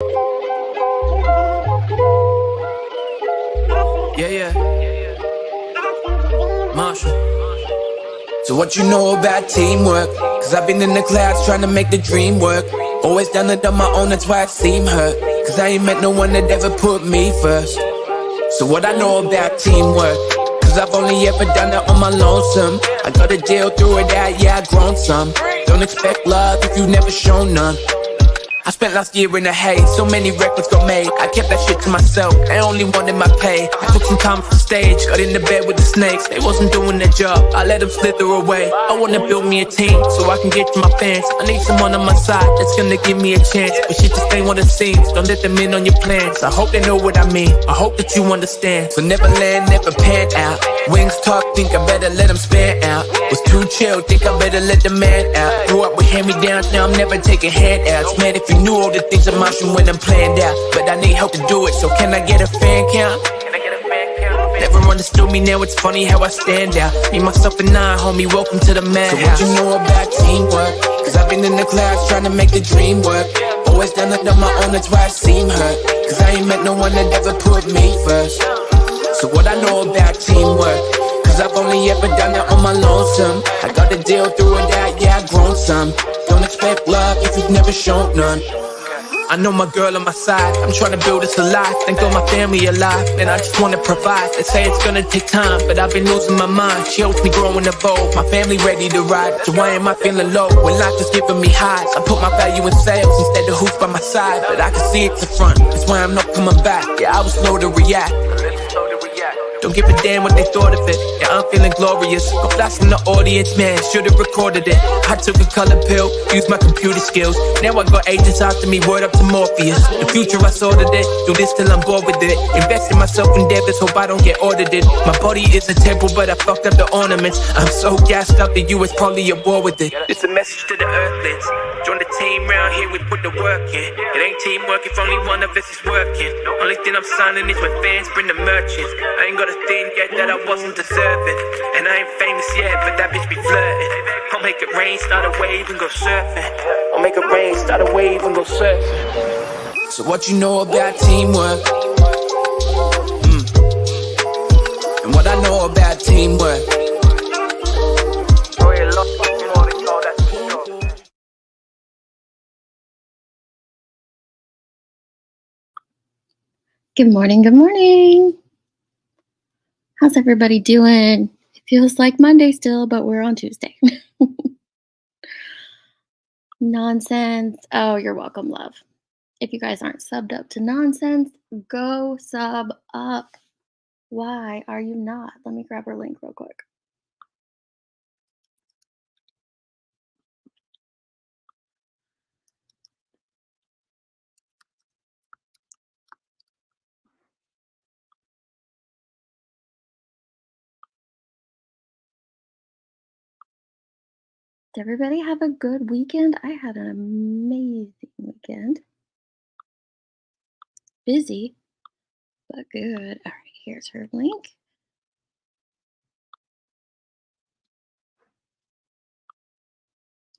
Yeah. Marshall. So what you know about teamwork? Cause I've been in the clouds trying to make the dream work. Always done it on my own, that's why it seem hurt. Cause I ain't met no one that ever put me first. So what I know about teamwork? Cause I've only ever done it on my lonesome. I gotta deal through it out, yeah, I grown some. Don't expect love if you've never shown none. I spent last year in the haze, so many records got made. I kept that shit to myself, I only wanted my pay. I took some time off the stage, got in the bed with the snakes. They wasn't doing their job, I let them slither away. I wanna build me a team, so I can get to my fans. I need someone on my side that's gonna give me a chance. But shit just ain't what it seems, don't let them in on your plans. I hope they know what I mean, I hope that you understand. So never land, never pan out. Wings talk, think I better let them span out. Was too chill, think I better let the man out. Grew up with hand-me-downs, now I'm never taking handouts. Man, if you knew all the things I'm marching when I'm planned out. But I need help to do it, so can I get a fan count? Never understood me, now it's funny how I stand out. Me, myself and I, homie, welcome to the madhouse. So what you know about teamwork? Cause I've been in the clouds trying to make the dream work. Always done it on my own, that's why I seem hurt. Cause I ain't met no one that ever put me first. So what I know about teamwork? Cause I've only ever done it on my lonesome. I gotta deal through it out, yeah, I've grown some. Don't expect love if you've never shown none. I know my girl on my side, I'm trying to build this alive. Thank God my family alive, and I just wanna provide. They say it's gonna take time, but I've been losing my mind. She helps me grow and evolve, my family ready to ride. So why am I feeling low when life is giving me highs? I put my value in sales instead of hoops by my side. But I can see it's the front, that's why I'm not coming back. Yeah, I was slow to react. Don't give a damn what they thought of it. Yeah, I'm feeling glorious. Go flash in the audience, man, should've recorded it. I took a color pill, used my computer skills. Now I got agents after me, word up to Morpheus. The future I sorted it, do this till I'm bored with it. Invest in myself endeavors, hope I don't get audited. My body is a temple, but I fucked up the ornaments. I'm so gassed up, the US probably at war with it. It's a message to the earthlings. Join the team round here, we put the work in. It ain't teamwork if only one of us is working. Only thing I'm signing is when fans bring the merchants. I ain't got a thing yet that I wasn't deserving. And I ain't famous yet, but that bitch be flirting. I'll make it rain, start a wave and go surfing. I'll make it rain, start a wave and go surfing. So what you know about teamwork? And what I know about teamwork? Good morning, good morning. How's everybody doing? It feels like Monday still, but we're on Tuesday. Nonsense. Oh, you're welcome, love. If you guys aren't subbed up to nonsense, go sub up. Why are you not? Let me grab her link real quick. Did everybody have a good weekend? I had an amazing weekend. Busy, but good. All right, here's her link.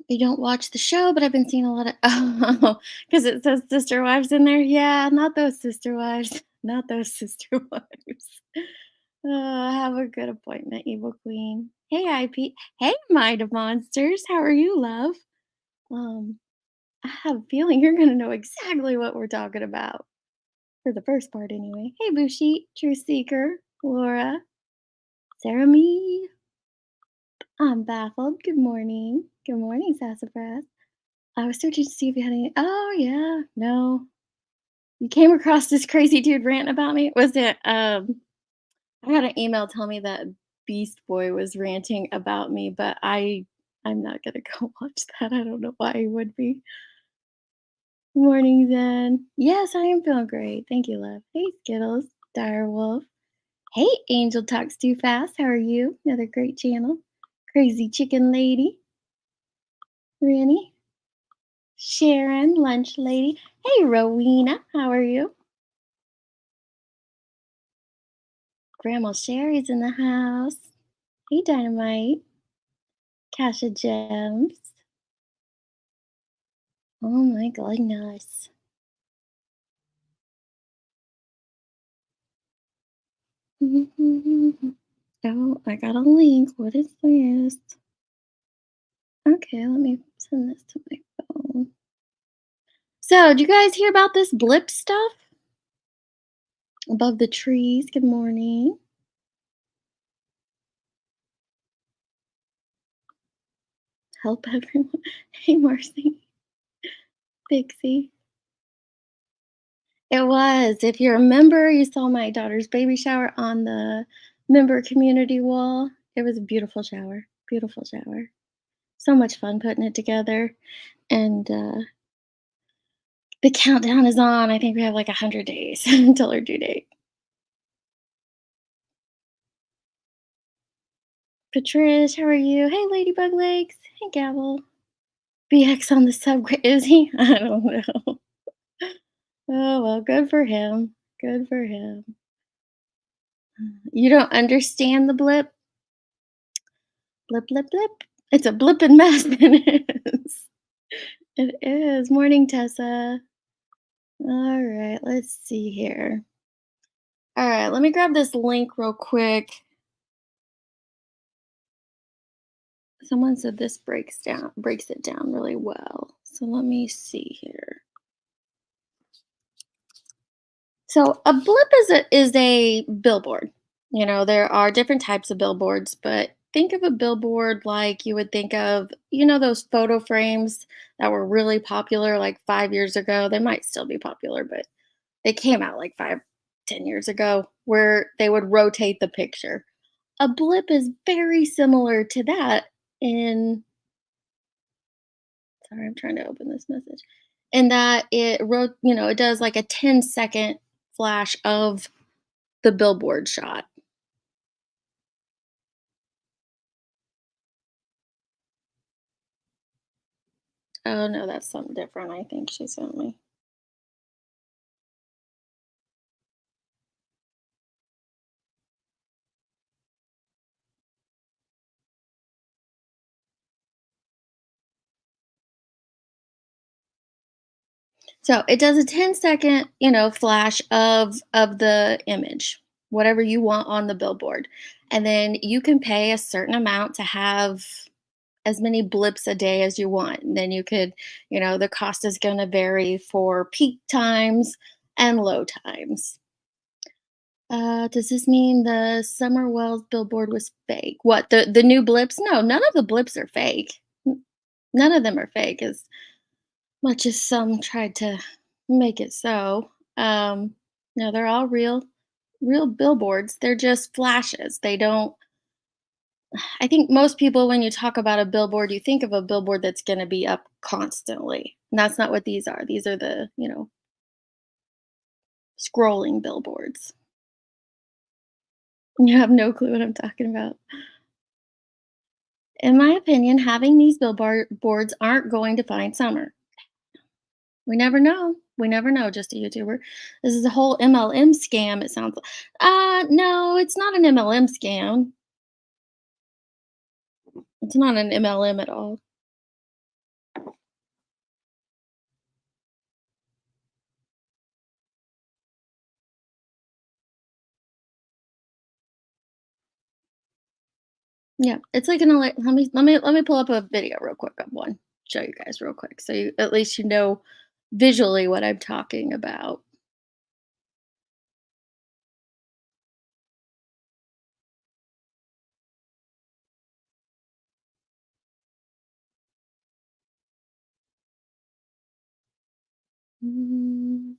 You don't watch the show, but I've been seeing a lot of because it says Sister Wives in there. Yeah, not those Sister Wives. Not those Sister Wives. Have a good appointment, Evil Queen. Hey, IP. Hey, Might of Monsters. How are you, love? I have a feeling you're gonna know exactly what we're talking about. For the first part, anyway. Hey, Bushi, Truth Seeker, Laura, Sarah Me. I'm baffled. Good morning. Good morning, Sassafras. I was searching to see if you had any. Oh, yeah. No. You came across this crazy dude ranting about me? Was it, I got an email telling me that Beast Boy was ranting about me, but I'm not gonna go watch that. I don't know why he would be. Morning, Zen. Yes, I am feeling great. Thank you, love. Hey, Skittles, Direwolf. Hey, Angel Talks Too Fast. How are you? Another great channel. Crazy Chicken Lady. Rennie. Sharon, Lunch Lady. Hey, Rowena. How are you? Grandma Sherry's in the house. Hey, Dynamite. Kasha Gems. Oh my goodness. Oh, I got a link. What is this? Okay, let me send this to my phone. So, do you guys hear about this blip stuff above the trees? Good morning. Help everyone. Hey, Marcy. Pixie. It was. If you're a member, you saw my daughter's baby shower on the member community wall. It was a beautiful shower. Beautiful shower. So much fun putting it together. And the countdown is on. I think we have like 100 days until our due date. Patrice, how are you? Hey, Ladybug Legs. Hey, Gavel. BX on the subway. Is he? I don't know. Oh, well, good for him. Good for him. You don't understand the blip? Blip, blip, blip. It's a blipping mess. It is. It is. Morning, Tessa. All right, let's see here. All right, let me grab this link real quick. Someone said this breaks it down really well. So let me see here. So a blip is a billboard. You know, there are different types of billboards, but think of a billboard like you would think of, those photo frames that were really popular like 5 years ago. They might still be popular, but they came out like 5, 10 years ago where they would rotate the picture. A blip is very similar to that in sorry, I'm trying to open this message. In that it does like a 10-second flash of the billboard shot. Oh no, that's something different. I think she sent me. So it does a 10-second, flash of the image, whatever you want on the billboard. And then you can pay a certain amount to have as many blips a day as you want. And then the cost is going to vary for peak times and low times. Does this mean the Summer Wells billboard was fake? What, the new blips? No, none of the blips are fake. None of them are fake, as much as some tried to make it so. No, they're all real billboards. They're just flashes. They don't I think most people, when you talk about a billboard, you think of a billboard that's gonna be up constantly. And that's not what these are. These are the scrolling billboards. You have no clue what I'm talking about. In my opinion, having these billboards aren't going to find summer. We never know. We never know, just a YouTuber. This is a whole MLM scam, it sounds like. No, it's not an MLM scam. It's not an MLM at all. Yeah, it's like an let me pull up a video real quick of one. Show you guys real quick, so you at least you know visually what I'm talking about. Mm,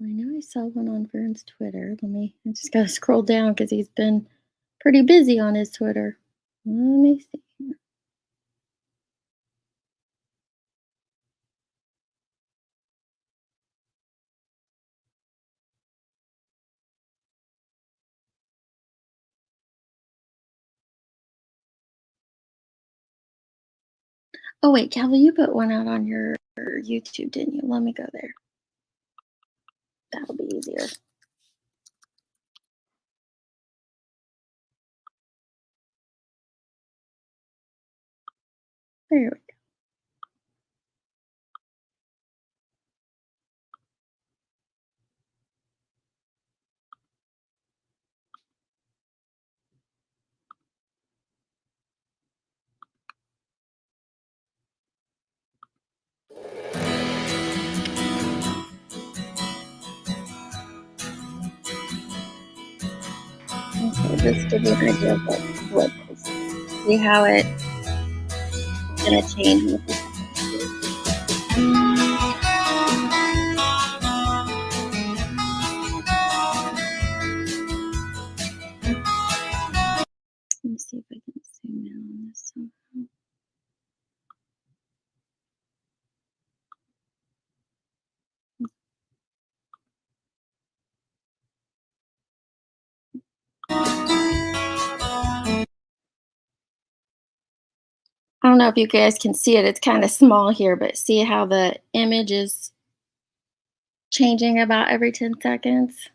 I know I saw one on Vern's Twitter. I just gotta scroll down because he's been pretty busy on his Twitter. Let me see. Oh wait, Calvin, you put one out on your YouTube, didn't you? Let me go there. That'll be easier. There we go. Okay, this gives you an idea of what blip is. See how it's gonna change in a few seconds. Let me see if I can zoom in on this somehow. I don't know if you guys can see it. It's kind of small here, but see how the image is changing about every 10 seconds?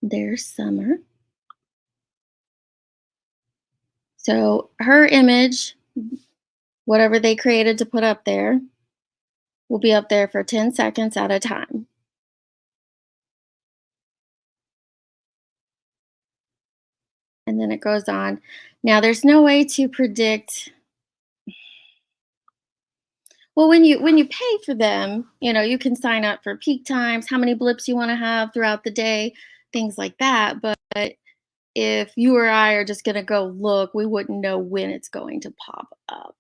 There's Summer. So her image, whatever they created to put up there, will be up there for 10 seconds at a time. And then it goes on. Now there's no way to predict. Well, when you pay for them, you can sign up for peak times, how many blips you want to have throughout the day, things like that. But if you or I are just going to go look, we wouldn't know when it's going to pop up.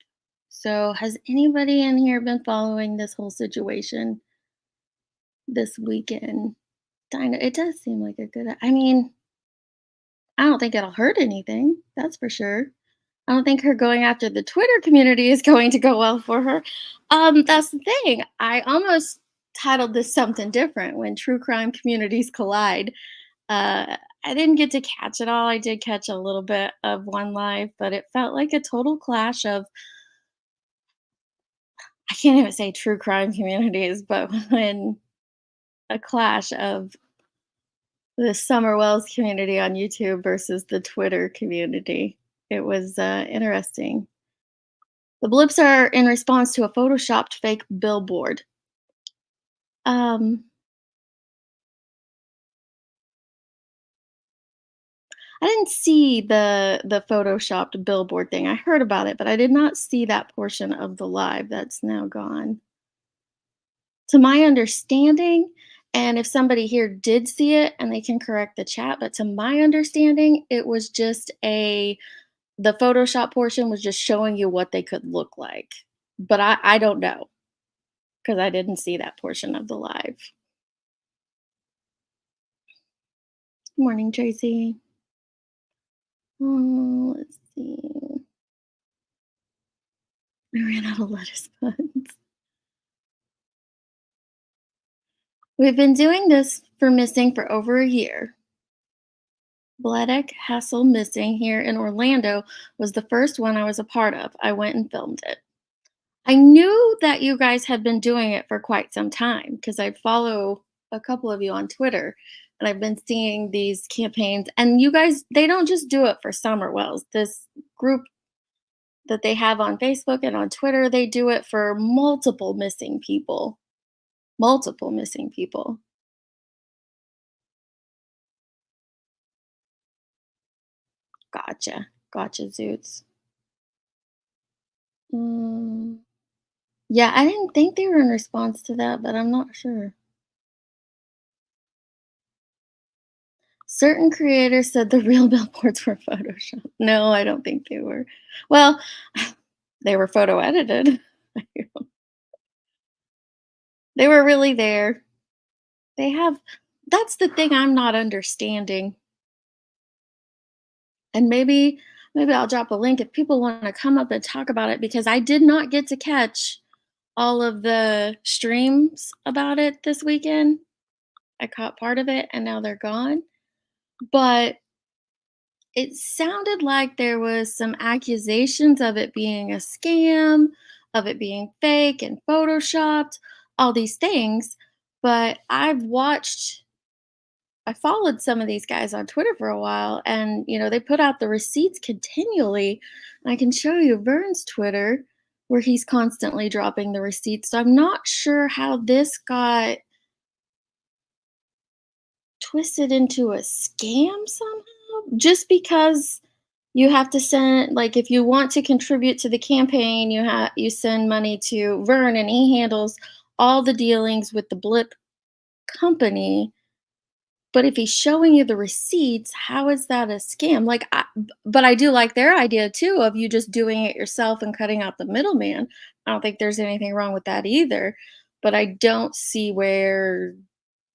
So, has anybody in here been following this whole situation this weekend? Dinah, it does seem like a good. I mean, I don't think it'll hurt anything. That's for sure. I don't think her going after the Twitter community is going to go well for her. That's the thing. I almost titled this something different when true crime communities collide. I didn't get to catch it all. I did catch a little bit of one live, but it felt like a total clash of, I can't even say true crime communities, but when a clash of the Summer Wells community on YouTube versus the Twitter community. It was interesting. The blips are in response to a photoshopped fake billboard. Um, I didn't see the photoshopped billboard thing. I heard about it, but I did not see that portion of the live that's now gone. To my understanding, and if somebody here did see it and they can correct the chat, but to my understanding, it was just the Photoshop portion was just showing you what they could look like. But I don't know because I didn't see that portion of the live. Morning, Tracy. Oh, let's see. I ran out of lettuce buds. We've been doing this for missing for over a year. Bledek Hassel Missing here in Orlando was the first one I was a part of. I went and filmed it. I knew that you guys had been doing it for quite some time because I follow a couple of you on Twitter and I've been seeing these campaigns. And you guys, they don't just do it for Summer Wells. This group that they have on Facebook and on Twitter, they do it for multiple missing people. Multiple missing people. Gotcha. Gotcha, Zoots. Mm, yeah, I didn't think they were in response to that, but I'm not sure. Certain creators said the real billboards were Photoshopped. No, I don't think they were. Well, they were photo edited. They were really there. They have That's the thing I'm not understanding. And maybe I'll drop a link if people want to come up and talk about it because I did not get to catch all of the streams about it this weekend. I caught part of it and now they're gone. But It sounded like there was some accusations of it being a scam, of it being fake and photoshopped, all these things. But I followed some of these guys on Twitter for a while, and they put out the receipts continually. And I can show you Vern's Twitter where he's constantly dropping the receipts. So I'm not sure how this got twisted into a scam somehow. Just because you have to send, like, if you want to contribute to the campaign, you send money to Vern, and he handles all the dealings with the Blip company. But if he's showing you the receipts, how is that a scam? But I do like their idea too of you just doing it yourself and cutting out the middleman. I don't think there's anything wrong with that either. But I don't see where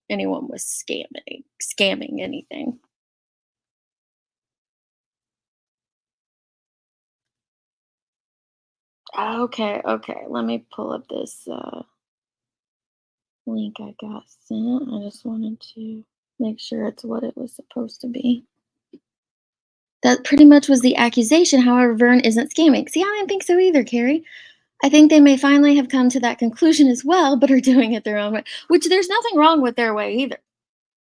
anyone was scamming anything. Okay, okay. Let me pull up this link I got sent. I just wanted to make sure it's what it was supposed to be. That pretty much was the accusation. However, Vern isn't scamming. See, I didn't think so either, Carrie. I think they may finally have come to that conclusion as well, but are doing it their own way, which there's nothing wrong with their way either,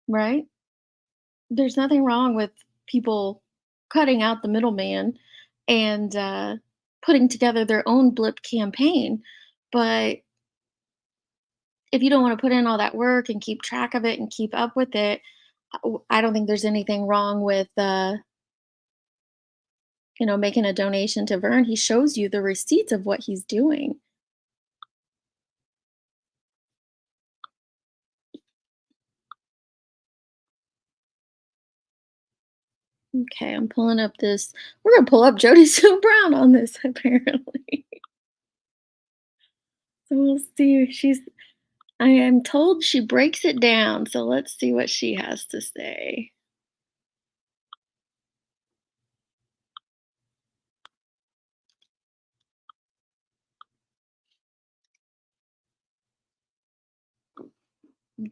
right? There's nothing wrong with people cutting out the middleman and putting together their own blip campaign. But if you don't want to put in all that work and keep track of it and keep up with it, I don't think there's anything wrong with making a donation to Vern. He shows you the receipts of what he's doing. Okay, I'm pulling up this. We're gonna pull up Jody Sue Brown on this apparently. So we'll see. I am told she breaks it down. So let's see what she has to say.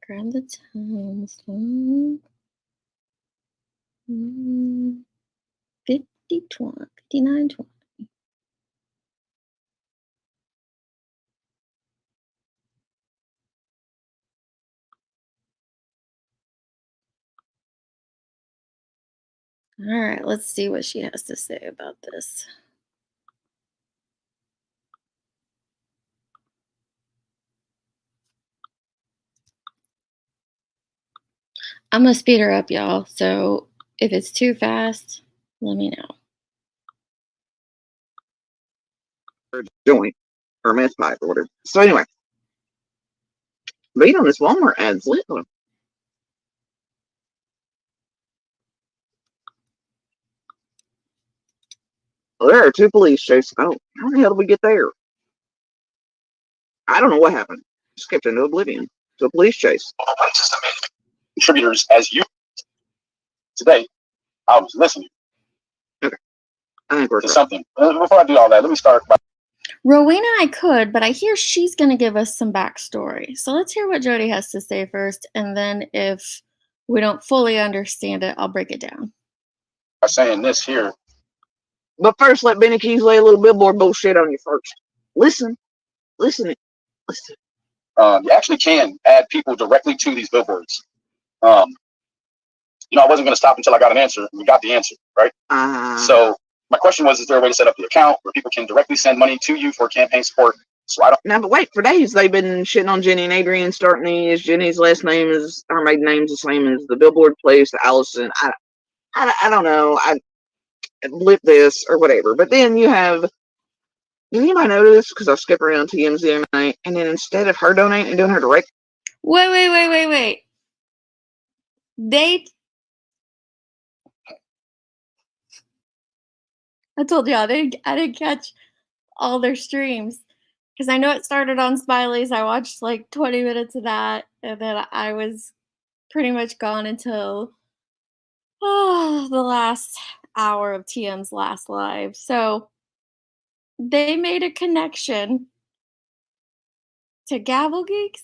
Grab the time. 50, 20, 59, 20. All right, let's see what she has to say about this. I'm gonna speed her up, y'all. So if it's too fast, let me know. Joint or meth pipe or whatever. So anyway, read on this Walmart ads lit. Well, there are two police chases. Oh, how the hell did we get there? I don't know what happened. Skipped into oblivion. To a police chase. Contributors as you today. I was listening. Okay. I think we're to something. Before I do all that, let me start by Rowena, I could, but I hear she's going to give us some backstory. So let's hear what Jody has to say first, and then if we don't fully understand it, I'll break it down. saying this here. But first, let Benny Keys lay a little billboard bullshit on you first. Listen. You actually can add people directly to these billboards. I wasn't going to stop until I got an answer. We got the answer, right? So my question was, is there a way to set up the account where people can directly send money to you for campaign support? So I don't. Now, but wait, for days they've been shitting on Jenny and Adrian, starting these. Jenny's last name is, her maiden name's the same as the billboard place, Allison. I don't know. I lit this or whatever. But then you have, you might notice, because I skip around TMZ night, and then instead of her donating and doing her direct. Wait. I told you I didn't catch all their streams because I know it started on Smiley's. I watched like 20 minutes of that, and then I was pretty much gone until the last hour of TM's last live. So they made a connection to Gavel Geeks.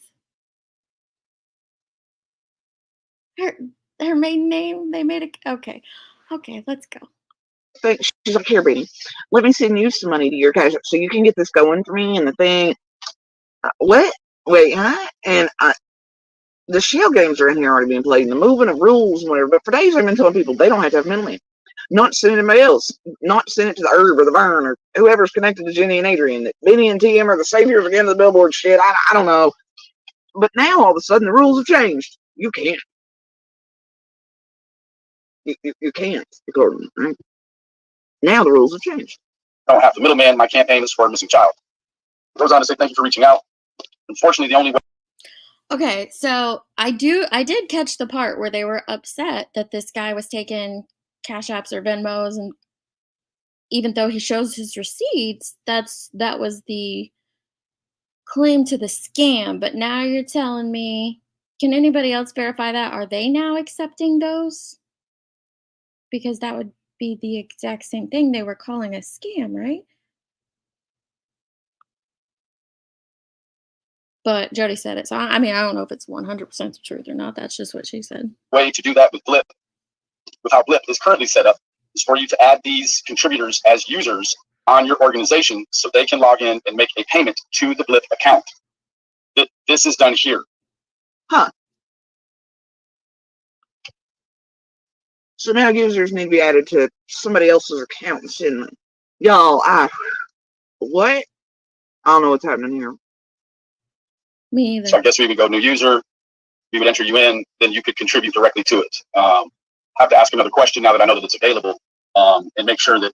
Her maiden name, they made a okay. Okay, let's go. She's like, here, Beanie, let me send you some money to your cash app so you can get this going for me. And the thing, what? Wait, huh? And the shell games are in here already being played, and the moving of rules and whatever. But for days, I've been telling people they don't have to have middlemen. Not send anybody else. Not send it to the Herb or the Vern or whoever's connected to Jenny and Adrian. That Benny and TM are the saviors again of the billboard shit. I don't know. But now all of a sudden the rules have changed. You can't. You can't, according, right? Now the rules have changed. I don't have the middleman. My campaign is for a missing child. It goes on to say, thank you for reaching out. Unfortunately, the only way. Okay, so I did catch the part where they were upset that this guy was taking Cash Apps or Venmos, and even though he shows his receipts, that was the claim to the scam. But now you're telling me, can anybody else verify that? Are they now accepting those? Because that would be the exact same thing they were calling a scam, right? But Jody said it. So, I mean, I don't know if it's 100% the truth or not. That's just what she said. Way to do that with BLIP, with how BLIP is currently set up, is for you to add these contributors as users on your organization so they can log in and make a payment to the BLIP account. This is done here. Huh. So now users need to be added to somebody else's accounts, and y'all, what? I don't know what's happening here. Me either. So I guess we would go new user, we would enter you in, then you could contribute directly to it. Have to ask another question now that I know that it's available, and make sure that,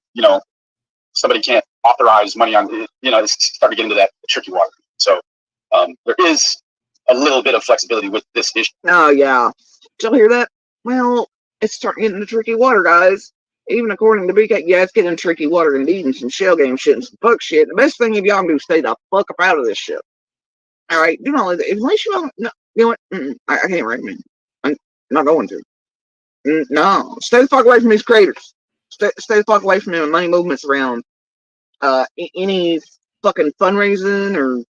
somebody can't authorize money on, it's starting to get into that tricky water. So there is a little bit of flexibility with this issue. Oh, yeah. Did y'all hear that? Well, it's starting to get into tricky water, guys. Even according to BK, yeah, it's getting tricky water indeed, and some shell game shit and some fuck shit. The best thing if y'all can do is stay the fuck up out of this shit. All right, do not let it. Unless you don't, no, you know what? I can't recommend. I'm not going to. No, stay the fuck away from these creators. Stay the fuck away from them money movements around any fucking fundraising or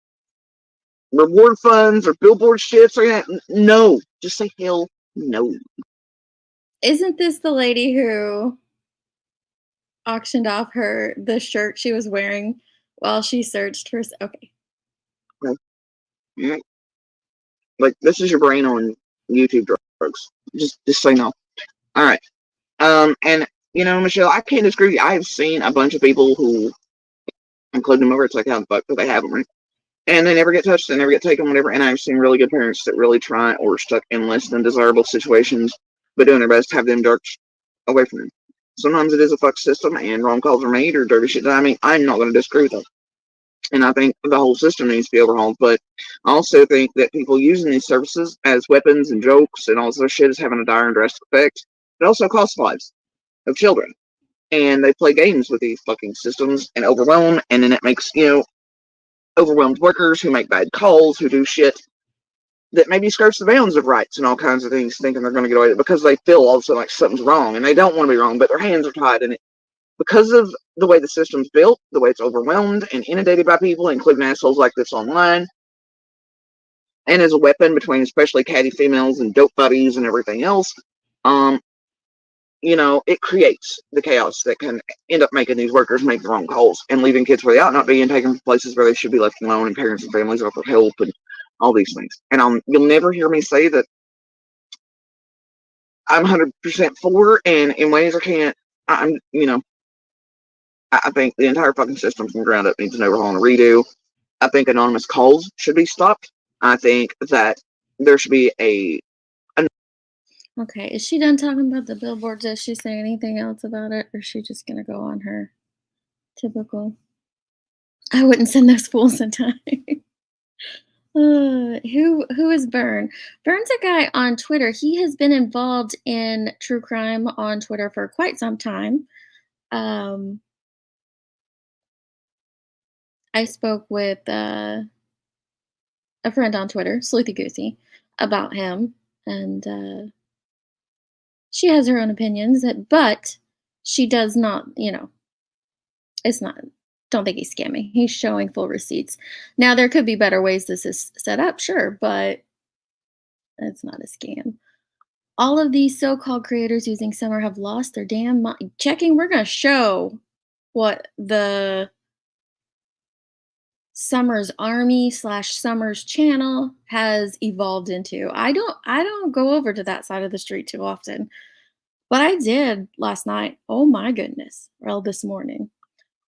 reward funds or billboard shits or that. No, just say hell no. Isn't this the lady who auctioned off the shirt she was wearing while she searched for? Okay. Yeah. Like, this is your brain on YouTube drugs. Just say no. All right. And Michelle, I can't disagree with you. I've seen a bunch of people who, including them over, it's like how the fuck do they have them, right? And they never get touched, they never get taken, whatever. And I've seen really good parents that really try or stuck in less than desirable situations, but doing their best to have them darts away from them. Sometimes it is a fuck system and wrong calls are made or dirty shit. I mean, I'm not going to disagree with them. And I think the whole system needs to be overhauled. But I also think that people using these services as weapons and jokes and all this other shit is having a dire and drastic effect. It also costs lives of children. And they play games with these fucking systems and overwhelm. And then it makes, overwhelmed workers who make bad calls, who do shit that maybe skirts the bounds of rights and all kinds of things, thinking they're going to get away with it because they feel all of a sudden like something's wrong. And they don't want to be wrong, but their hands are tied in it. Because of the way the system's built, the way it's overwhelmed and inundated by people, including assholes like this online, and as a weapon between especially catty females and dope buddies and everything else, it creates the chaos that can end up making these workers make the wrong calls and leaving kids where they ought not be and taking them to places where they should be left alone, and parents and families offer help and all these things. And you'll never hear me say that I'm 100% for, and in ways I can't. I think the entire fucking system from the ground up needs an overhaul and a redo. I think anonymous calls should be stopped. I think that there should be Okay, is she done talking about the billboards? Does she say anything else about it? Or is she just going to go on her typical, I wouldn't send those fools in time. Who is Bern? Bern's a guy on Twitter. He has been involved in true crime on Twitter for quite some time. I spoke with a friend on Twitter, Sleuthy Goosey, about him, and she has her own opinions, but she does not, it's not, don't think he's scamming. He's showing full receipts. Now, there could be better ways this is set up, sure, but it's not a scam. All of these so-called creators using summer have lost their damn mind. Checking, we're gonna show what the Summer's Army slash Summer's channel has evolved into. I don't go over to that side of the street too often, but I did last night. Oh my goodness. Well, this morning.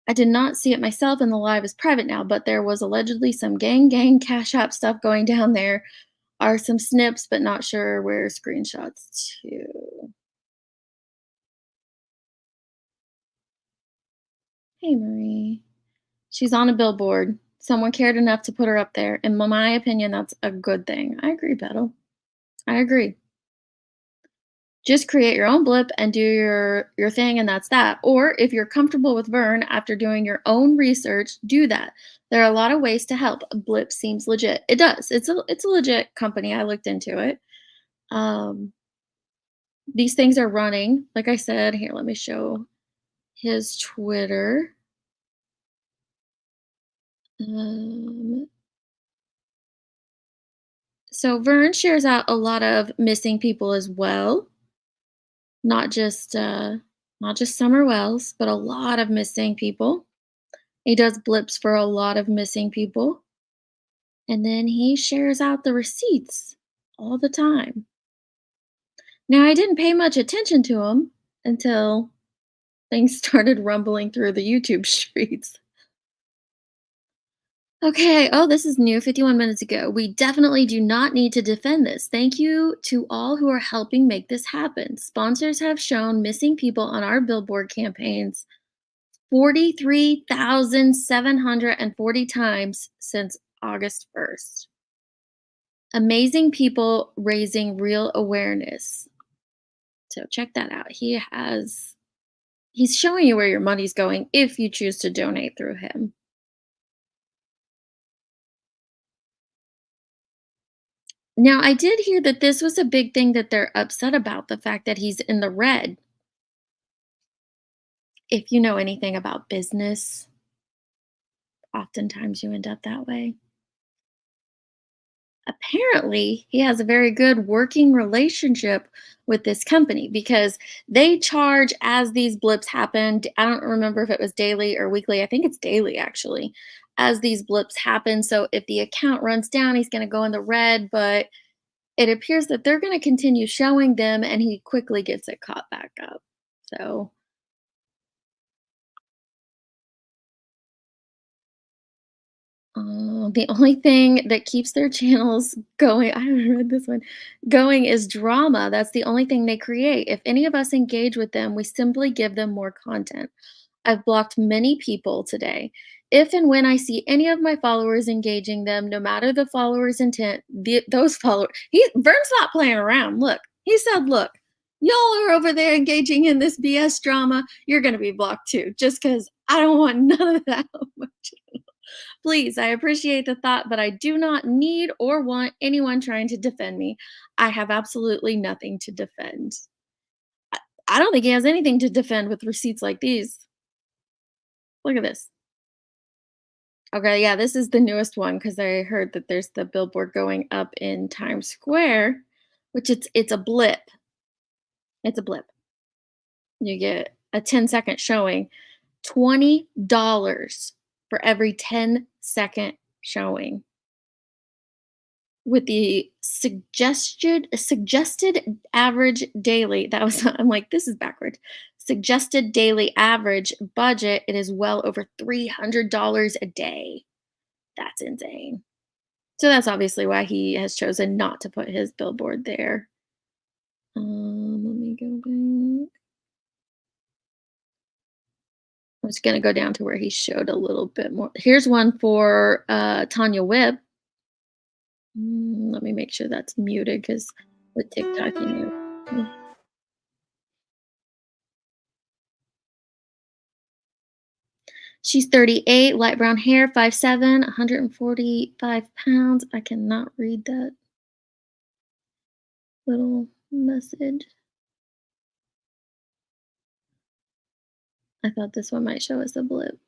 I did not see it myself, and the live is private now, but there was allegedly some gang cash app stuff going down there. Are some snips, but not sure where screenshots to. Hey, Marie. She's on a billboard. Someone cared enough to put her up there. In my opinion, that's a good thing. I agree, Beto. I agree. Just create your own blip and do your thing, and that's that. Or if you're comfortable with Vern after doing your own research, do that. There are a lot of ways to help. Blip seems legit. It does. It's a legit company. I looked into it. These things are running. Like I said, here, let me show his Twitter. So Vern shares out a lot of missing people as well. Not just Summer Wells, but a lot of missing people. He does blips for a lot of missing people. And then he shares out the receipts all the time. Now, I didn't pay much attention to him until things started rumbling through the YouTube streets. Okay, oh, this is new 51 minutes ago. We definitely do not need to defend this. Thank you to all who are helping make this happen. Sponsors have shown missing people on our billboard campaigns 43,740 times since August 1st. Amazing people raising real awareness. So check that out. He's showing you where your money's going if you choose to donate through him. Now, I did hear that this was a big thing that they're upset about, the fact that he's in the red. If you know anything about business, oftentimes you end up that way. Apparently, he has a very good working relationship with this company because they charge as these blips happen. I don't remember if it was daily or weekly. I think it's daily, actually, as these blips happen. So if the account runs down, he's going to go in the red, but it appears that they're going to continue showing them, and he quickly gets it caught back up. So the only thing that keeps their channels going, I haven't read this one, going is drama. That's the only thing they create. If any of us engage with them, we simply give them more content. I've blocked many people today. If and when I see any of my followers engaging them, no matter the follower's intent, those followers, Vern's not playing around. Look, he said, look, y'all are over there engaging in this BS drama. You're going to be blocked too, just because I don't want none of that on my channel. Please, I appreciate the thought, but I do not need or want anyone trying to defend me. I have absolutely nothing to defend. I don't think he has anything to defend with receipts like these. Look at this. Okay, yeah, this is the newest one because I heard that there's the billboard going up in Times Square, which it's a blip. It's a blip. You get a 10-second showing, $20 for every 10-second showing. With the suggested average daily, that was, I'm like, this is backwards. Suggested daily average budget, it is well over $300 a day. That's insane. So that's obviously why he has chosen not to put his billboard there. Let me go back. I'm just gonna go down to where he showed a little bit more. Here's one for Tanya Whip. Let me make sure that's muted because with TikTok, you know. She's 38, light brown hair, 5'7", 145 pounds. I cannot read that little message. I thought this one might show us a blip.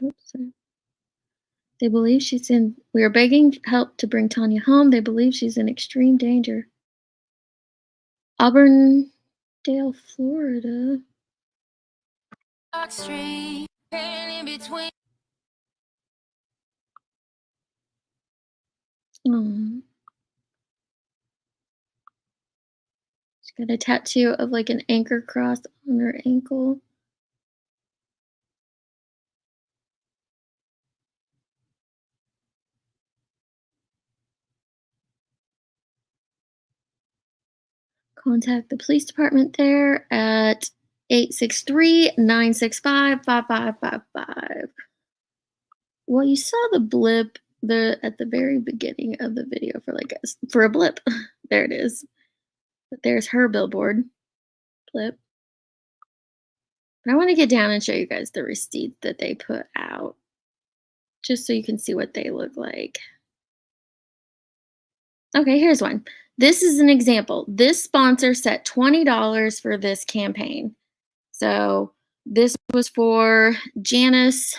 Oops, sorry. They believe she's in. We are begging help to bring Tanya home. They believe she's in extreme danger. Auburndale, Florida. Street, in between. Oh. She's got a tattoo of like an anchor cross on her ankle. Contact the police department there at 863-965-5555. Well, you saw the blip at the very beginning of the video for a blip. There it is. But there's her billboard blip. But I want to get down and show you guys the receipts that they put out, just so you can see what they look like. Okay, here's one. This is an example. This sponsor set $20 for this campaign. So this was for Janice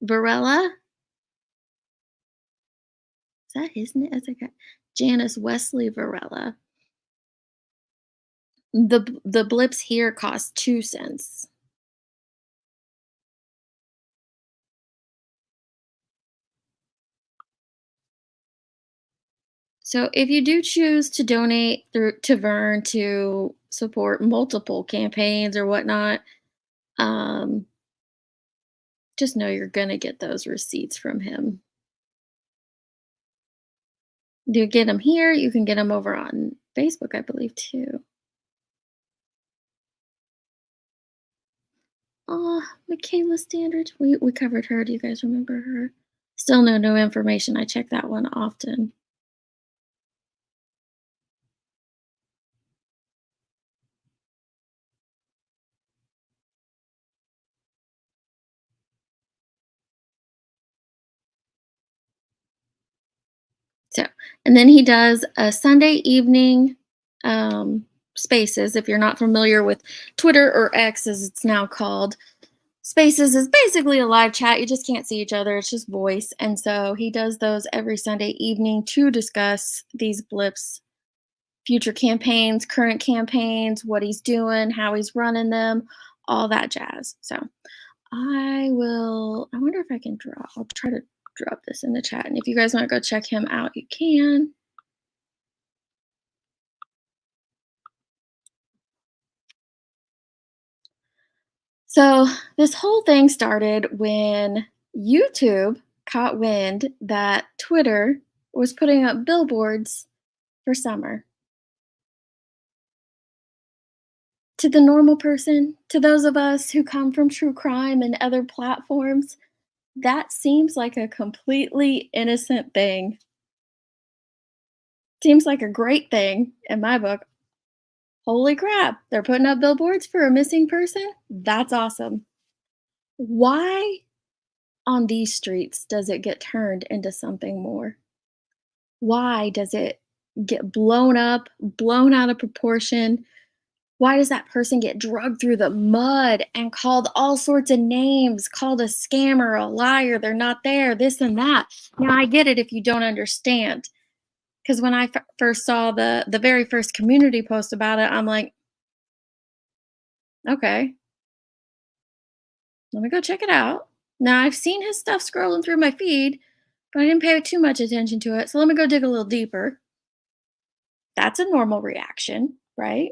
Varela. Is that his name? That's okay. Janice Wesley Varela. The blips here cost 2 cents. So if you do choose to donate to Vern to support multiple campaigns or whatnot, just know you're gonna get those receipts from him. You get them here. You can get them over on Facebook, I believe, too. Oh, Michaela Standard. We covered her. Do you guys remember her? Still no new information. I check that one often. So, and then he does a Sunday evening Spaces. If you're not familiar with Twitter or X, as it's now called, Spaces is basically a live chat. You just can't see each other. It's just voice. And so he does those every Sunday evening to discuss these blips, future campaigns, current campaigns, what he's doing, how he's running them, all that jazz. So I wonder if I can I'll try to drop this in the chat. And if you guys want to go check him out, you can. So this whole thing started when YouTube caught wind that Twitter was putting up billboards for summer. To the normal person, to those of us who come from true crime and other platforms, that seems like a completely innocent thing. Seems like a great thing in my book. Holy crap, they're putting up billboards for a missing person? That's awesome. Why on these streets does it get turned into something more? Why does it get blown up, blown out of proportion? Why does that person get dragged through the mud and called all sorts of names, called a scammer, a liar, they're not there, this and that? Now, I get it if you don't understand. Because when I first saw the very first community post about it, I'm like, okay, let me go check it out. Now, I've seen his stuff scrolling through my feed, but I didn't pay too much attention to it. So let me go dig a little deeper. That's a normal reaction, right?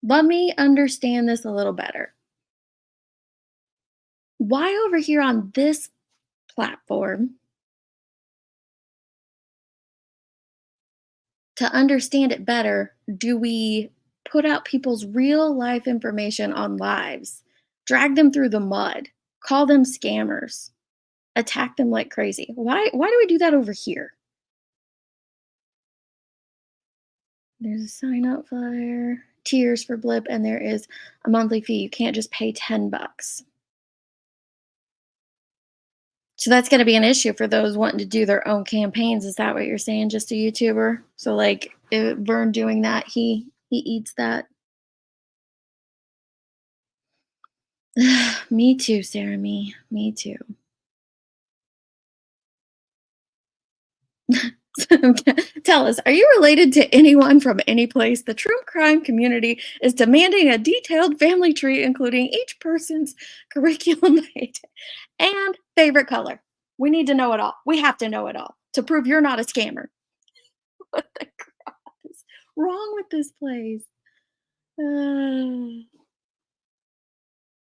Let me understand this a little better. Why over here on this platform, to understand it better, do we put out people's real life information on lives, drag them through the mud, call them scammers, attack them like crazy? Why do we do that over here? There's a sign up flyer, tiers for Blip, and there is a monthly fee. You can't just pay $10. So that's going to be an issue for those wanting to do their own campaigns. Is that what you're saying? Just a YouTuber? So like Vern doing that, he eats that. Me too, Sarah. Me too. Tell us, are you related to anyone from any place? The true crime community is demanding a detailed family tree, including each person's curriculum and favorite color. We need to know it all. We have to know it all to prove you're not a scammer. What the crap is wrong with this place?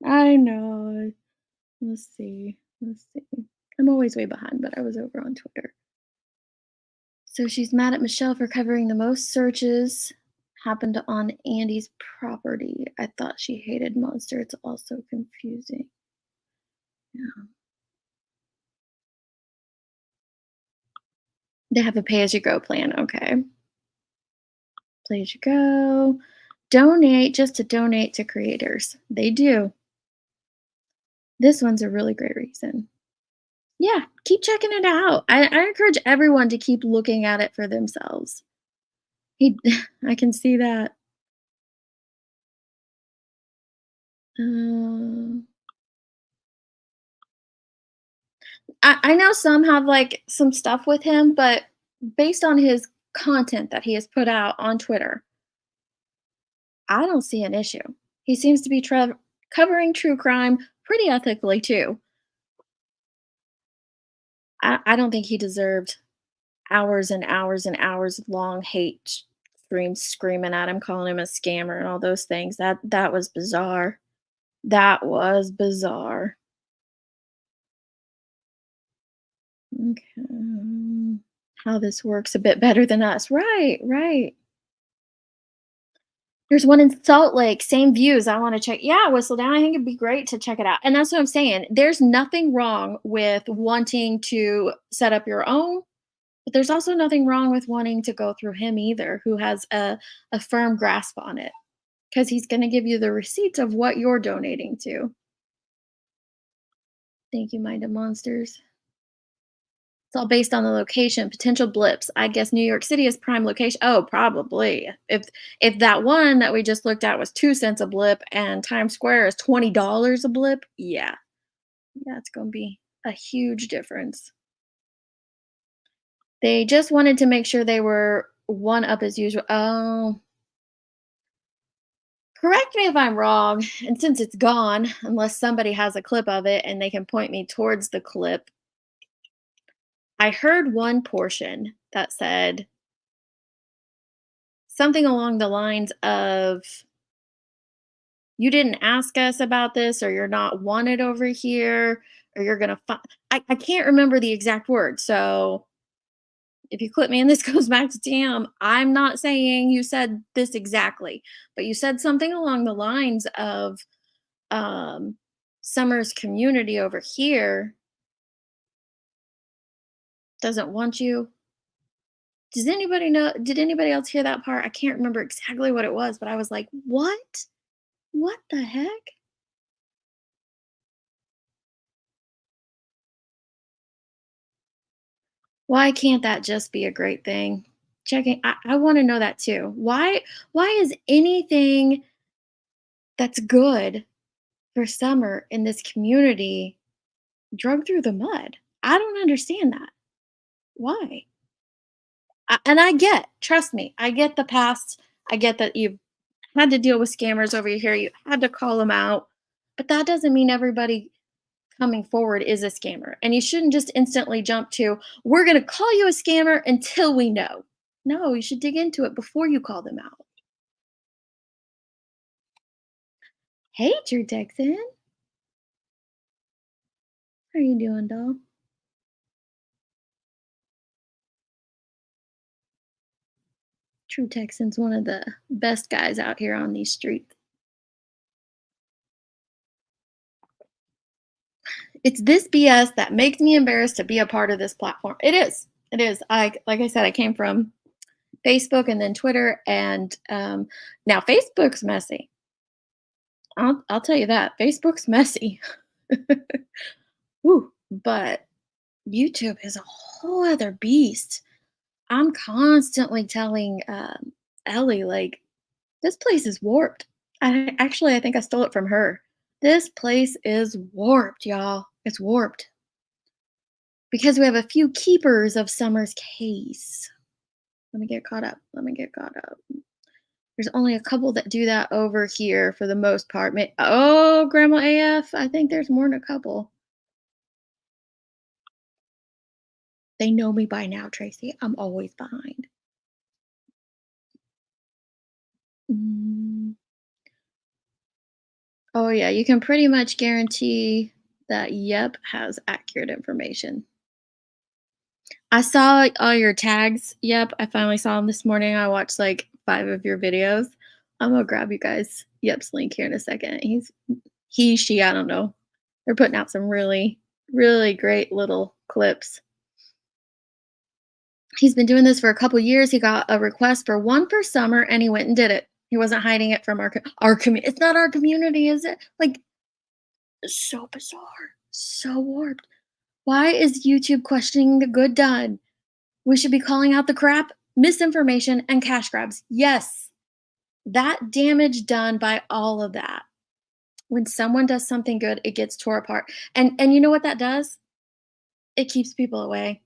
I know. Let's see. Let's see. I'm always way behind, but I was over on Twitter. So she's mad at Michelle for covering the most searches happened on Andy's property. I thought she hated Monster. It's also confusing. Yeah. They have a pay-as-you-go plan. Okay. Pay-as-you-go. Donate just to donate to creators. They do. This one's a really great reason. Yeah, keep checking it out. I encourage everyone to keep looking at it for themselves. I can see that. I know some have like some stuff with him, but based on his content that he has put out on Twitter, I don't see an issue. He seems to be covering true crime pretty ethically too. I don't think he deserved hours and hours and hours of long hate streams screaming at him, calling him a scammer and all those things. That was bizarre. That was bizarre. Okay. How this works a bit better than us. Right, right. There's one in Salt Lake, same views. I want to check. Yeah, Whistle Down. I think it'd be great to check it out. And that's what I'm saying. There's nothing wrong with wanting to set up your own, but there's also nothing wrong with wanting to go through him either, who has a firm grasp on it, because he's going to give you the receipts of what you're donating to. Thank you, Mind of Monsters. It's all based on the location, potential blips. I guess New York City is prime location. Oh, probably. If that one that we just looked at was 2 cents a blip and Times Square is $20 a blip, yeah. Yeah, it's going to be a huge difference. They just wanted to make sure they were one up as usual. Oh. Correct me if I'm wrong, and since it's gone, unless somebody has a clip of it and they can point me towards the clip, I heard one portion that said something along the lines of, "You didn't ask us about this, or you're not wanted over here, or you're gonna I can't remember the exact word, so if you clip me and this goes back to Tam, I'm not saying you said this exactly, but you said something along the lines of, Summer's community over here doesn't want you. Does anybody know? Did anybody else hear that part? I can't remember exactly what it was, but I was like, what? What the heck? Why can't that just be a great thing? Checking, I want to know that too. Why is anything that's good for Summer in this community drug through the mud? I don't understand that. Why? And I get, trust me, I get the past. I get that you've had to deal with scammers over here. You had to call them out. But that doesn't mean everybody coming forward is a scammer. And you shouldn't just instantly jump to, we're going to call you a scammer until we know. No, you should dig into it before you call them out. Hey, True Texan. How are you doing, doll? True Texan's one of the best guys out here on these streets. It's this BS that makes me embarrassed to be a part of this platform. It is. It is. Like I said, I came from Facebook and then Twitter, and now Facebook's messy. I'll tell you that. Facebook's messy. Woo, but YouTube is a whole other beast. I'm constantly telling Ellie, like, this place is warped. I think I stole it from her. This place is warped, y'all. It's warped. because we have a few keepers of Summer's case. Let me get caught up. There's only a couple that do that over here for the most part. Oh, Grandma AF, I think there's more than a couple. They know me by now, Tracy. I'm always behind. Oh, yeah, you can pretty much guarantee that Yep has accurate information. I saw all your tags. Yep, I finally saw them this morning. I watched like 5 of your videos. I'm gonna grab you guys Yep's link here in a second. She, I don't know. They're putting out some really, really great little clips. He's been doing this for a couple years. He got a request for one for summer and he went and did it. He wasn't hiding it from our community. It's not our community, is it? Like, so bizarre, so warped. Why is YouTube questioning the good done? We should be calling out the crap, misinformation, and cash grabs. Yes, that damage done by all of that. When someone does something good, it gets tore apart. And you know what that does? It keeps people away.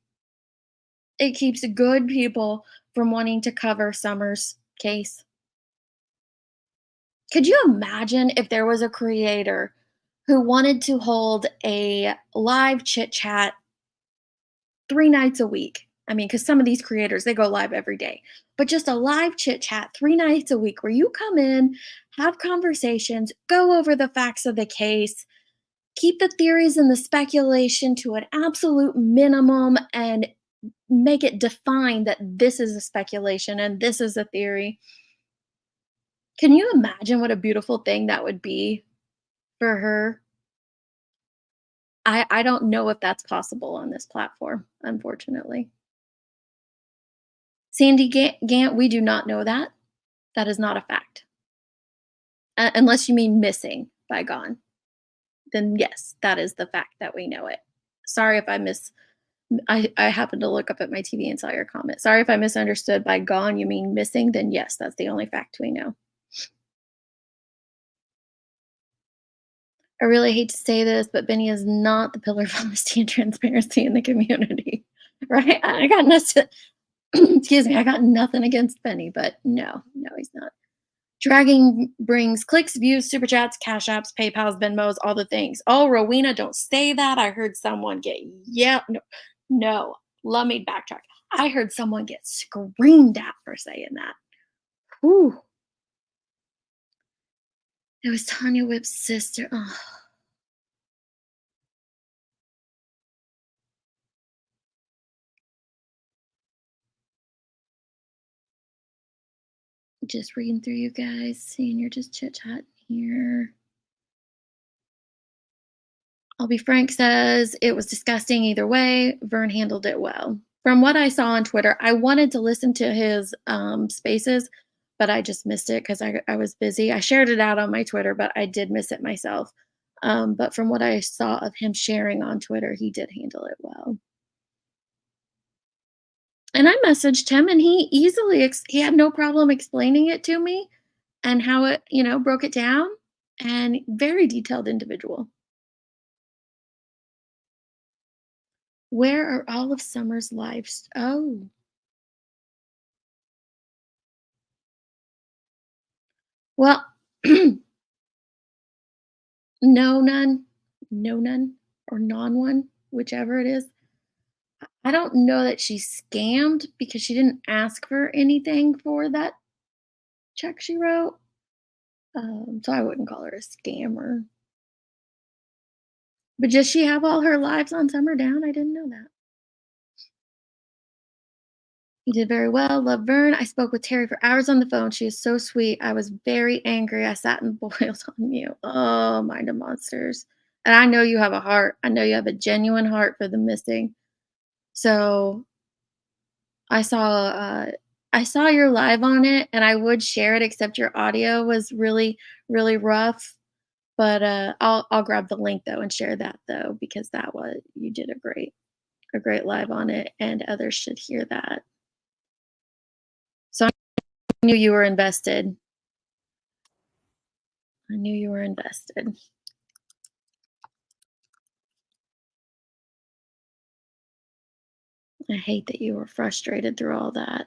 It keeps good people from wanting to cover Summer's case. Could you imagine if there was a creator who wanted to hold a live chit chat 3 nights a week? I mean, because some of these creators, they go live every day, but just a live chit chat 3 nights a week where you come in, have conversations, go over the facts of the case, keep the theories and the speculation to an absolute minimum, and make it define that this is a speculation and this is a theory. Can you imagine what a beautiful thing that would be for her? I don't know if that's possible on this platform, unfortunately. Sandy Gant, we do not know that. That is not a fact. Unless you mean missing by gone. Then yes, that is the fact that we know it. Sorry if I happened to look up at my TV and saw your comment. Sorry if I misunderstood. By gone, you mean missing? Then yes, that's the only fact we know. I really hate to say this, but Benny is not the pillar of honesty and transparency in the community, right? I got nothing. Excuse me. I got nothing against Benny, but no, he's not. Dragging brings clicks, views, super chats, cash apps, PayPal's, Venmos, all the things. Oh, Rowena, don't say that. I heard someone get no. Let me backtrack. I heard someone get screamed at for saying that. Whew. It was Tanya Whip's sister. Oh. Just reading through you guys, seeing you're just chit-chatting here. I'll be frank says, it was disgusting either way. Vern handled it well. From what I saw on Twitter, I wanted to listen to his spaces, but I just missed it because I was busy. I shared it out on my Twitter, but I did miss it myself. But from what I saw of him sharing on Twitter, he did handle it well. And I messaged him and he easily, he had no problem explaining it to me and how it, broke it down, and very detailed individual. Where are all of Summer's lives? Oh. Well, no, none, or non one, whichever it is. I don't know that she's scammed because she didn't ask for anything for that check she wrote. So I wouldn't call her a scammer. But does she have all her lives on Summer down? I didn't know that. You did very well. Love Vern. I spoke with Terry for hours on the phone. She is so sweet. I was very angry. I sat and boiled on mute. Oh, mind of monsters. And I know you have a heart. I know you have a genuine heart for the missing. So I saw your live on it, and I would share it, except your audio was really, really rough. But I'll grab the link though and share that though, because you did a great live on it, and others should hear that. So I knew you were invested. I knew you were invested. I hate that you were frustrated through all that.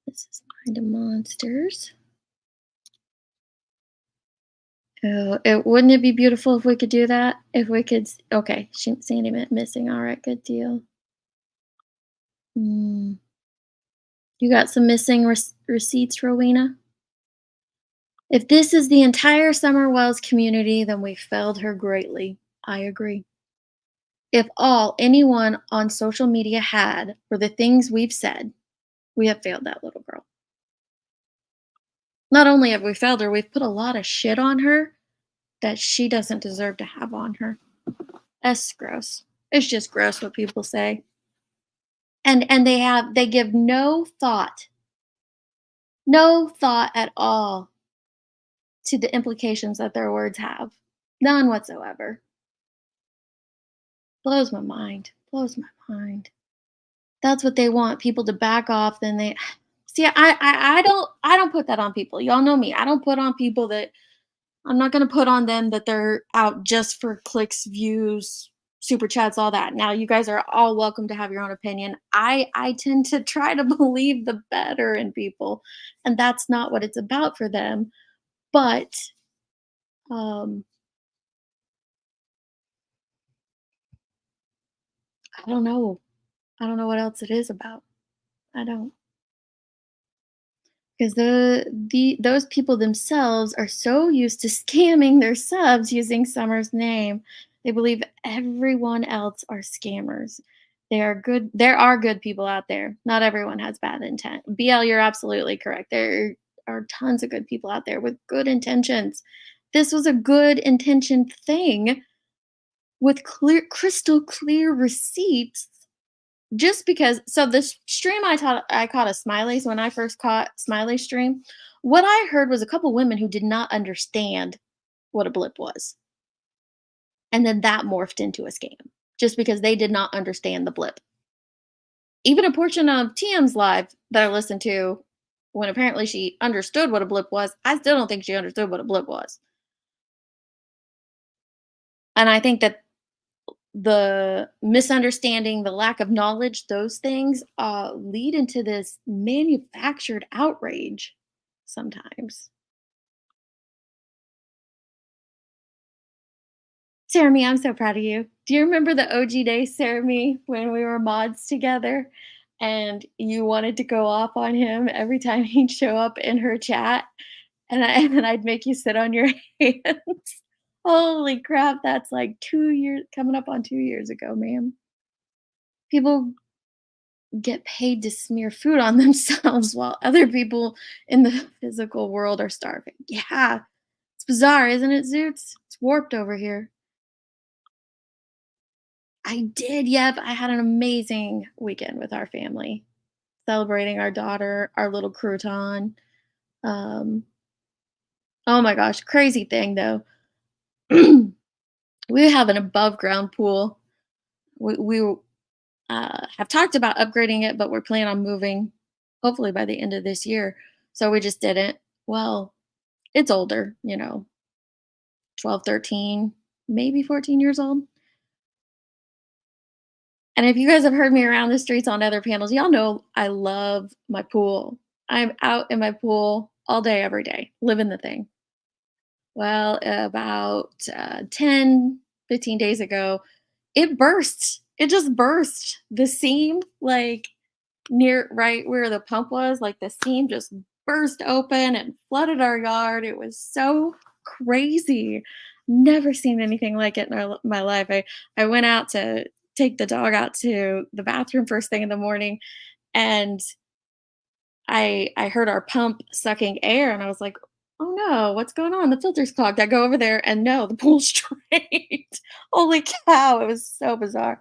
This is Mind of Monsters. Oh, wouldn't it be beautiful if we could do that? If we could, okay, Sandy missing. All right, good deal. You got some missing receipts, Rowena? If this is the entire Summer Wells community, then we failed her greatly. I agree. If all anyone on social media had were the things we've said, we have failed that little girl. Not only have we failed her, we've put a lot of shit on her that she doesn't deserve to have on her. That's gross. It's just gross what people say. And they give no thought at all to the implications that their words have. None whatsoever. Blows my mind. Blows my mind. That's what they want, people to back off. Then they see. I don't put that on people. Y'all know me. I don't put on people that I'm not going to put on them that they're out just for clicks, views, super chats, all that. Now you guys are all welcome to have your own opinion. I tend to try to believe the better in people, and that's not what it's about for them. But I don't know. I don't know what else it is about. I don't. Because those people themselves are so used to scamming their subs using Summer's name, they believe everyone else are scammers. There are good people out there. Not everyone has bad intent. BL, you're absolutely correct. There are tons of good people out there with good intentions. This was a good intentioned thing with crystal clear receipts. Just because, so this stream I caught a Smiley's when I first caught Smiley's stream. What I heard was a couple women who did not understand what a blip was. And then that morphed into a scam just because they did not understand the blip. Even a portion of TM's live that I listened to, when apparently she understood what a blip was, I still don't think she understood what a blip was. And I think that the misunderstanding, the lack of knowledge, those things lead into this manufactured outrage sometimes. Sarah Me, I'm so proud of you. Do you remember the OG days, Sarah Me, when we were mods together and you wanted to go off on him every time he'd show up in her chat and then I'd make you sit on your hands? Holy crap, that's like 2 years, coming up on 2 years ago, ma'am. People get paid to smear food on themselves while other people in the physical world are starving. Yeah, it's bizarre, isn't it, Zoots? It's warped over here. I did, yep. I had an amazing weekend with our family, celebrating our daughter, our little crouton. Oh my gosh, crazy thing though. We have an above ground pool. We have talked about upgrading it, but we're planning on moving hopefully by the end of this year. So we just didn't. Well, it's older, 12, 13, maybe 14 years old. And if you guys have heard me around the streets on other panels, y'all know I love my pool. I'm out in my pool all day, every day, living the thing. Well, about 10, 15 days ago, it burst. It just burst. The seam, like near right where the pump was, like the seam just burst open and flooded our yard. It was so crazy. Never seen anything like it in my life. I went out to take the dog out to the bathroom first thing in the morning, and I heard our pump sucking air, and I was like, "Oh no, what's going on? The filter's clogged." I go over there, and no, the pool's straight. Holy cow! It was so bizarre.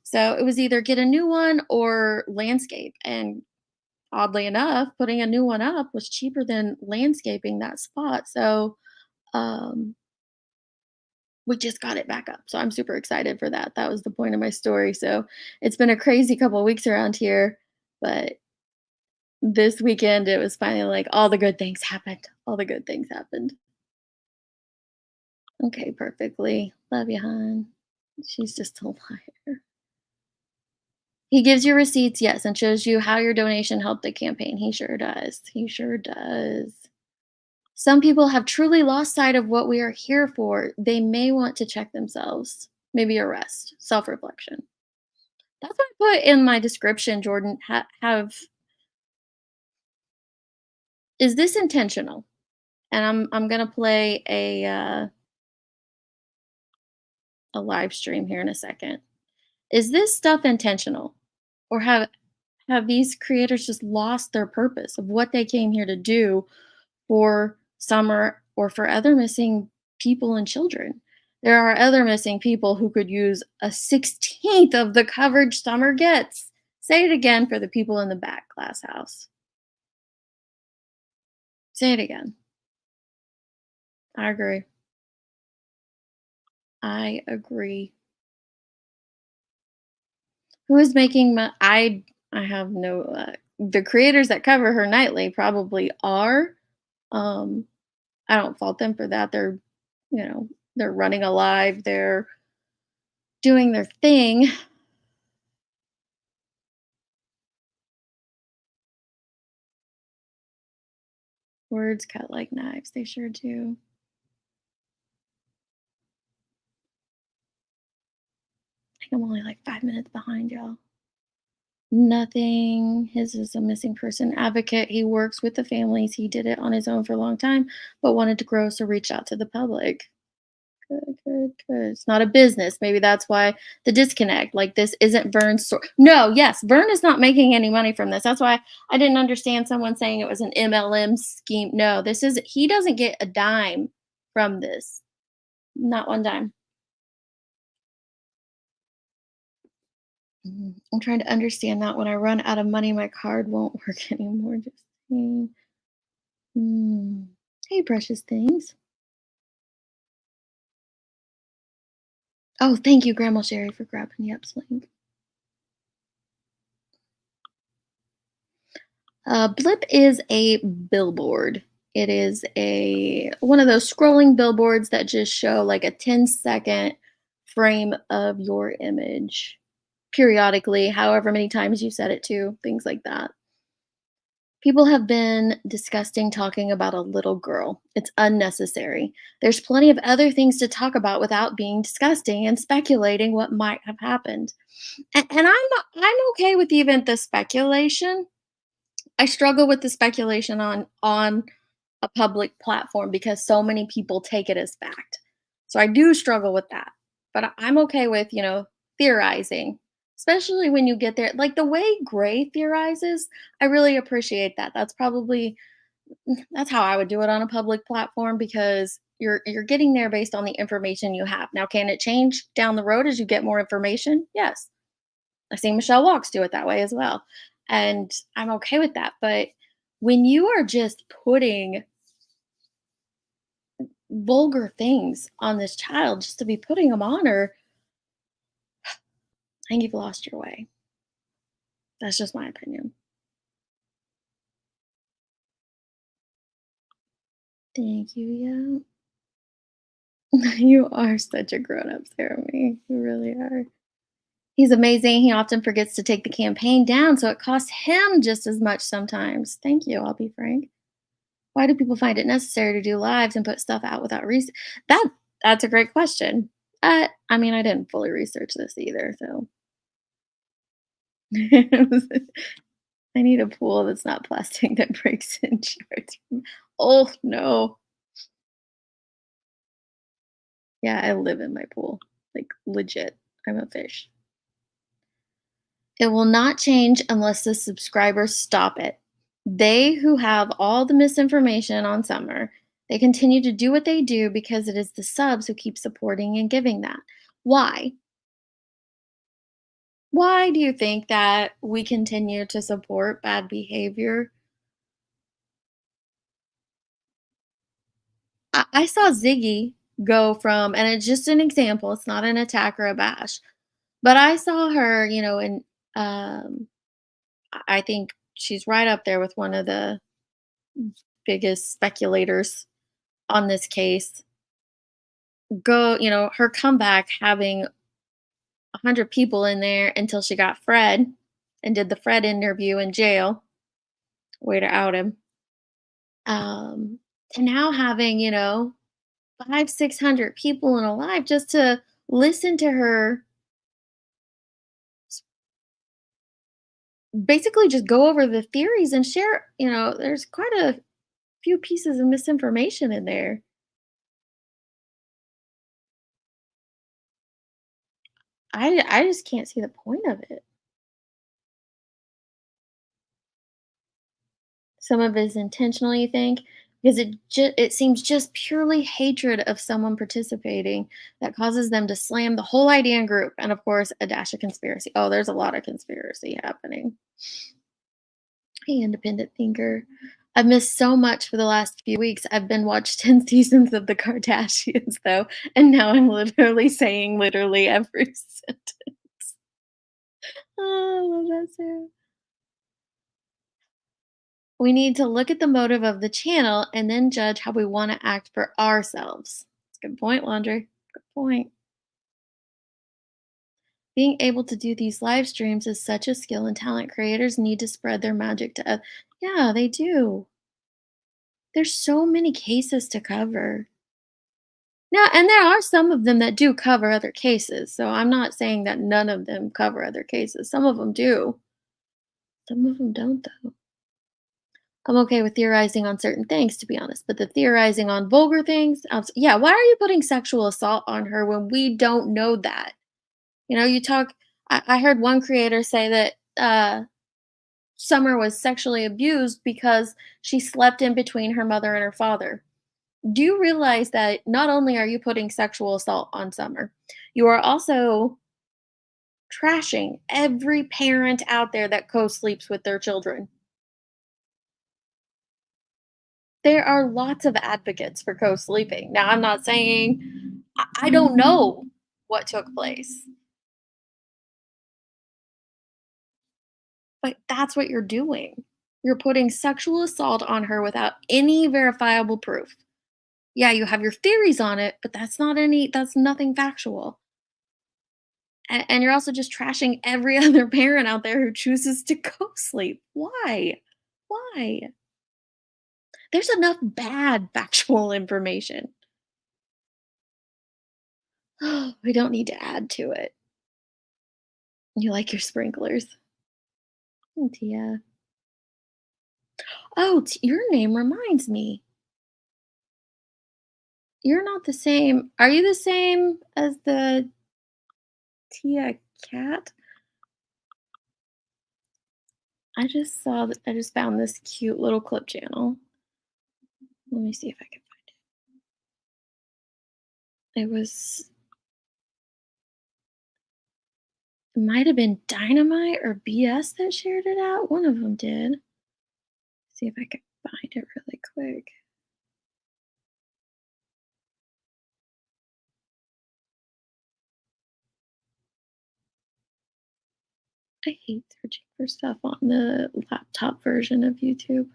So it was either get a new one or landscape, and oddly enough, putting a new one up was cheaper than landscaping that spot. So um, we just got it back up. So I'm super excited for that. That was the point of my story. So it's been a crazy couple of weeks around here, but this weekend it was finally like all the good things happened. All the good things happened. Okay, perfectly. Love you, hon. She's just a liar. He gives you receipts, yes, and shows you how your donation helped the campaign. He sure does. He sure does. Some people have truly lost sight of what we are here for. They may want to check themselves, maybe a rest, self-reflection. That's what I put in my description, Jordan. Is this intentional? And I'm gonna play a live stream here in a second. Is this stuff intentional, or have these creators just lost their purpose of what they came here to do for Summer or for other missing people and children? There are other missing people who could use a 16th of the coverage Summer gets. Say it again for the people in the back, Glass House. Say it again. I agree. I agree. Who is making I have no the creators that cover her nightly probably are. Um I don't fault them for that. They're running a live, they're doing their thing. Words cut like knives, they sure do. I think I'm only like 5 minutes behind y'all. Nothing. His is a missing person advocate. He works with the families. He did it on his own for a long time, but wanted to grow, so reached out to the public. Good, good, good. It's not a business. Maybe that's why the disconnect. Like, this isn't Vern's story. No, yes, Vern is not making any money from this. That's why I didn't understand someone saying it was an MLM scheme. No, he doesn't get a dime from this. Not one dime. I'm trying to understand that. When I run out of money, my card won't work anymore. Just saying. Hey, precious things. Oh, thank you, Grandma Sherry, for grabbing the upswing. BLIP is a billboard. It is one of those scrolling billboards that just show like a 10-second frame of your image periodically, however many times you set it to, things like that. People have been disgusting talking about a little girl. It's unnecessary. There's plenty of other things to talk about without being disgusting and speculating what might have happened. And I'm okay with even the speculation. I struggle with the speculation on a public platform because so many people take it as fact. So I do struggle with that. But I'm okay with, theorizing, especially when you get there. Like the way Gray theorizes, I really appreciate that. That's how I would do it on a public platform, because you're getting there based on the information you have. Now, can it change down the road as you get more information? Yes. I've seen Michelle Walks do it that way as well. And I'm okay with that. But when you are just putting vulgar things on this child just to be putting them on her, I think you've lost your way. That's just my opinion. Thank you, yeah. You are such a grown-up, Sarah Mee. You really are. He's amazing. He often forgets to take the campaign down, so it costs him just as much sometimes. Thank you, I'll be frank. Why do people find it necessary to do lives and put stuff out without research? That's a great question. I didn't fully research this either, so. I need a pool that's not plastic that breaks in shards. Oh, no. Yeah, I live in my pool. Like, legit. I'm a fish. It will not change unless the subscribers stop it. They who have all the misinformation on Summer, they continue to do what they do because it is the subs who keep supporting and giving that. Why? Why do you think that we continue to support bad behavior? I saw Ziggy go from, and it's just an example, it's not an attack or a bash, but I saw her, and I think she's right up there with one of the biggest speculators on this case. Her comeback having 100 people in there until she got Fred and did the Fred interview in jail. Way to out him. To now having, 600 people in a live just to listen to her basically just go over the theories and share, there's quite a few pieces of misinformation in there. I just can't see the point of it. Some of it is intentional, you think? Because it seems just purely hatred of someone participating that causes them to slam the whole idea and group, and of course, a dash of conspiracy. Oh, there's a lot of conspiracy happening. Hey, independent thinker. I've missed so much for the last few weeks. I've been watched 10 seasons of the Kardashians, though, and now I'm literally saying literally every sentence. Oh, I love that, Sarah. We need to look at the motive of the channel and then judge how we want to act for ourselves. That's a good point, Laundry. Good point. Being able to do these live streams is such a skill, and talent creators need to spread their magic to others. Yeah, they do. There's so many cases to cover. Now, and there are some of them that do cover other cases, so I'm not saying that none of them cover other cases. Some of them do. Some of them don't, though. I'm okay with theorizing on certain things, to be honest, but the theorizing on vulgar things, yeah, why are you putting sexual assault on her when we don't know that? You talk, I heard one creator say that Summer was sexually abused because she slept in between her mother and her father. Do you realize that not only are you putting sexual assault on Summer, you are also trashing every parent out there that co-sleeps with their children? There are lots of advocates for co-sleeping. Now, I'm not saying I don't know what took place, but that's what you're doing. You're putting sexual assault on her without any verifiable proof. Yeah, you have your theories on it, but that's nothing factual. And you're also just trashing every other parent out there who chooses to co-sleep. Why? Why? There's enough bad factual information. We don't need to add to it. You like your sprinklers. Oh, Tia. Oh, your name reminds me. You're not the same. Are you the same as the Tia cat? I just found this cute little clip channel. Let me see if I can find it. It might have been Dynamite or BS that shared it out. One of them did. See if I can find it really quick. I hate searching for stuff on the laptop version of YouTube.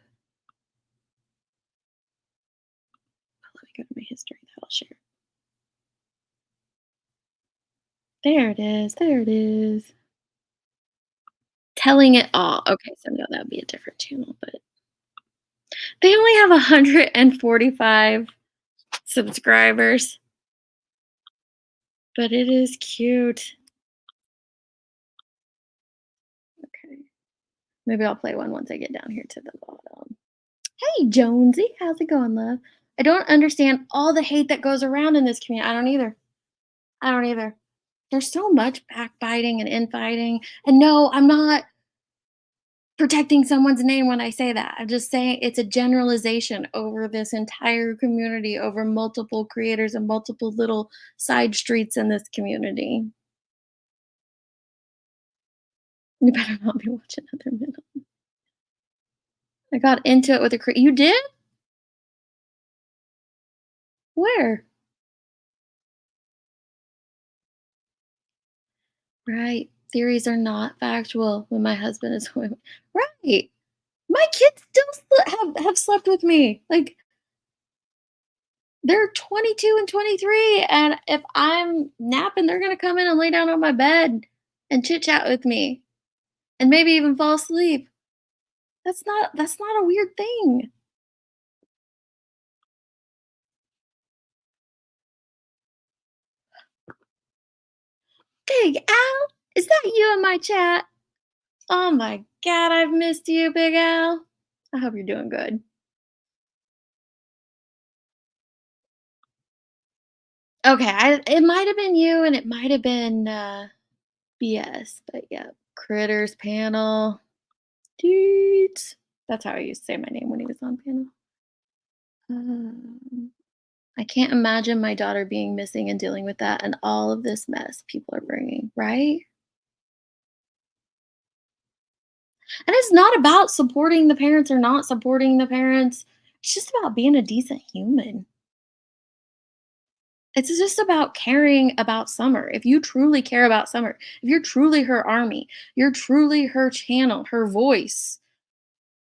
Let me go to my history that I'll share. There it is. There it is. Telling it all. Okay, so no, that would be a different channel, but they only have 145 subscribers. But it is cute. Okay. Maybe I'll play one once I get down here to the bottom. Hey, Jonesy. How's it going, love? I don't understand all the hate that goes around in this community. I don't either. There's so much backbiting and infighting. And no, I'm not protecting someone's name when I say that. I'm just saying it's a generalization over this entire community, over multiple creators and multiple little side streets in this community. You better not be watching other men. I got into it with a you did? Where? Right. Theories are not factual when my husband is home. Right. My kids still have slept with me. Like, They're 22 and 23, and if I'm napping, they're gonna come in and lay down on my bed and chit chat with me and maybe even fall asleep. That's not a weird thing. Big Al, is that you in my chat? Oh my god, I've missed you, Big Al. I hope you're doing good. Okay, it might have been you and it might have been BS, but yeah, Critters panel. Deets. That's how I used to say my name when he was on panel. I can't imagine my daughter being missing and dealing with that and all of this mess people are bringing, right? And it's not about supporting the parents or not supporting the parents. It's just about being a decent human. It's just about caring about Summer. If you truly care about Summer, if you're truly her army, you're truly her channel, her voice,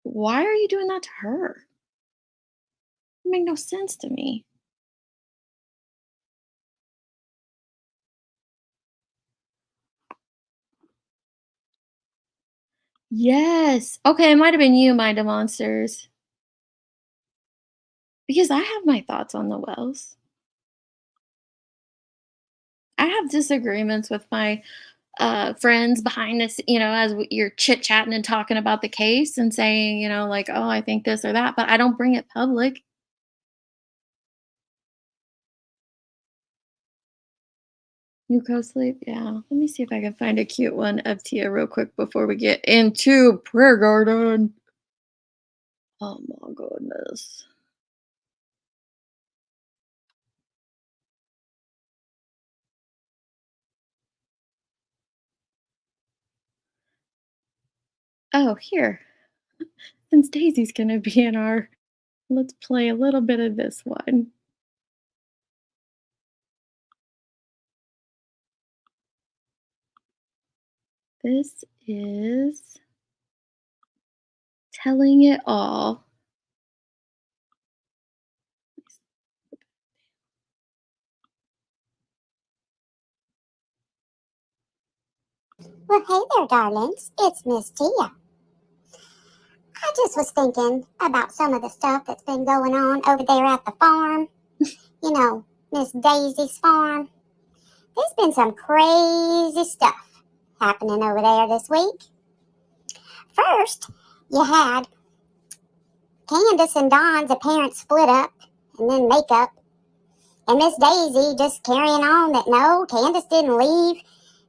why are you doing that to her? It makes no sense to me. Yes. Okay, it might have been you, Mind of Monsters. Because I have my thoughts on the Wells. I have disagreements with my friends behind this, as you're chit chatting and talking about the case and saying, like, oh, I think this or that, but I don't bring it public. You co-sleep? Yeah. Let me see if I can find a cute one of Tia real quick before we get into Prayer Garden. Oh my goodness. Oh, here. Since Daisy's gonna be in our, let's play a little bit of this one. This is Telling It All. Well, hey there, darlings. It's Miss Tia. I just was thinking about some of the stuff that's been going on over there at the farm. Miss Daisy's farm. There's been some crazy stuff happening over there this week. First, you had Candace and Don's apparent split up and then makeup. And Miss Daisy just carrying on that no, Candace didn't leave.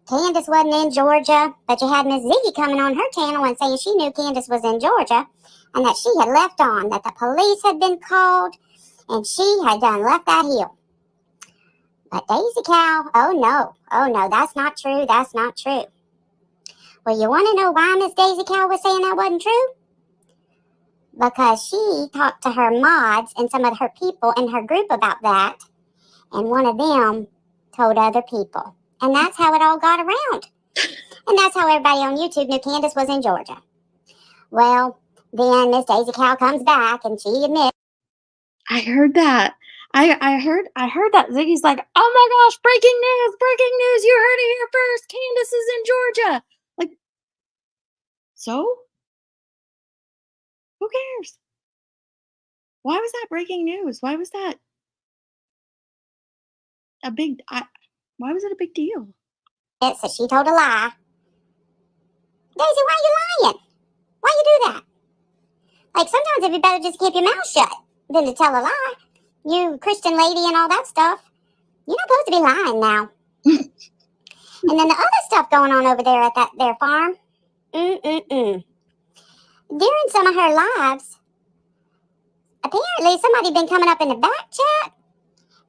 Candace wasn't in Georgia, but you had Miss Ziggy coming on her channel and saying she knew Candace was in Georgia and that she had left on, that the police had been called and she had done left that hill. But Daisy Cow, oh no, that's not true, that's not true. Well, you want to know why Miss Daisy Cow was saying that wasn't true? Because she talked to her mods and some of her people in her group about that, and one of them told other people. And that's how it all got around. And that's how everybody on YouTube knew Candace was in Georgia. Well, then Miss Daisy Cow comes back and she admits. I heard that. I heard that. Ziggy's like, oh my gosh, breaking news, you heard it here first. Candace is in Georgia. Like, so? Who cares? Why was that breaking news? Why was that why was it a big deal? So she told a lie. Daisy, why are you lying? Why you do that? Like, sometimes it'd be better just keep your mouth shut than to tell a lie. You Christian lady and all that stuff. You're not supposed to be lying now. And then the other stuff going on over there at their farm. During some of her lives, apparently somebody been coming up in the back chat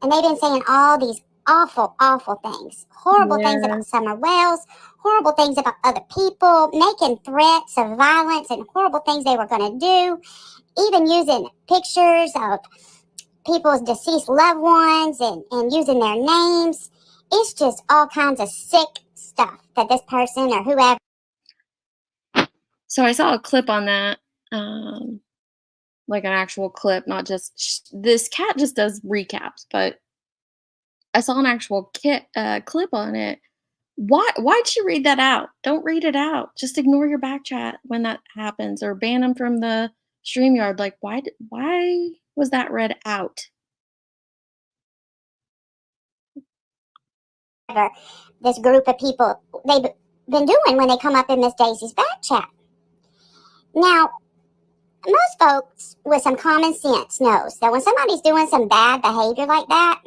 and they've been saying all these awful, awful things. Horrible things about Summer Wells, horrible things about other people, making threats of violence and horrible things they were going to do, even using pictures of people's deceased loved ones and using their names. It's just all kinds of sick stuff that this person or whoever. So I saw a clip on that. like an actual clip, not just this cat just does recaps, but I saw an actual clip on it. Why'd she read that out? Don't read it out. Just ignore your back chat when that happens, or ban them from the StreamYard. Like, why was that read out? This group of people, they've been doing when they come up in Miss Daisy's back chat. Now, most folks with some common sense knows that when somebody's doing some bad behavior like that,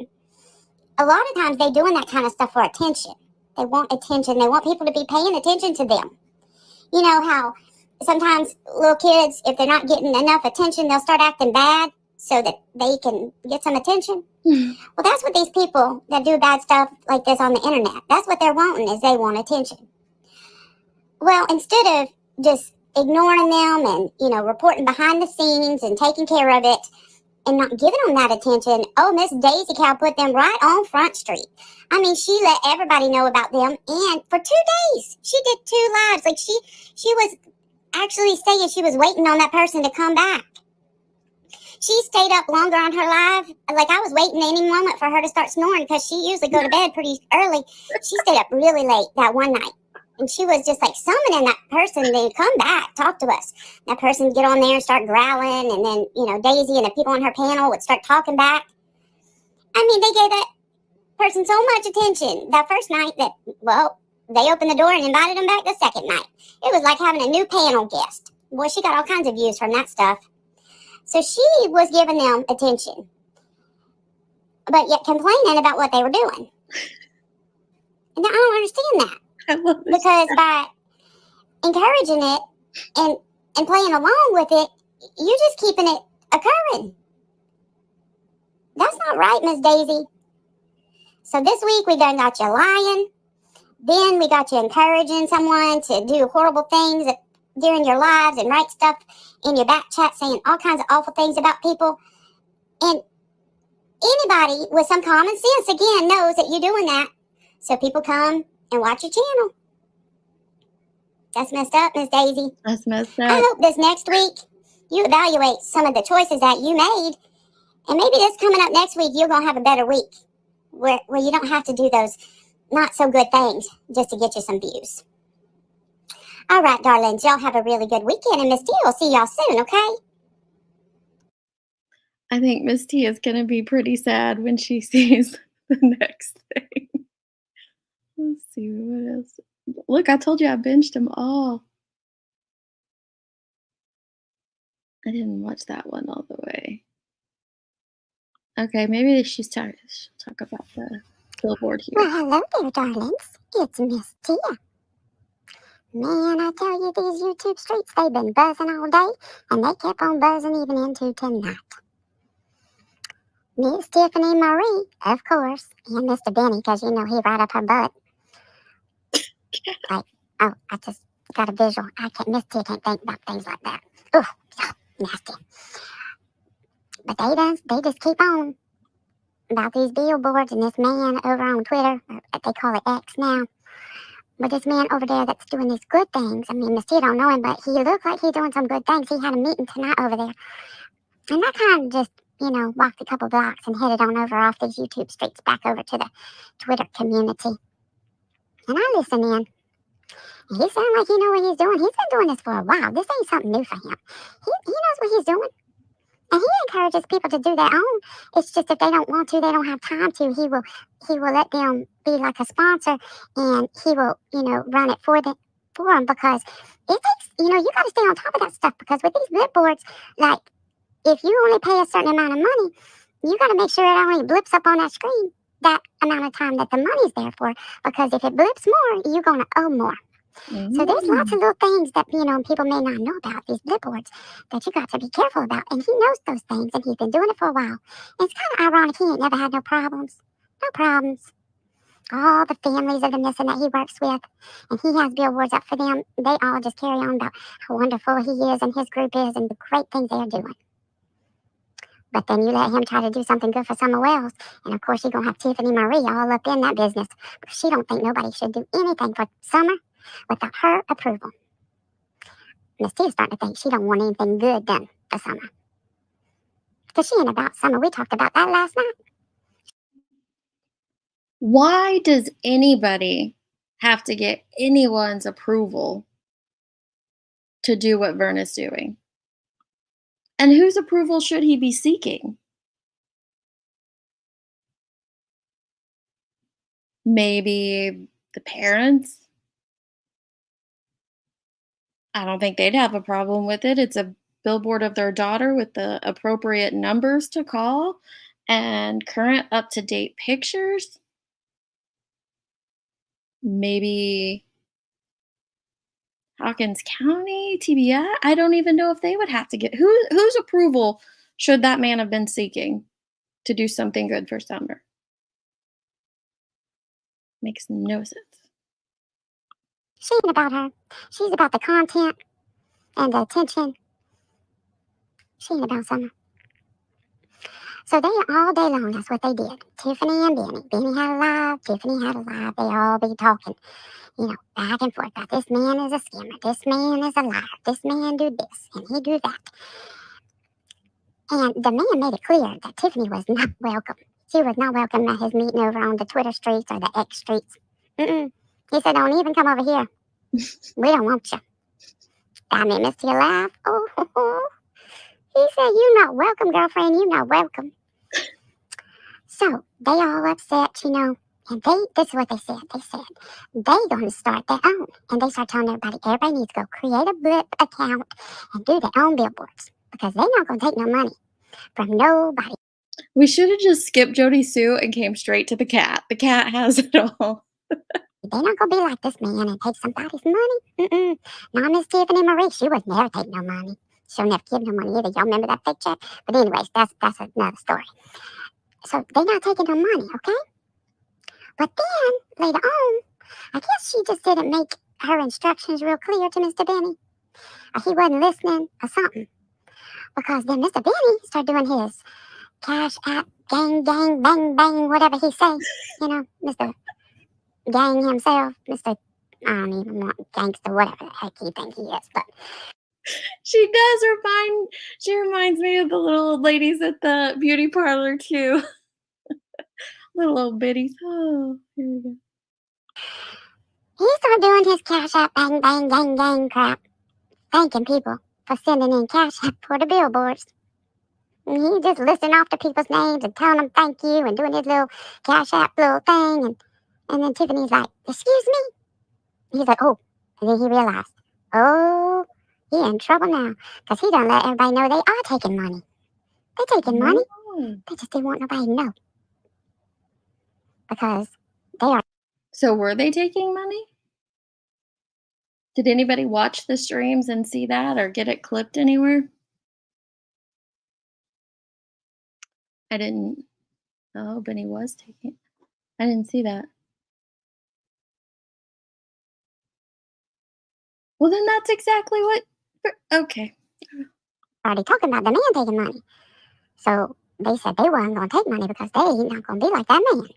a lot of times they're doing that kind of stuff for attention. They want attention. They want people to be paying attention to them. You know how sometimes little kids, if they're not getting enough attention, they'll start acting bad so that they can get some attention? Well, that's what these people that do bad stuff like this on the internet, that's what they're wanting, is they want attention. Well, instead of just ignoring them and, reporting behind the scenes and taking care of it and not giving them that attention, Miss Daisy Cow put them right on Front Street. I mean, she let everybody know about them, and for 2 days, she did 2 lives. Like, she was actually saying she was waiting on that person to come back. She stayed up longer on her live. Like, I was waiting any moment for her to start snoring because she usually go to bed pretty early. She stayed up really late that one night. And she was just like summoning that person to come back, talk to us. That person would get on there and start growling. And then, Daisy and the people on her panel would start talking back. I mean, they gave that person so much attention that first night that, they opened the door and invited them back the second night. It was like having a new panel guest. Boy, she got all kinds of views from that stuff. So she was giving them attention, but yet complaining about what they were doing. And I don't understand that. Because by encouraging it and playing along with it, you're just keeping it occurring. That's not right, Miss Daisy. So this week we done got you lying. Then we got you encouraging someone to do horrible things during your lives and write stuff in your back chat saying all kinds of awful things about people. And anybody with some common sense, again, knows that you're doing that. So people come and watch your channel. That's messed up, Miss Daisy. That's messed up. I hope this next week you evaluate some of the choices that you made. And maybe this coming up next week, you're going to have a better week where you don't have to do those not so good things just to get you some views. All right, darlings, y'all have a really good weekend, and Miss T will see y'all soon, okay? I think Miss T is going to be pretty sad when she sees the next thing. Let's see, what else? Look, I told you I binged them all. I didn't watch that one all the way. Okay, maybe she'll talk about the billboard here. Well, hello there, darlings. It's Miss Tia. Man, I tell you, these YouTube streets, they've been buzzing all day, and they kept on buzzing even into tonight. Miss Tiffany Marie, of course, and Mr. Benny, because he right up her butt. I just got a visual. Miss Tia can't think about things like that. Ugh, so nasty. But they just keep on about these billboards and this man over on Twitter, they call it X now. But this man over there that's doing these good things, I mean, Miss T don't know him, but he looks like he's doing some good things. He had a meeting tonight over there. And I kind of just, walked a couple blocks and headed on over off these YouTube streets back over to the Twitter community. And I listen in. And he sounds like he knows what he's doing. He's been doing this for a while. This ain't something new for him. He knows what he's doing. And he encourages people to do their own. It's just if they don't want to, they don't have time to, he will let them be like a sponsor, and he will, run it for them because it takes, you got to stay on top of that stuff, because with these blip boards, like, if you only pay a certain amount of money, you got to make sure it only blips up on that screen that amount of time that the money's there for, because if it blips more, you're going to owe more. So there's lots of little things that, people may not know about, these blip boards, that you got to be careful about. And he knows those things, and he's been doing it for a while. And it's kind of ironic, he ain't never had no problems. No problems. All the families of the missing that he works with, and he has billboards up for them, they all just carry on about how wonderful he is and his group is and the great things they are doing. But then you let him try to do something good for someone else, and of course you're going to have Tiffany Marie all up in that business. But she don't think nobody should do anything for Summer without her approval. Miss T is starting to think she don't want anything good done for Summer. Because she ain't about Summer. We talked about that last night. Why does anybody have to get anyone's approval to do what Vern is doing? And whose approval should he be seeking? Maybe the parents? I don't think they'd have a problem with it. It's a billboard of their daughter with the appropriate numbers to call and current up-to-date pictures. Maybe Hawkins County, TBI? I don't even know if they would have to get whose approval should that man have been seeking to do something good for Summer? Makes no sense. She ain't about her. She's about the content and the attention. She ain't about Summer. So they all day long, that's what they did. Tiffany and Benny. Benny had a live, Tiffany had a live. They all be talking, back and forth about this man is a scammer, this man is a liar, this man do this, and he do that. And the man made it clear that Tiffany was not welcome. She was not welcome at his meeting over on the Twitter streets or the X streets. He said, don't even come over here. We don't want you. That made Miss Tia laugh. Oh, he said, you not welcome, girlfriend, you not welcome. So they all upset, and this is what they said. They said they gonna start their own. And they start telling everybody needs to go create a BLIP account and do their own billboards. Because they're not gonna take no money from nobody. We should have just skipped Jody Sue and came straight to the cat. The cat has it all. They're not gonna be like this man and take somebody's money. Not Miss Tiffany Marie. She would never take no money. She'll never give no money either. Y'all remember that fake check? But anyways, that's another story. So they're not taking no money, okay? But then, later on, I guess she just didn't make her instructions real clear to Mr. Benny. Or he wasn't listening or something. Because then Mr. Benny started doing his cash app, gang, bang, bang, whatever he say. Mr. Gang himself, Mr. I don't even want gangster, whatever the heck he thinks he is, but She reminds me of the little old ladies at the beauty parlor too. Little old biddies. Oh, here we go. He started doing his cash app, bang, bang, gang, gang crap, thanking people for sending in cash app for the billboards. And he just listing off the people's names and telling them thank you and doing his little cash app little thing. And then Tiffany's like, excuse me? He's like, oh. And then he realized, oh, he in trouble now. Because he done let everybody know they are taking money. They're taking money. They just didn't want nobody to know. Because they are. So were they taking money? Did anybody watch the streams and see that or get it clipped anywhere? I didn't. Oh, Benny was taking. I didn't see that. Well, then that's exactly what. Okay. Already talking about the man taking money. So they said they weren't going to take money because they ain't not going to be like that man.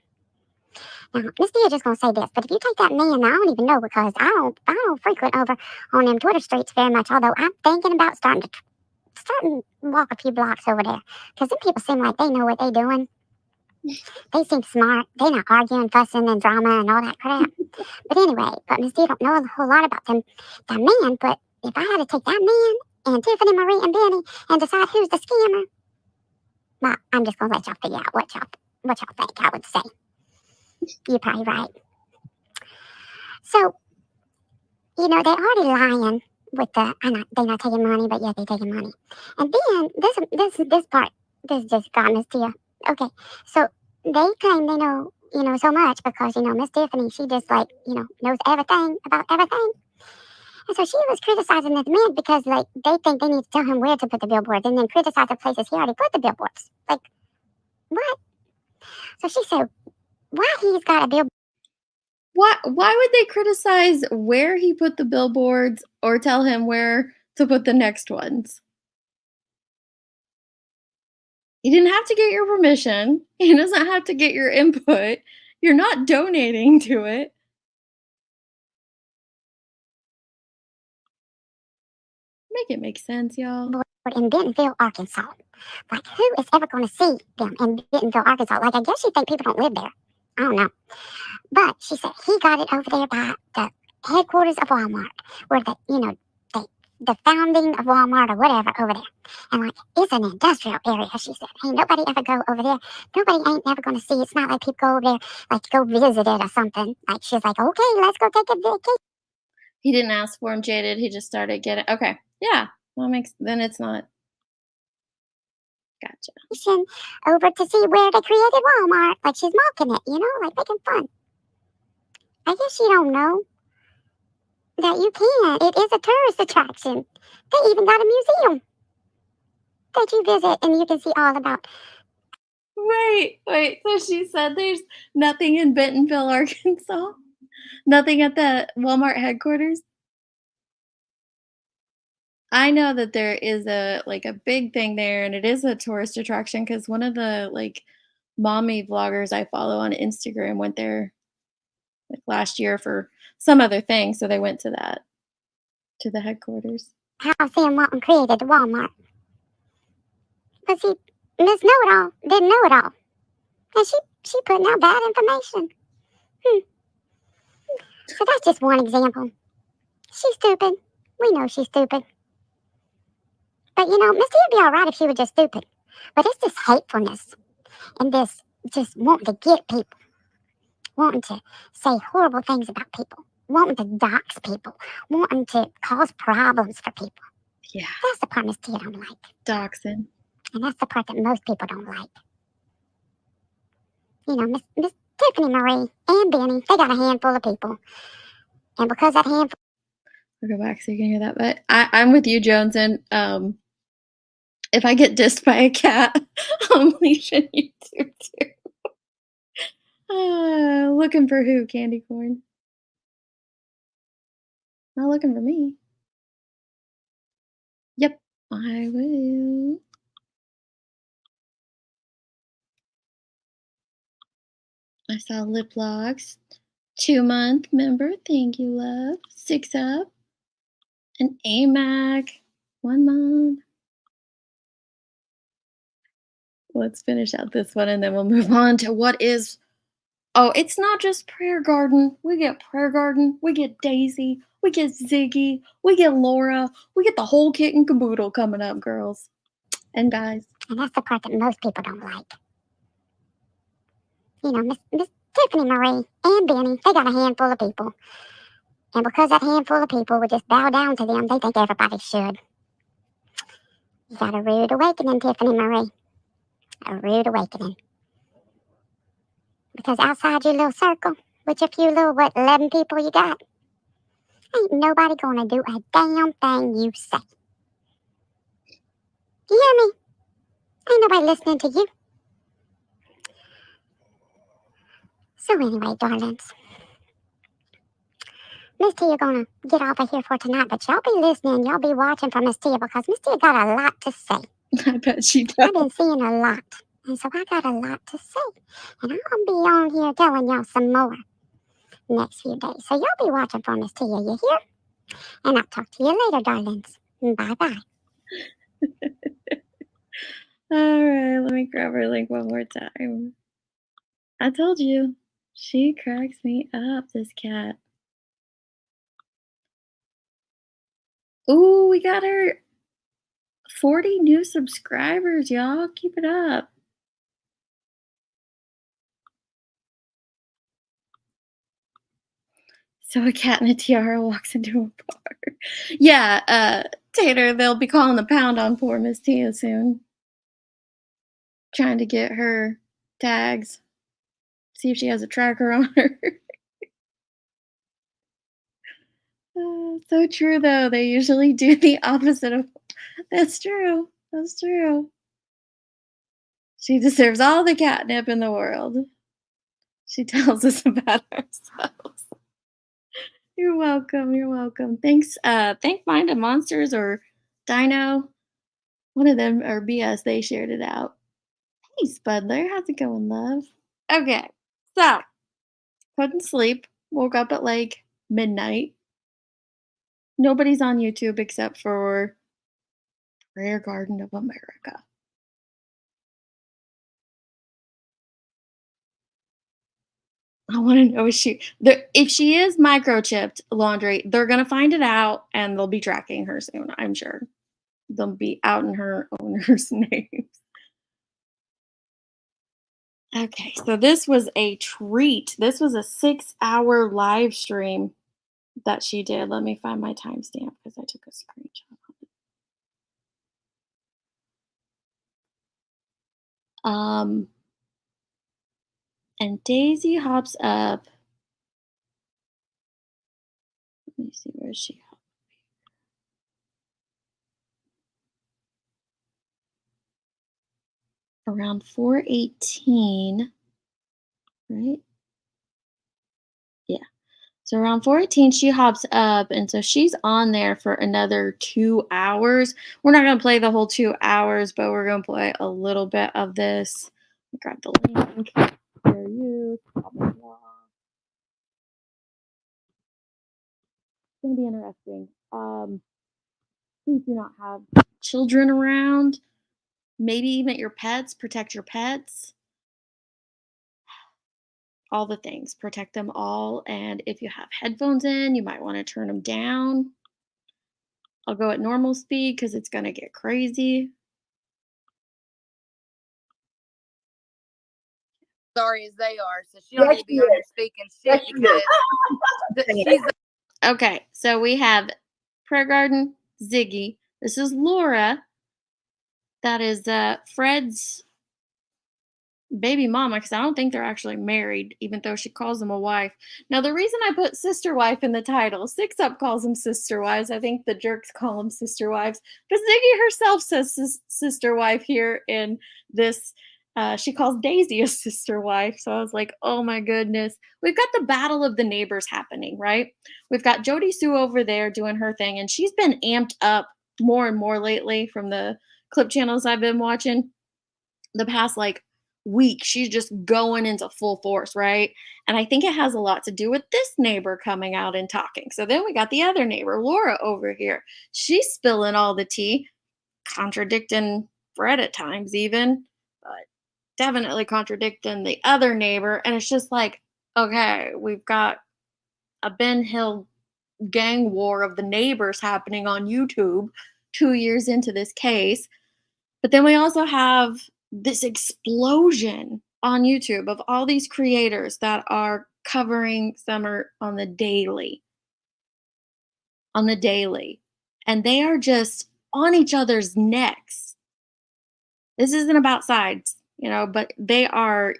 Now, Miss Dia just going to say this, but if you take that man, I don't even know because I don't frequent over on them Twitter streets very much, although I'm thinking about starting to walk a few blocks over there because them people seem like they know what they're doing. They seem smart. They're not arguing, fussing, and drama and all that crap. But anyway, Miss D don't know a whole lot about that man. But if I had to take that man and Tiffany, Marie, and Benny and decide who's the scammer, well, I'm just gonna let y'all figure out what y'all think I would say. You're probably right. So, they're already lying with they're not taking money, but yet they're taking money. And then this part, this just got Miss Tia. Okay, so they claim they know, so much because, Miss Tiffany, she just knows everything about everything. And so she was criticizing this man because, they think they need to tell him where to put the billboards and then criticize the places he already put the billboards. What? So she said, why he's got a billboard? Why would they criticize where he put the billboards or tell him where to put the next ones? He didn't have to get your permission. He doesn't have to get your input. You're not donating to it. Make it make sense, y'all. In Bentonville, Arkansas. Like, who is ever going to see them in Bentonville, Arkansas? Like, I guess you think people don't live there. I don't know. But she said he got it over there by the headquarters of Walmart, where the founding of Walmart or whatever over there. And like, it's an industrial area, she said. Ain't nobody ever go over there. Nobody ain't never going to see it. It's not like people go over there, like, go visit it or something. Like, she's like, okay, let's go take a vacation. He didn't ask for him, jaded. He just started getting, okay. Yeah. Well, then it's not. Gotcha. Over to see where they created Walmart. Like, she's mocking it, like making fun. I guess you don't know that you can. It is a tourist attraction. They even got a museum that you visit and you can see all about. Wait. So she said there's nothing in Bentonville, Arkansas? Nothing at the Walmart headquarters? I know that there is a big thing there, and it is a tourist attraction because one of the mommy vloggers I follow on Instagram went there last year for some other thing, so they went to the headquarters. How Sam Walton created the Walmart. But see, Miss Know-It-All didn't know it all. And she putting out bad information. So that's just one example. She's stupid. We know she's stupid. But Miss Tia would be alright if she were just stupid. But it's this hatefulness and this just wanting to get people. Wanting to say horrible things about people. Wanting to dox people. Wanting to cause problems for people. Yeah. That's the part Miss Tia don't like. Doxing. And that's the part that most people don't like. Miss Tiffany Marie and Benny, they got a handful of people. And because that handful... I'll go back so you can hear that. But I'm with you, Joneson. If I get dissed by a cat, I'm leaving YouTube too. Looking for who, Candy Corn? Not looking for me. Yep, I will. I saw Lip Logs. 2-month member. Thank you, love. 6 up. And AMAC. 1 month. Let's finish out this one and then we'll move on to what is... Oh, it's not just Prayer Garden. We get Prayer Garden. We get Daisy. We get Ziggy. We get Laura. We get the whole kit and caboodle coming up, girls and guys. And that's the part that most people don't like. Miss Tiffany Marie and Benny, they got a handful of people. And because that handful of people would just bow down to them, they think everybody should. You got a rude awakening, Tiffany Marie. A rude awakening. Because outside your little circle, with your few little, 11 people you got, ain't nobody gonna do a damn thing you say. You hear me? Ain't nobody listening to you. So anyway, darlings, Miss Tia gonna get off of here for tonight, but y'all be listening, y'all be watching for Miss Tia because Miss Tia got a lot to say. I bet she does. I've been seeing a lot, and so I got a lot to say. And I'm gonna be on here telling y'all some more next few days. So y'all be watching for Miss Tia, you hear? And I'll talk to you later, darlings. Bye-bye. All right, let me grab her link one more time. I told you, she cracks me up, this cat. Ooh, we got her 40 new subscribers, y'all. Keep it up. So a cat in a tiara walks into a bar. Yeah, Tater, they'll be calling the pound on poor Miss Tia soon. Trying to get her tags. See if she has a tracker on her. So true, though. They usually do the opposite of... That's true. That's true. She deserves all the catnip in the world. She tells us about ourselves. You're welcome. You're welcome. Thanks. Thank Mind of Monsters or Dino. One of them, or BS, they shared it out. Hey, Spudler. How's it going, love? Okay. So, couldn't sleep. Woke up at midnight. Nobody's on YouTube except for Prayer Garden of America. I want to know if she is microchipped, Laundry, they're going to find it out and they'll be tracking her soon, I'm sure. They'll be out in her owner's names. Okay, so this was a treat. This was a 6-hour live stream that she did. Let me find my timestamp because I took a screenshot of it. And Daisy hops up. Let me see, where is she? Around 4:18, right? Yeah. So around 4:18, she hops up, and so she's on there for another 2 hours. We're not going to play the whole 2 hours, but we're going to play a little bit of this. Grab the link. There you. Blah, blah, blah. It's going to be interesting. Please do not have children around. Maybe even your pets. Protect your pets. All the things. Protect them all. And if you have headphones in, you might want to turn them down. I'll go at normal speed because it's going to get crazy. Sorry as they are, so she don't need to be on here speaking shit because she's. Okay, so we have Prayer Garden, Ziggy. This is Laura. That is Fred's baby mama, because I don't think they're actually married, even though she calls them a wife. Now, the reason I put sister wife in the title, Six Up calls them sister wives. I think the jerks call them sister wives. But Ziggy herself says sister wife here in this. She calls Daisy a sister wife. So I was like, oh my goodness. We've got the battle of the neighbors happening, right? We've got Jody Sue over there doing her thing, and she's been amped up more and more lately from the clip channels I've been watching the past week. She's just going into full force, right? And I think it has a lot to do with this neighbor coming out and talking. So then we got the other neighbor, Laura, over here. She's spilling all the tea, contradicting Fred at times even, but definitely contradicting the other neighbor. And it's just like, okay, we've got a Ben Hill gang war of the neighbors happening on YouTube 2 years into this case. But then we also have this explosion on YouTube of all these creators that are covering Summer on the daily. And they are just on each other's necks. This isn't about sides, but they are,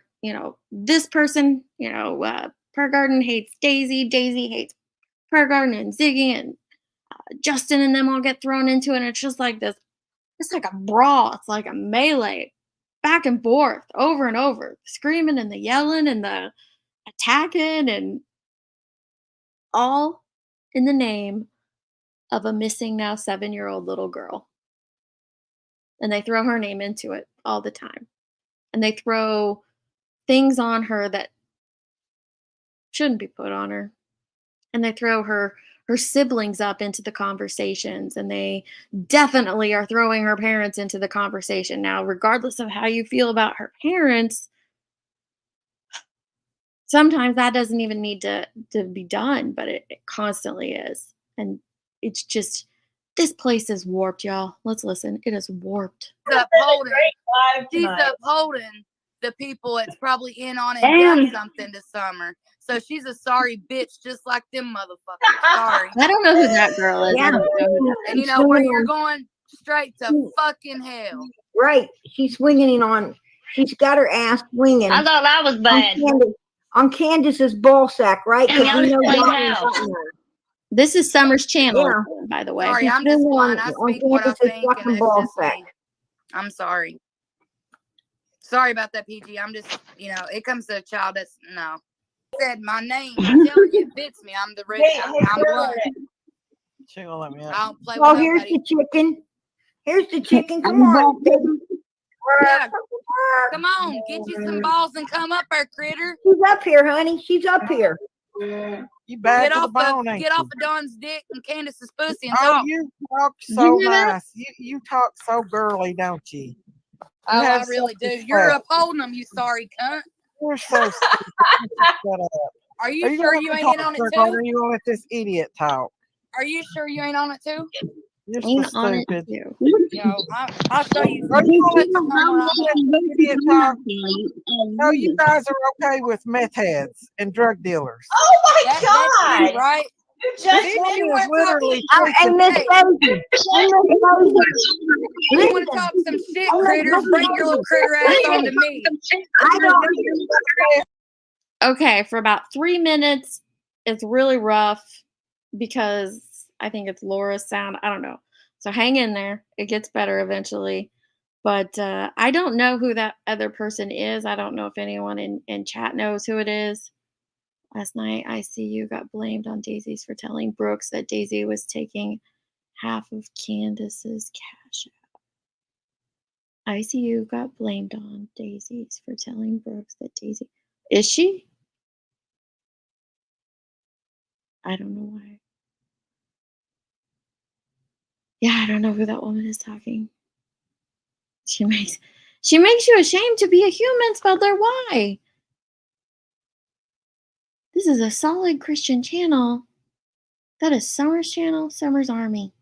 this person, Prayer Garden hates Daisy. Daisy hates Prayer Garden and Ziggy, and Justin and them all get thrown into it. And it's just like this. It's like a brawl. It's like a melee, back and forth, over and over, screaming and the yelling and the attacking, and all in the name of a missing now 7-year-old little girl. And they throw her name into it all the time. And they throw things on her that shouldn't be put on her. And they throw her siblings up into the conversations, and they definitely are throwing her parents into the conversation. Now, regardless of how you feel about her parents, sometimes that doesn't even need to be done, but it constantly is. And it's just, this place is warped, y'all. Let's listen. It is warped. She's upholding the people that's probably in on it and done something this summer. So she's a sorry bitch, just like them motherfuckers. Sorry. I don't know who that girl is. Yeah. And you know where you're going? Straight to fucking hell. Right. She's swinging on. She's got her ass swinging. I thought that was bad. On Candace's ball sack, right? This is Summer's channel, by the way. Sorry, I'm just blunt. I speak what I think, and it's just me. I'm sorry. Sorry about that, PG. I'm just, it comes to a child that's, no. Said my name. I'm telling you, it fits me. I'm the rich. I'm blunt. She ain't gonna let me out. I don't play Oh, with here's nobody. the chicken. Here's the chicken. Come on, baby. Yeah. Come on, get you some balls and come up here, critter. She's up here, honey. She's up here. You bad Get to the off bone, of ain't get you? off of Don's dick and Candace's pussy and Oh, talk. you talk Did so you hear that? nice. You talk so girly, don't you? You Oh, I have really do. self-respect. You're upholding them, you sorry cunt. You're so stupid. Shut up. Are Are you you sure gonna you let me ain't in talk, on it sweetheart, or too? are you gonna let this idiot talk? Are you sure you ain't on it too? You're Ain't so on it stupid. too. Yo, I'll show you. Are you gonna let Come on, this idiot talk? No, you guys are okay with meth heads and drug dealers. Oh my that's God! you, right? You This just woman you is want to talk? literally And Miss Hey, Daisy. And Miss Daisy. you want to Listen. talk some shit, critters? Bring your little critter ass on to me. I don't. Okay, for about 3 minutes, it's really rough because I think it's Laura's sound. I don't know. So hang in there. It gets better eventually. But I don't know who that other person is. I don't know if anyone in chat knows who it is. Last night, ICU got blamed on Daisy's for telling Brooks that Daisy was taking half of Candace's cash out. ICU got blamed on Daisy's for telling Brooks that Daisy... Is she? I don't know why. Yeah, I don't know who that woman is talking. She makes you ashamed to be a human, spelled there Y. This is a solid Christian channel. That is Summer's channel, Summer's Army.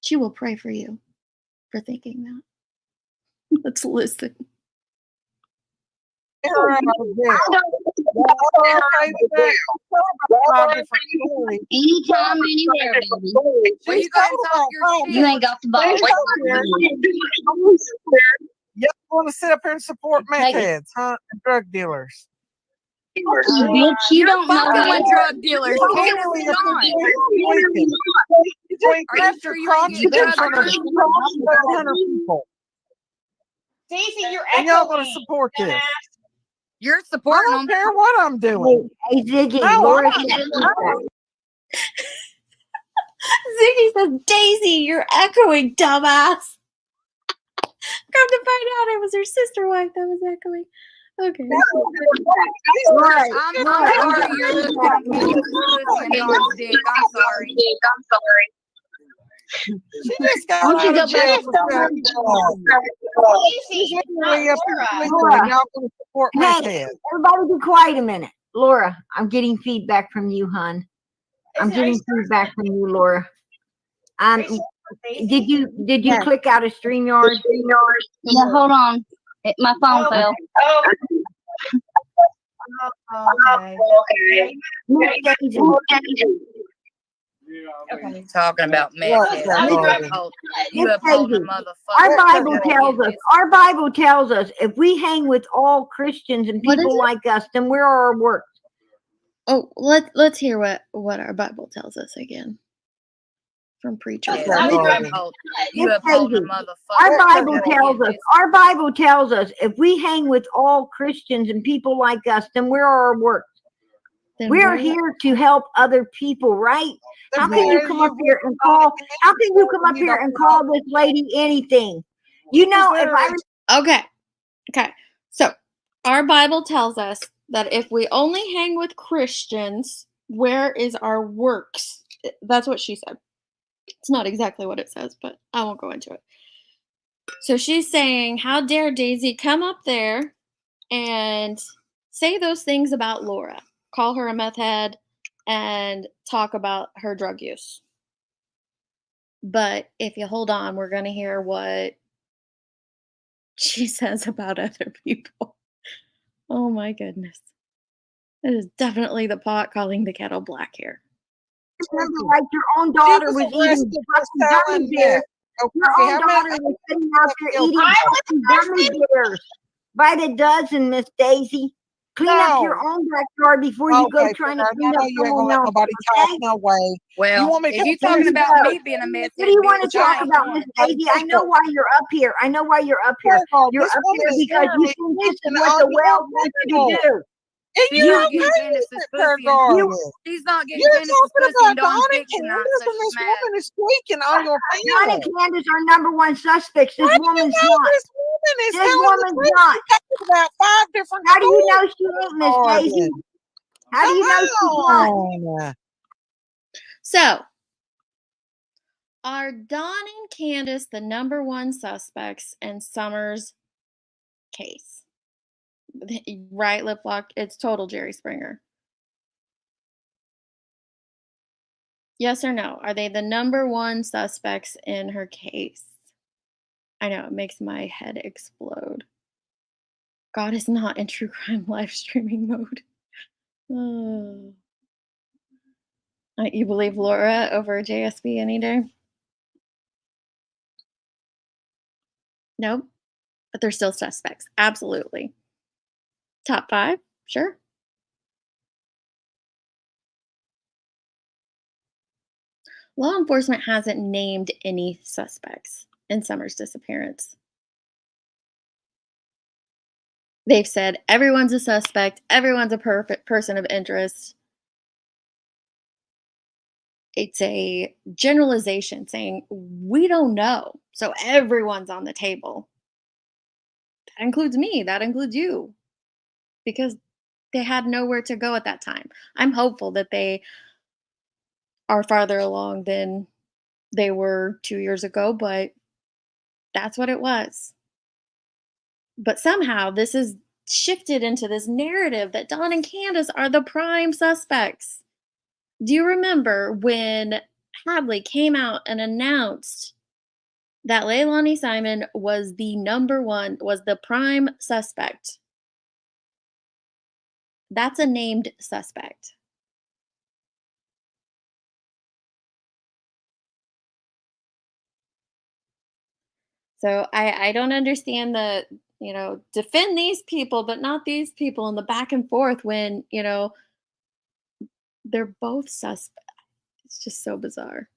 She will pray for you for thinking that. Let's listen. Anytime, anywhere, baby. Well, you go ahead and talk your shit. You ain't got the balls. You want to sit up here and support meth heads, huh? And drug dealers. Bitch, you don't know fucking with that. drug dealers. Candace is not. Are you sure you ain't getting drugged? Daisy, you're and y'all echoing. gonna support this? You're supporting I don't them. care what I'm doing. Hey, Ziggy, No, Laura I'm said Ziggy says, Daisy, you're echoing, dumbass. Come to find out it was her sister wife that was echoing. Okay. I'm sorry you're listening to pussy and Don's dick. I'm sorry. She just got Won't you out of go back jail to Daisy, She's not literally up Laura. here legal, and y'all gonna support meth Hey, heads. everybody be quiet a minute. Laura, I'm getting feedback from you, hon. I'm getting feedback from you, Laura. Did you click out of StreamYard? Yeah, hold on. My phone fell. Okay. Talking about meth heads. You uphold the motherfucker. Our Bible tells us if we hang with all Christians and people like us, then where are our works? Oh, let's hear what our Bible tells us again. From preachers. You uphold the motherfucker. Our Bible tells us if we hang with all Christians and people like us, then where are our works? We are here to help other people, right? How can you come up here and call? How can you come up here and call this lady anything? You know, if I okay. So our Bible tells us that if we only hang with Christians, where is our works? That's what she said. It's not exactly what it says, but I won't go into it. So she's saying, how dare Daisy come up there and say those things about Laura, call her a meth head, and talk about her drug use. But if you hold on, we're going to hear what she says about other people. Oh my goodness. It is definitely the pot calling the kettle black here. like your own daughter was eating gummy bears. Your own daughter was sitting out there eating gummy bears by the dozen, Miss Daisy. Clean up your own backyard before you go trying to clean up someone else. No way. Well, if you're talking about me being a meth, what do you want to talk about, Miss Daisy? I know why you're up here. You're up here because you think this is what the well wants you to do. And she's not getting Candace's pussy. She's not getting Candace's pussy and Don's dick tonight. So this woman is squeaking on your Don and Candace are number one suspects. This woman's not. This woman's not. About 5 different How do you know she ain't, Miss Daisy? How do you know she's not? So, are Dawn and Candace the number one suspects in Summer's case? Right, Lip Lock? It's total Jerry Springer. Yes or no? Are they the number one suspects in her case? I know, it makes my head explode. God is not in true crime live streaming mode. Oh. You believe Laura over JSB any day? Nope. But they're still suspects. Absolutely. Top 5? Sure. Law enforcement hasn't named any suspects in Summer's disappearance. They've said everyone's a suspect, everyone's a perfect person of interest. It's a generalization saying we don't know, so everyone's on the table. That includes me, that includes you, because they had nowhere to go at that time. I'm hopeful that they are farther along than they were 2 years ago, but that's what it was. But somehow this is shifted into this narrative that Dawn and Candace are the prime suspects. Do you remember when Hadley came out and announced that Leilani Simon was the number one, was the prime suspect? That's a named suspect. So I don't understand the, defend these people, but not these people, and the back and forth when, they're both suspects. It's just so bizarre.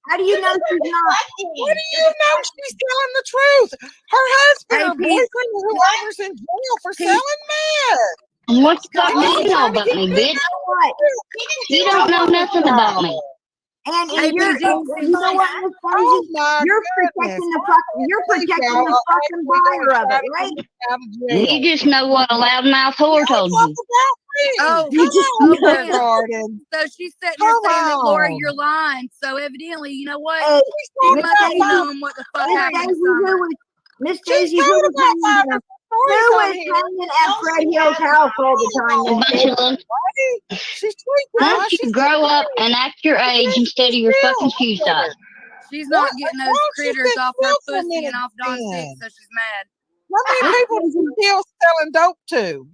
How do you know she's not? What do you know? She's telling the truth. Her husband or boyfriend or whoever's in jail for selling meth. What the fuck do you know about me, bitch? You don't know nothing about me. And you're, you know what, Miss Daisy? You're protecting the fucking buyer of it, right? You just know what a loudmouth whore told you. Oh, You just know. Garden. So she's sitting there saying that, Laura, you're lying. So evidently, you know what? Hey, You must be knowing what the fuck happened to Summer. Miss Daisy, who was hanging at Fred Hill's house all the time? Bunch of them. Why don't you grow up and act your age instead of your fucking shoe size? She's not getting those critters off her pussy and off Dawn's dick, so she's mad. How many people is still selling dope to?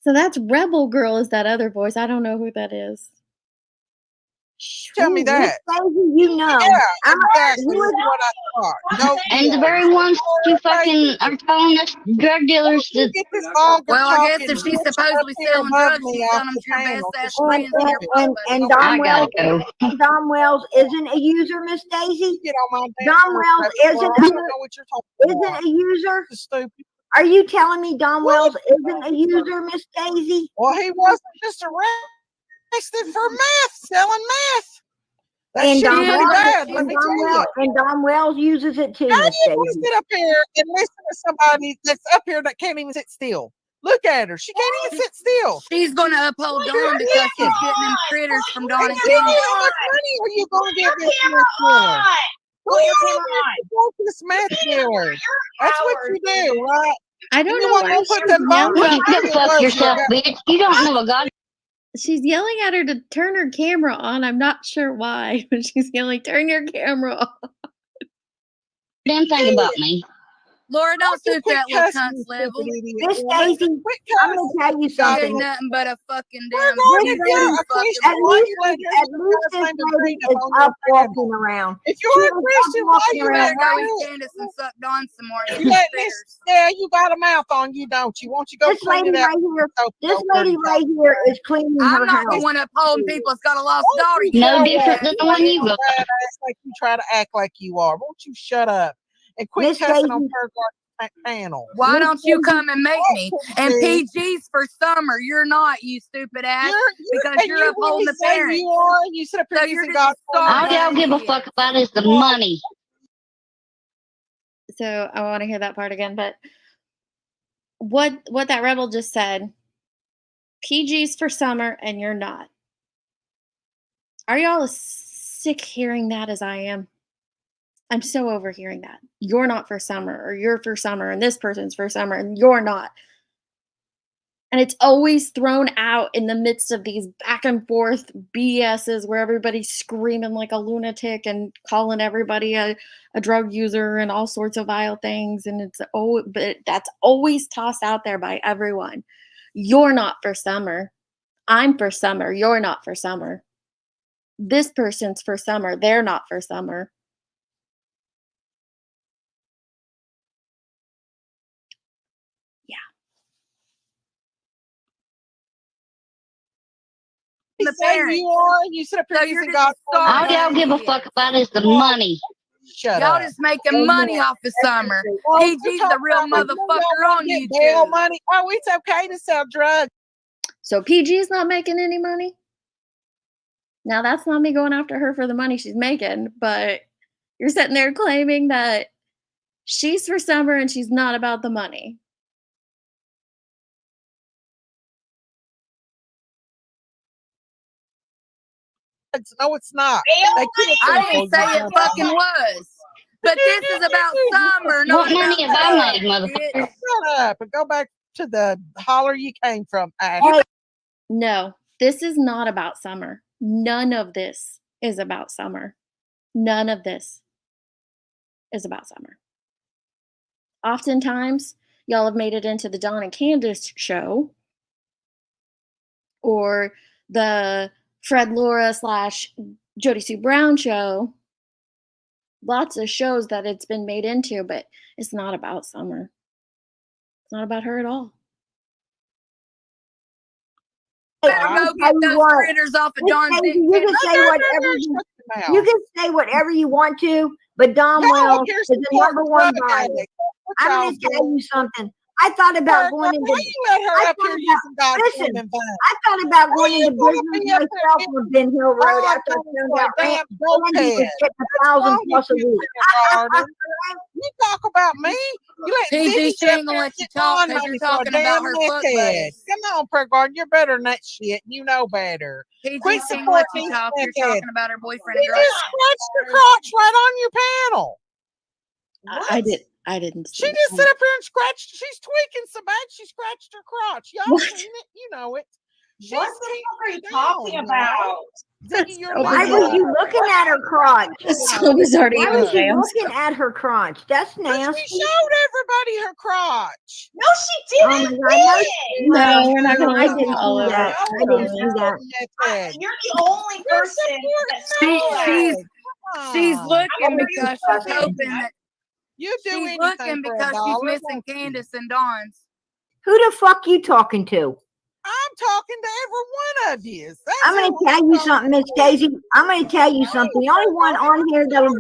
So that's Rebel Girl is that other voice. I don't know who that is. Tell me that. You know. Yeah, exactly what I thought. And the very ones you fucking are calling us drug dealers. Well, I guess if she's supposedly selling drugs, she's selling them to your best ass friends in your public. And Dom Wells isn't a user, Miss Daisy? Dom Wells isn't a user? Stupid. Are you telling me Dom Wells isn't a user, Miss Daisy? Well, he wasn't just arrested for meth, selling meth. And That's pretty bad. Let me tell you. And Dom Wells uses it too, How Miss do you Daisy. sit up here and listen to somebody that's up here that can't even sit still? Look at her. She can't even sit still. She's going to uphold Dawn because she's getting them critters from Dawn and Candace. Candace. How much money are you going to get this meth dealer? Who you want this meth dealer? That's what you do, right? I don't know why put them on. Go fuck yourself, bitch. You don't know a god. She's yelling at her to turn her camera on. I'm not sure why, but she's yelling, turn your camera on. Damn thing about me. Laura, don't suit that little cunt's level. Miss Daisy, I'm going to tell you She something. ain't nothing but a fucking We're damn going to fucking get a Christian. At least this lady is up walking around. If you're a Christian, why you better let go her eat Candace and suck Dawn some more. You let this, yeah, you got a mouth on you, don't you? Won't you go This clean lady it out? right here, this lady right here is cleaning her I'm not the house. one upholding people that's got a lost daughter. No different than the one you got. Like you try to act like you are. Won't you shut up and quit Miss cussing Daisy. on her panel? Why don't you come and make me? And PG's for Summer. You're not, you stupid ass. Because you're upholding the parents. You are. You sit up here So using you're God's just All y'all give a fuck about is the money. So I want to hear that part again, but what that rebel just said, PG's for summer and you're not. Are y'all as sick hearing that as I am? I'm so over hearing that. You're not for summer, or you're for summer, and this person's for summer, and you're not. And it's always thrown out in the midst of these back and forth BSs where everybody's screaming like a lunatic and calling everybody a drug user and all sorts of vile things. And but that's always tossed out there by everyone. You're not for summer. I'm for summer. You're not for summer. This person's for summer. They're not for summer. The parents. You sit up here using God's all y'all give a fuck about is the money. Y'all just making money off of summer. PG's the real motherfucker on YouTube. Money. Oh, it's okay to sell drugs. So PG's not making any money? Now, that's not me going after her for the money she's making, but you're sitting there claiming that she's for summer and she's not about the money. No, it's not. I didn't say it fucking was. But this is about summer, not what money have I made, motherfucker? Shut up and go back to the holler you came from, Ash. No, this is not about summer. None of this is about summer. None of this is about summer. Oftentimes, y'all have made it into the Dawn and Candace show or the Fred Laura / Jody Sue Brown show. Lots of shows that it's been made into, but it's not about summer. It's not about her at all. Better go get those critters off of Dawn's dick. You can say whatever you want to, but Don Wells is the number one Bible. I'm going to tell you something. I thought about going into. I thought about going into business myself on Ben Hill Road after I found out Randy was getting 1,000 plus a week. You talk about me. You let PG ain't gonna let you talk because you're talking about her foot buddies. Come on, Prayer Garden, you're better than that shit. You know better. PG ain't gonna let you talk. You're talking about her boyfriend. You just scratched her crotch right on your panel. I didn't. She just sit up here and scratched. She's tweaking so bad she scratched her crotch. Y'all seen it? You know it. What the fuck are you talking about? Why was you looking at her crotch? So bizarre to Why was you looking at her crotch? That's nasty. She showed everybody her crotch. No, she didn't. No, we're not going to let you all over that. I didn't see that. You're the only person she's looking because she's hoping that she's looking because she's missing Candace and Dawn's. Who the fuck you talking to? I'm talking to every one of you. I'm going to tell you something, Miss Daisy. I'm going to tell you something. The only one on here that'll.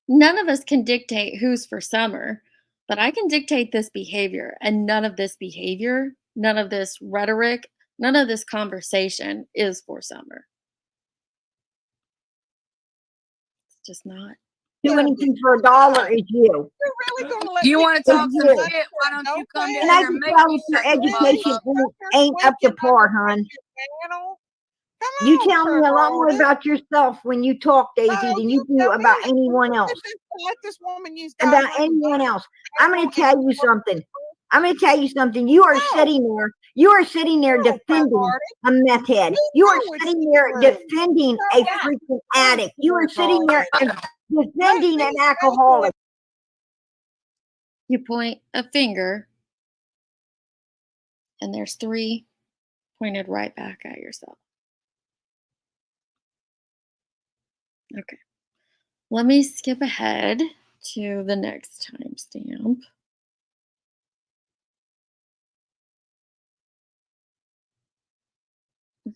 None of us can dictate who's for summer, but I can dictate this behavior, and none of this behavior, none of this rhetoric, none of this conversation is for summer. It's just not. Do anything for $1 is you. You're really gonna let you want to talk some shit? Why don't you come in here and make me your education ain't up to par, hon. You tell me a lot more about yourself when you talk, Daisy, than you do about anyone else. About anyone else. I'm going to tell you something. You are sitting there. You are sitting there defending a meth head. You are sitting there defending a freaking addict. You are sitting there defending an alcoholic. You point a finger, and there's 3 pointed right back at yourself. Okay. Let me skip ahead to the next timestamp.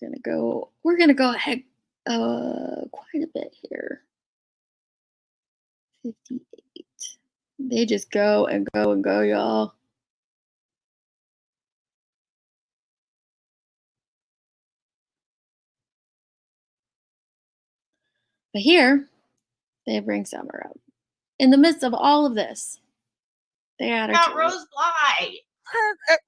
We're gonna go ahead quite a bit here. 58. They just go and go and go, y'all. But here, they bring Summer up. In the midst of all of this, they add her to Rose Bly.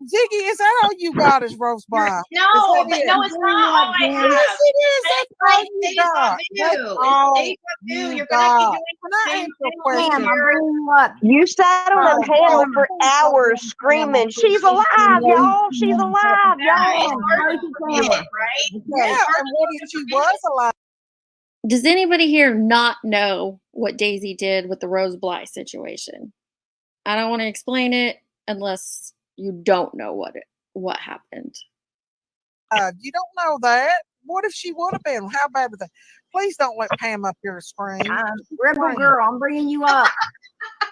Ziggy, is that all you got is roast blind? No, no, it's not all I have. Yes, it is. That's all you got. That's all You're gonna have to do Can I answer a question? Pam, I'm bringing you up. You sat on a panel for hours screaming, "She's alive, y'all! She's alive, y'all!" Right? Yeah, and what if she was alive? Does anybody here not know what Daisy did with the Rose Bly situation? I don't want to explain it unless you don't know what happened. You don't know that. What if she would have been? How bad was that? Please don't let Pam up here scream. Rebel girl, I'm bringing you up.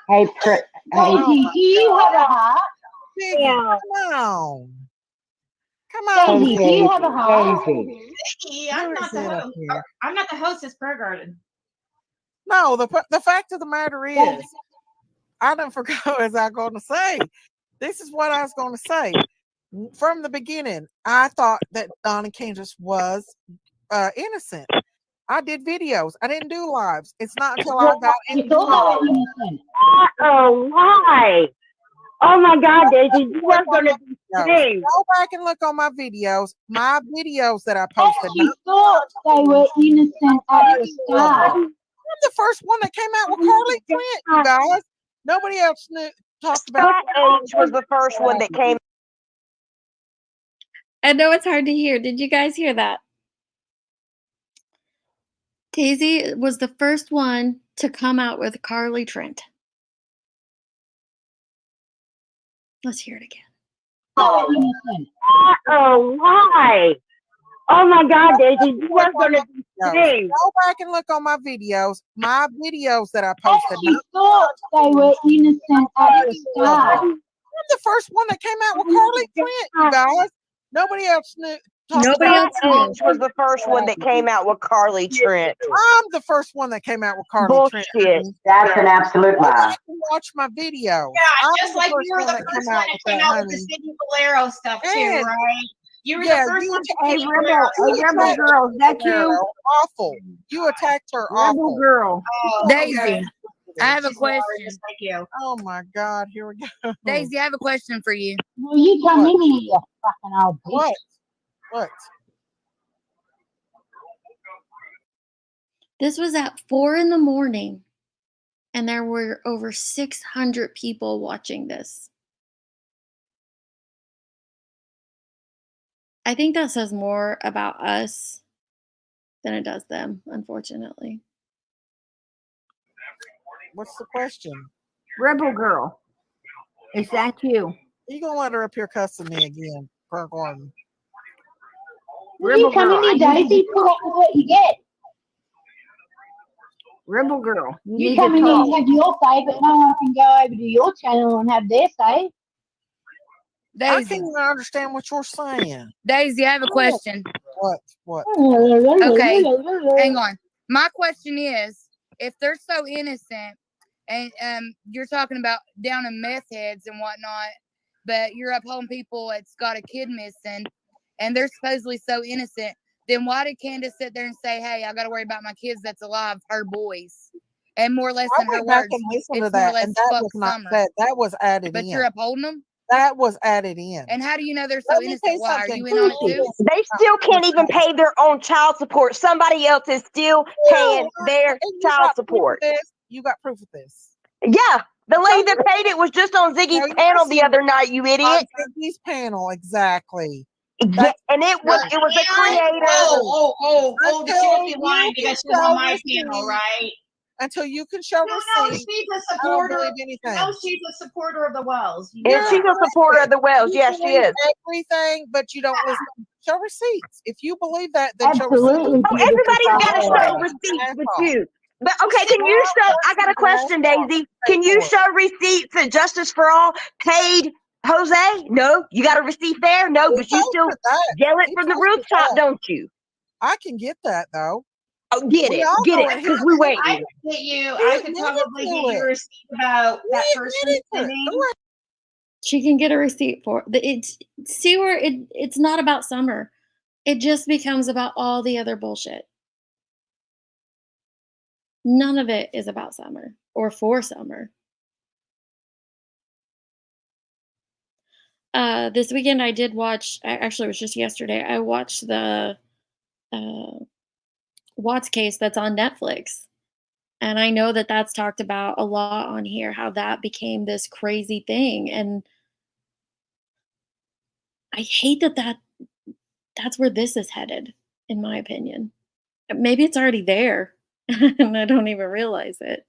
Hey, Daisy, do you have a heart? Yeah. Come on. Come on. Daisy, do you have a heart? Nikki, I'm not the hostess prayer garden. No, the fact of the matter is, I don't forget what I was going to say. This is what I was going to say. From the beginning, I thought that Donna Kansas was innocent. I did videos. I didn't do lives. It's not until I got into Oh, why? Oh my God, Daisy, you are going to be saved. Go back and look on my videos that I posted. She thought they were innocent at the start. I'm the first one that came out with Carly Flint, you guys. Nobody else talked about That age was the first one that came. I know it's hard to hear. Did you guys hear that? Daisy was the first one to come out with Carly Trent. Let's hear it again. Oh, why? Oh my God, Daisy, you are going to be saved. Go back and look on my videos that I posted. She thought they were innocent at the start. I'm the first one that came out with Carly Flint, you guys. Nobody else That age was the first one that came out with Carly Trent. I'm the first one that came out with Carly Trent. Bullshit. That's an absolute lie. Watch my video. Yeah, just like you were the first one that came out with the Cindy Valero stuff too, right? You were the first one to Hey, Rebel girl, is that you? Awful. You attacked her. Rebel Awful. girl. Oh, Daisy, I have a question. Thank you. Oh my God, here we go. Daisy, I have a question for you. Well, you come in here, you fucking old bitch. What? This was at 4 a.m, and there were over 600 people watching this. I think that says more about us than it does them, unfortunately. What's the question? Rebel girl, is that you? You gonna let her up here cussing me again, Per Gordon? Well, you come in here, Daisy, put up with what you get. Rebel girl, You come in here and have your say, but no one can go over to your channel and have their say. Daisy, I can't even understand what you're saying. Daisy, I have a question. What? Okay, hang on. My question is, if they're so innocent, and you're talking about down in meth heads and whatnot, but you're upholding people that's got a kid missing, and they're supposedly so innocent, then why did Candace sit there and say, "Hey, I got to worry about my kids that's alive, her boys," and more or less than her words, it's more or that, less and that fuck was not Summer. said. That was added But in. you're upholding them. That was added in. And how do you know they're so Let me tell innocent? you Why are something. you in on it too? They still can't even pay their own child support. Somebody else is still paying their child support. You got proof of this? Yeah, the lady that paid it was just on Ziggy's panel the other night. You idiot! On Ziggy's panel, exactly. Yeah, and it was a creator. Oh, the filthy line because she's on my panel, right? Until you can show receipts. She's a supporter. She's a supporter of the Wells. Yeah, she's a supporter of the Wells. Yes, she is. Everything, but you don't listen. Show receipts. If you believe that, then absolutely. Oh, everybody's got to show receipts with you. But okay, can you show? I got a question, Daisy. Can you show receipts that Justice for All paid Jose? No, you got a receipt there. No, but you still yell it from the rooftop, don't you? I can get that though. Oh, get it, because we waiting. I can get you. I could probably get you a receipt about that person. She can get a receipt for it. See where it's not about Summer. It just becomes about all the other bullshit. None of it is about Summer or for Summer. this weekend I did watch. Actually, it was just yesterday. I watched the Watts case that's on Netflix, and I know that that's talked about a lot on here. How that became this crazy thing, and I hate that's where this is headed, in my opinion. Maybe it's already there, and I don't even realize it.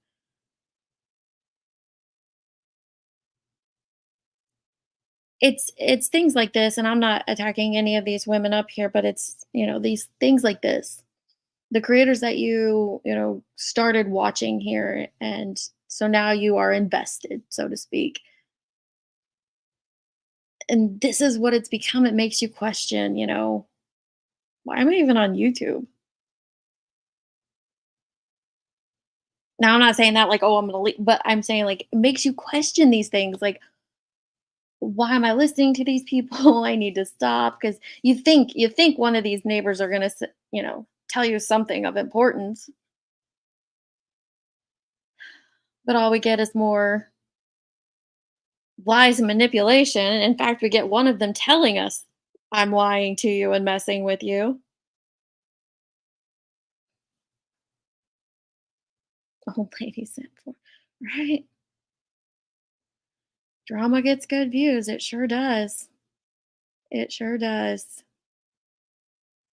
It's things like this, and I'm not attacking any of these women up here, but it's, these things like this. The creators that started watching here, and so now you are invested, so to speak. And this is what it's become. It makes you question, why am I even on YouTube? Now, I'm not saying that like, oh, I'm gonna leave, but I'm saying like it makes you question these things. Like, why am I listening to these people? I need to stop, because you think one of these neighbors are gonna, tell you something of importance, but all we get is more lies and manipulation. In fact, we get one of them telling us, "I'm lying to you and messing with you." Old lady sent for, right? Drama gets good views. It sure does. It sure does.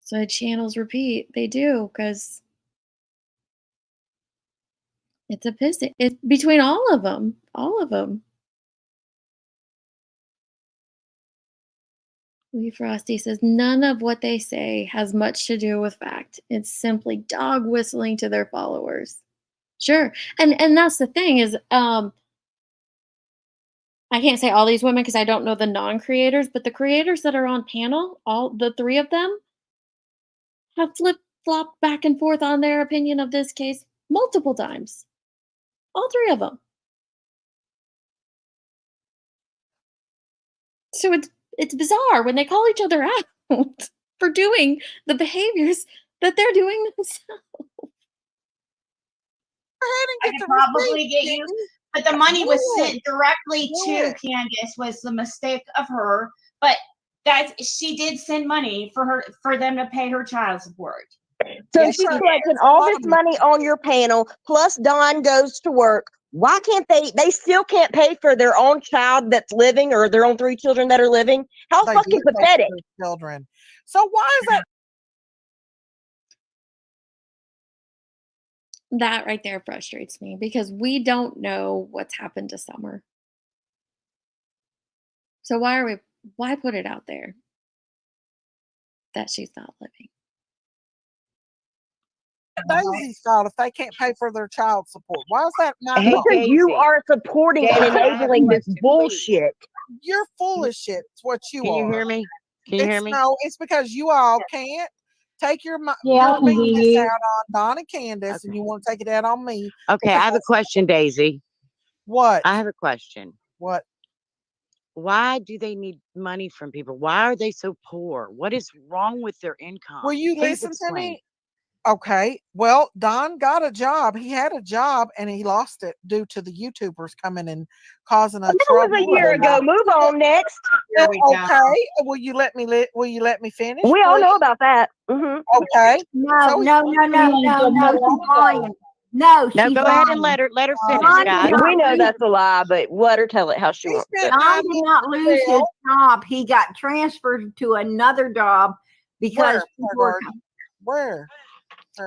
So channels repeat. They do, because it's a piss. It's between all of them. All of them. Lee Frosty says none of what they say has much to do with fact. It's simply dog whistling to their followers. Sure. And that's the thing is, I can't say all these women because I don't know the non-creators, but the creators that are on panel, all the three of them, have flip-flopped back and forth on their opinion of this case multiple times. All three of them. So it's bizarre when they call each other out for doing the behaviors that they're doing themselves. I could probably get you, but the money was sent directly to Candace. Was the mistake of her, but she did send money for them to pay her child support. So she's collecting all this money on your panel, plus Dawn goes to work. Why can't they still can't pay for their own child that's living, or their own 3 children that are living? How fucking pathetic. Children. So why is that? That right there frustrates me, because we don't know what's happened to Summer. So why put it out there that she's not living? Daisy's fault if they can't pay for their child support. Why is that not? Because you are supporting and enabling this bullshit. You're full of shit. It's what you are. Can you hear me? Can you hear me? No, it's because you all can't take your out on Don and Candace, and you want to take it out on me. Okay, I have a question, Daisy. What? I have a question. What? Why do they need money from people? Why are they so poor? What is wrong with their income? Will you listen to me? Okay. Well, Don got a job. He had a job and he lost it due to the YouTubers coming and causing a trouble. That was a year ago. Move on next. Okay. Will you let me finish? We all know about that. Mm-hmm. Okay. No, she's go ahead and let her finish, guys. We know that's a lie, but let her tell it how she wants. Don did not lose his job. He got transferred to another job because where?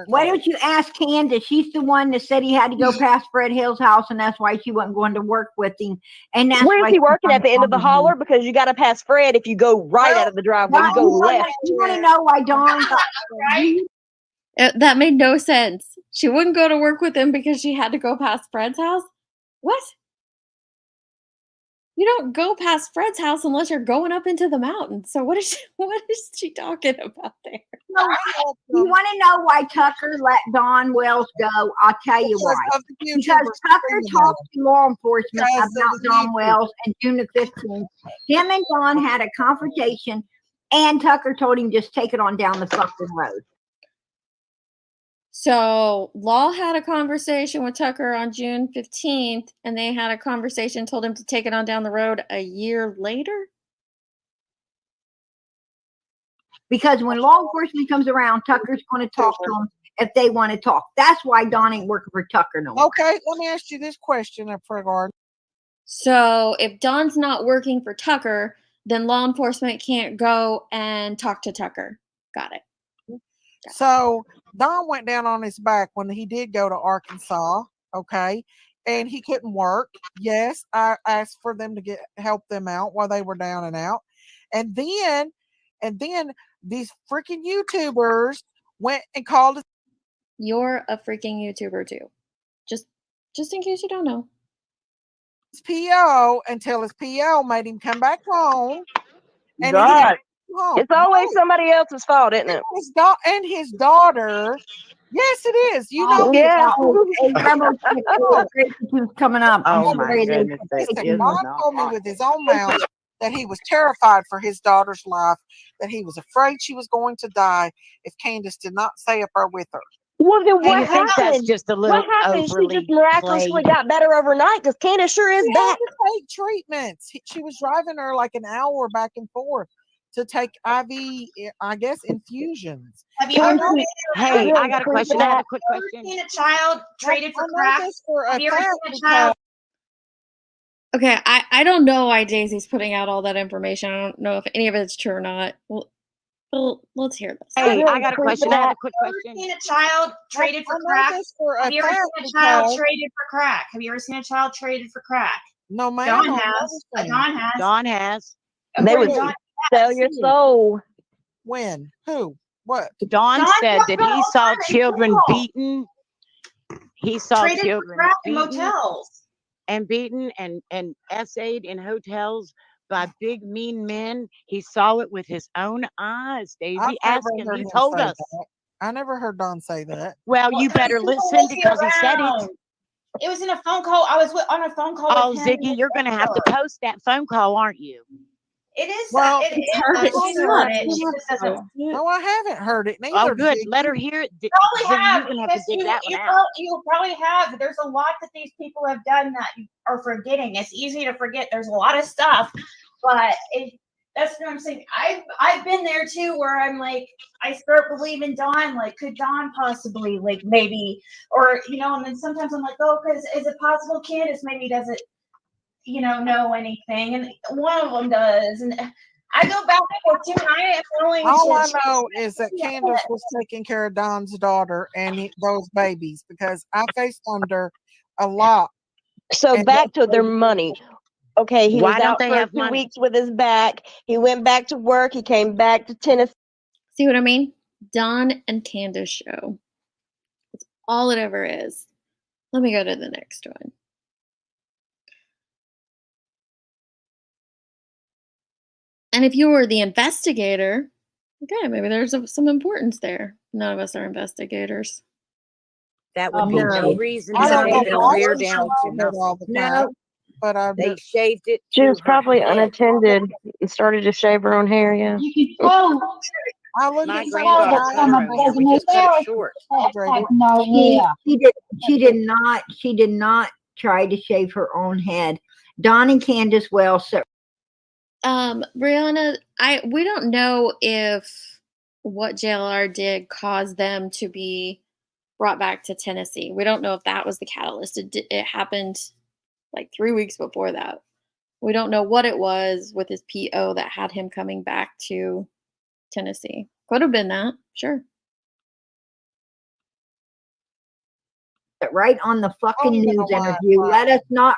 Why don't you ask Candace? She's the one that said he had to go past Fred Hill's house, and that's why she wasn't going to work with him. And that's where's he working, at the end of the holler? Because you got to pass Fred if you go right out of the driveway. You go left. You want to know why Dawn got that made no sense. She wouldn't go to work with him because she had to go past Fred's house? What? You don't go past Fred's house unless you're going up into the mountains. So what is she talking about there? You want to know why Tucker let Dawn Wells go? I'll tell you why. Because Tucker talked to law enforcement about Dawn Wells on June the 15th. Him and Dawn had a confrontation, and Tucker told him just take it on down the fucking road. So Law had a conversation with Tucker on June 15th, and they had a conversation, told him to take it on down the road a year later? Because when law enforcement comes around, Tucker's going to talk to them if they want to talk. That's why Dawn ain't working for Tucker no more. Okay, let me ask you this question, Fregard. So if Dawn's not working for Tucker, then law enforcement can't go and talk to Tucker. Got it. So Don went down on his back when he did go to Arkansas, okay, and he couldn't work. Yes, I asked for them to help them out while they were down and out, and then these freaking YouTubers went and called. You're a freaking YouTuber too. Just in case you don't know. His PO until his PO made him come back home. And God, it's always somebody else's fault, isn't it? His daughter. Yes, it is. You know. Yeah. Coming up. Oh my goodness. God told me with his own mouth that he was terrified for his daughter's life, that he was afraid she was going to die if Candace did not stay up there with her. Well, then what you think happened? that's just a little What happened? She just overly miraculously played? got better overnight because Candace sure is She back. had to take treatments. She was driving her like an hour back and forth to take IV, I guess, infusions. Have you ever been? Hey, I got a question. I have a quick question. Seen a child traded for crack? Have you ever seen a child? Okay, I don't know why Daisy's putting out all that information. I don't know if any of it's true or not. Well, let's hear this. Hey, I got a question. I have a quick question. Have you ever seen a child traded for crack? Have you ever seen a child traded for crack? Have you ever seen a child traded for crack? No, ma'am. Dawn has. Dawn has. Dawn has. They would sell your soul. When? Who? What? Dawn said that he saw children beaten. He saw children beaten in motels. And beaten and essayed in hotels by big mean men. He saw it with his own eyes. Daisy asked him. He told us. I never heard Don say that. Well, you better listen because he said it. It was in a phone call. I was on a phone call. Oh, with him. Ziggy, you're going to have to post that phone call, aren't you? It is. Well, No, I haven't heard it neither. Oh, good. Let her hear it. Probably have. You're going to have to dig that one out. You probably have. There's a lot that these people have done that you are forgetting. It's easy to forget. There's a lot of stuff, but that's what I'm saying. I've been there too, where I'm like, I start believing Dawn. Like, could Dawn possibly, like, maybe, or and then sometimes I'm like, oh, because is it possible Candace maybe doesn't, know anything, and one of them does, and I go back and forth too. And I am willing. All I know is that Candace was taking care of Don's daughter and those babies because I FaceTimed her a lot. So back to their money. Okay, he was out for 2 weeks with his back. He went back to work. He came back to Tennessee. See what I mean? Don and Candace show. That's all it ever is. Let me go to the next one. And if you were the investigator, okay, maybe there's some importance there. None of us are investigators. That would be no reason to shave their hair down to nothing. No, but they shaved it. She was probably unattended and started to shave her own hair. Yeah. My granddaughter cut it short. She did not try to shave her own head. Dawn and Candace Brianna, we don't know if what JLR did caused them to be brought back to Tennessee. We don't know if that was the catalyst. It happened like 3 weeks before that. We don't know what it was with his PO that had him coming back to Tennessee. Could have been that, sure. Right on the fucking news interview. Let us not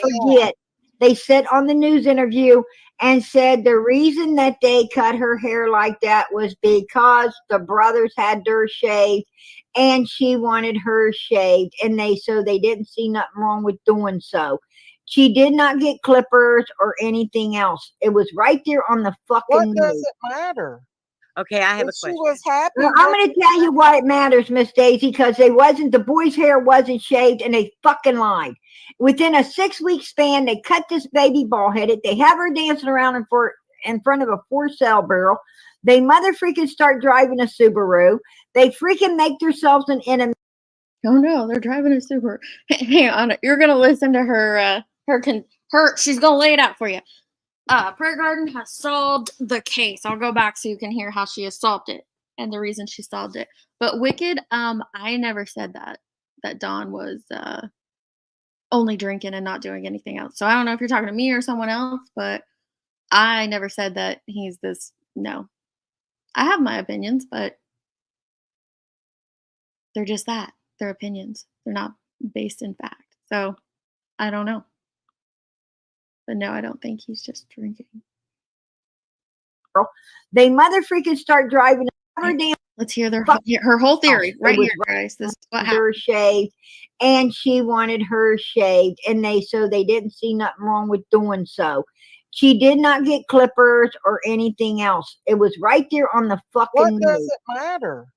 forget. They said on the news interview and said the reason that they cut her hair like that was because the brothers had theirs shaved and she wanted hers shaved, and so they didn't see nothing wrong with doing so. She did not get clippers or anything else. It was right there on the fucking news. What does it matter? Okay, I have a question. She was happy. Well, I'm going to tell you why it matters, Miss Daisy, because the boy's hair wasn't shaved, and they fucking lied. Within a 6-week span, they cut this baby bald headed. They have her dancing around in front of a for-sale barrel. They mother freaking start driving a Subaru. They freaking make themselves an enemy. Oh no, they're driving a Subaru. Hang on, you're gonna listen to her. She's gonna lay it out for you. Prayer Garden has solved the case. I'll go back so you can hear how she has solved it and the reason she solved it. But Wicked, I never said that Don was only drinking and not doing anything else. So I don't know if you're talking to me or someone else, but I never said that he's this. No. I have my opinions, but they're just that. They're opinions. They're not based in fact. So I don't know. But no, I don't think he's just drinking. They mother freaking start driving her damn. Let's hear her whole theory right here, guys. This is what happened. Shaved, and she wanted her shaved, and they didn't see nothing wrong with doing so. She did not get clippers or anything else. It was right there on the fucking. What does it matter?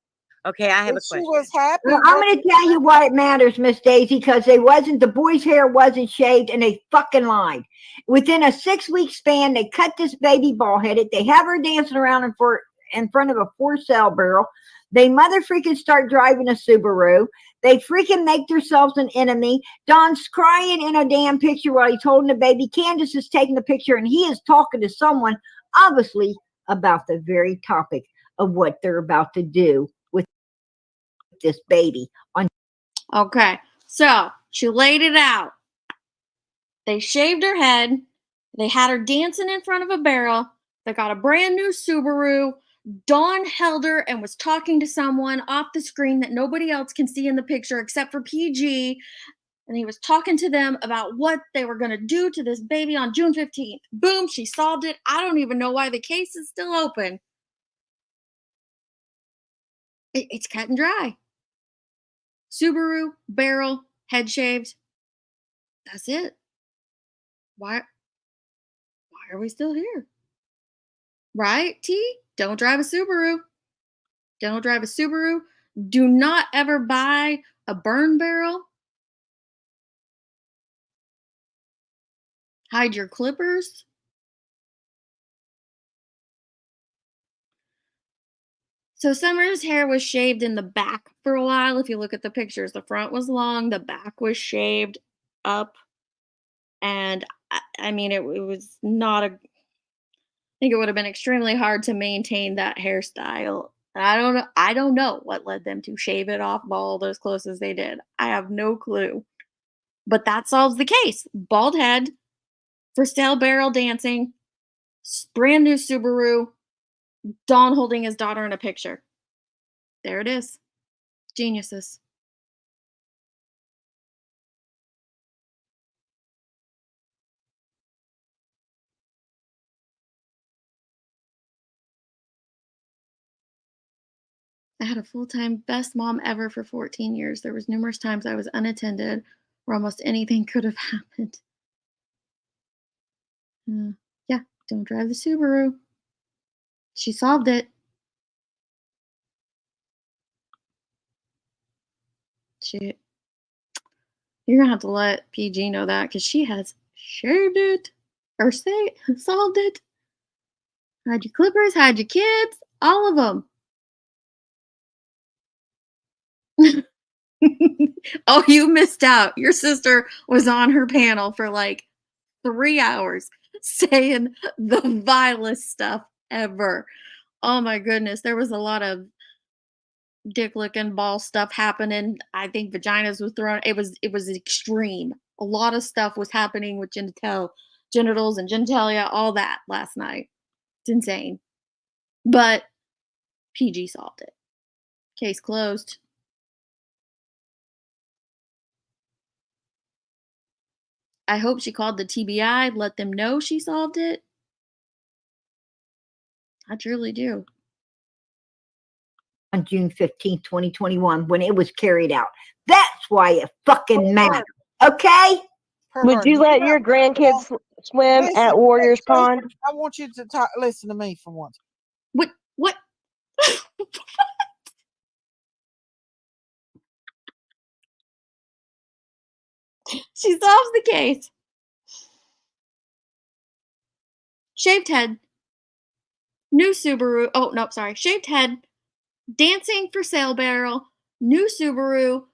Okay, I have a question. She was happy. Well, I'm going to tell you why it matters, Miss Daisy, because the boy's hair wasn't shaved, and they fucking lied. Within a 6-week span, they cut this baby bald-headed. They have her dancing around in front of a for-sale barrel. They mother freaking start driving a Subaru. They freaking make themselves an enemy. Don's crying in a damn picture while he's holding the baby. Candace is taking the picture, and he is talking to someone, obviously, about the very topic of what they're about to do with this baby. Okay, so she laid it out. They shaved her head. They had her dancing in front of a barrel. They got a brand new Subaru. Dawn held her and was talking to someone off the screen that nobody else can see in the picture except for PG. And he was talking to them about what they were going to do to this baby on June 15th. Boom, she solved it. I don't even know why the case is still open. It's cut and dry. Subaru, barrel, head shaved. That's it. Why are we still here? Right, T? Don't drive a Subaru. Don't drive a Subaru. Do not ever buy a burn barrel. Hide your clippers. So Summer's hair was shaved in the back for a while. If you look at the pictures, the front was long, the back was shaved up. And I mean, it was not I think it would have been extremely hard to maintain that hairstyle. I don't know what led them to shave it off bald as close as they did. I have no clue. But that solves the case. Bald head, for sale barrel dancing, brand new Subaru, Don holding his daughter in a picture. There it is. Geniuses. I had a full-time best mom ever for 14 years. There was numerous times I was unattended where almost anything could have happened. Yeah, don't drive the Subaru. She solved it. You're gonna have to let PG know that because she has shaved it or solved it. Hide your clippers, hide your kids, all of them. Oh, you missed out. Your sister was on her panel for like 3 hours saying the vilest stuff ever. Oh my goodness. There was a lot of dick licking ball stuff happening. I think vaginas was thrown. It was extreme. A lot of stuff was happening with genitals and genitalia, all that last night. It's insane. But PG solved it. Case closed. I hope she called the TBI, let them know she solved it. I truly do. On June 15th, 2021, when it was carried out. That's why it fucking mattered. Okay? Would you let your grandkids swim at Warriors Pond? I want you to listen to me for once. What? She solves the case. Shaved head. New Subaru. Oh, no, sorry. Shaved head. Dancing for sale barrel. New Subaru.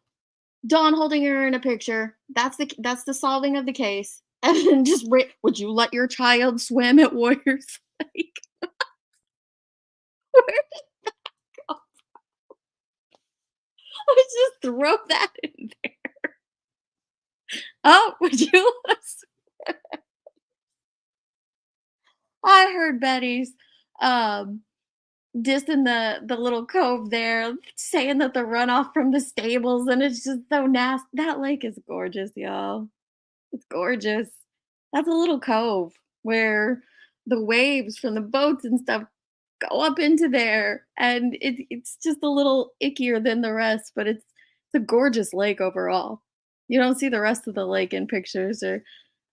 Dawn holding her in a picture. That's the solving of the case. And just would you let your child swim at Warriors Lake? Where did that go? Let's just throw that in there. Oh, would you? I heard Betty's dissing the little cove there, saying that the runoff from the stables, and it's just so nasty. That lake is gorgeous, y'all. It's gorgeous. That's a little cove where the waves from the boats and stuff go up into there, and it's just a little ickier than the rest, but it's a gorgeous lake overall. You don't see the rest of the lake in pictures or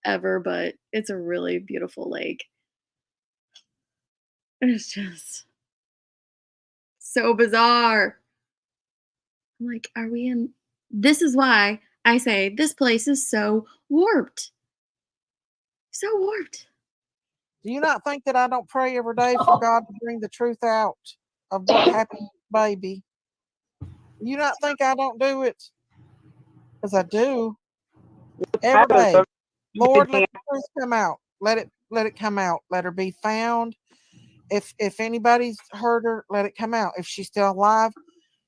ever, but it's a really beautiful lake. It's just so bizarre. I'm like, are we in? This is why I say this place is so warped. So warped. Do you not think that I don't pray every day for God to bring the truth out of what happened to the baby? You not think I don't do it? Because I do. Every day. Lord, let the truth come out. Let it come out. Let her be found. If anybody's hurt her, let it come out. If she's still alive,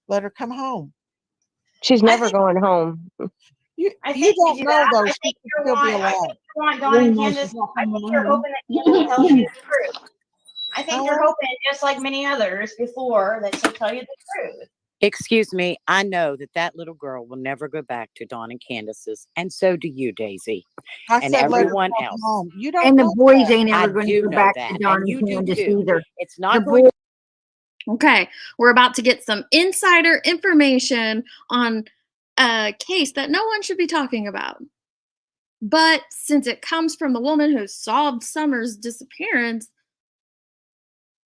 let her come home. She's never going home. You don't know though. I She think could still be alive. Dawn and Candace, I think you're hoping that Candace tells you the truth. I think you're hoping, just like many others before, that she'll tell you the truth. Excuse me, I know that little girl will never go back to Dawn and Candace's, and so do you, Daisy, and everyone else. You don't. And the boys ain't ever I going to do go know back that, to Dawn and you and do Candace too. either. It's not going to. Okay, we're about to get some insider information on a case that no one should be talking about. But since it comes from the woman who solved Summer's disappearance,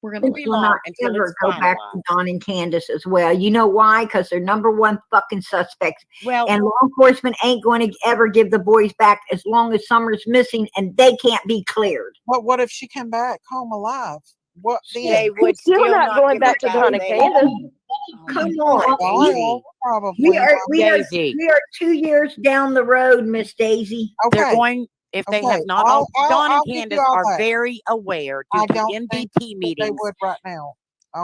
we're going to not ever go back to Dawn and Candace as well. You know why? Because they're number one fucking suspects. Well, and law enforcement ain't going to ever give the boys back as long as Summer's missing and they can't be cleared. But what if she came back home alive? What then? They would still not going back to Dawn and Candace. Come on, probably. We are 2 years down the road, Miss Daisy. Okay. They're going. If they have not, Dawn and Candace are very aware due to MDT meetings. They would right now.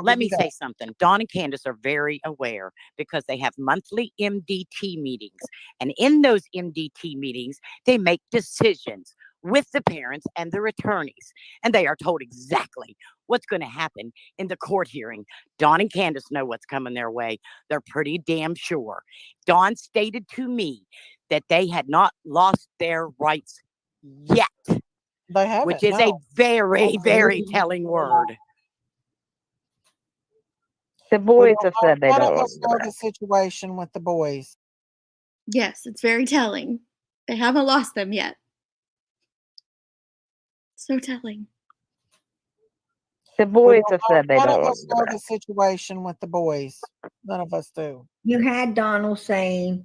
Let me say something. Dawn and Candace are very aware because they have monthly MDT meetings. And in those MDT meetings, they make decisions with the parents and their attorneys. And they are told exactly what's going to happen in the court hearing. Dawn and Candace know what's coming their way. They're pretty damn sure. Dawn stated to me that they had not lost their rights yet. They haven't, which is a very, very telling word. The boys have said they don't want know the situation with the boys. Yes, it's very telling. They haven't lost them yet. So telling. The boys have said they don't want None of us know the situation with the boys. None of us do. You had Donald saying,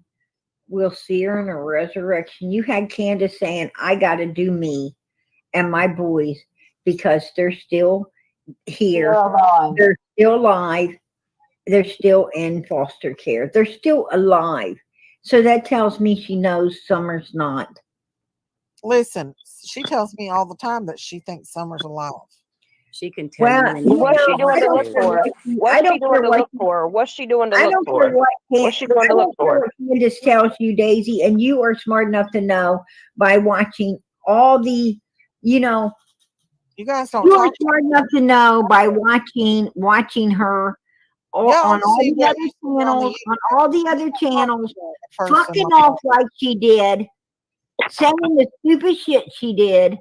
we'll see her in a resurrection. You had Candace saying, I got to do me and my boys because they're still here. They're still alive. They're still in foster care. They're still alive. So that tells me she knows Summer's not. Listen, she tells me all the time that she thinks Summer's alive. She can tell you. What's she doing to look for? What's she doing to look for? What's she doing to look for? What's she doing to look for? Candace tells you, Daisy, and you are smart enough to know by watching all the, you guys don't. You are smart enough to know by watching her on all the other channels, fucking off like she did, saying the stupid shit she did.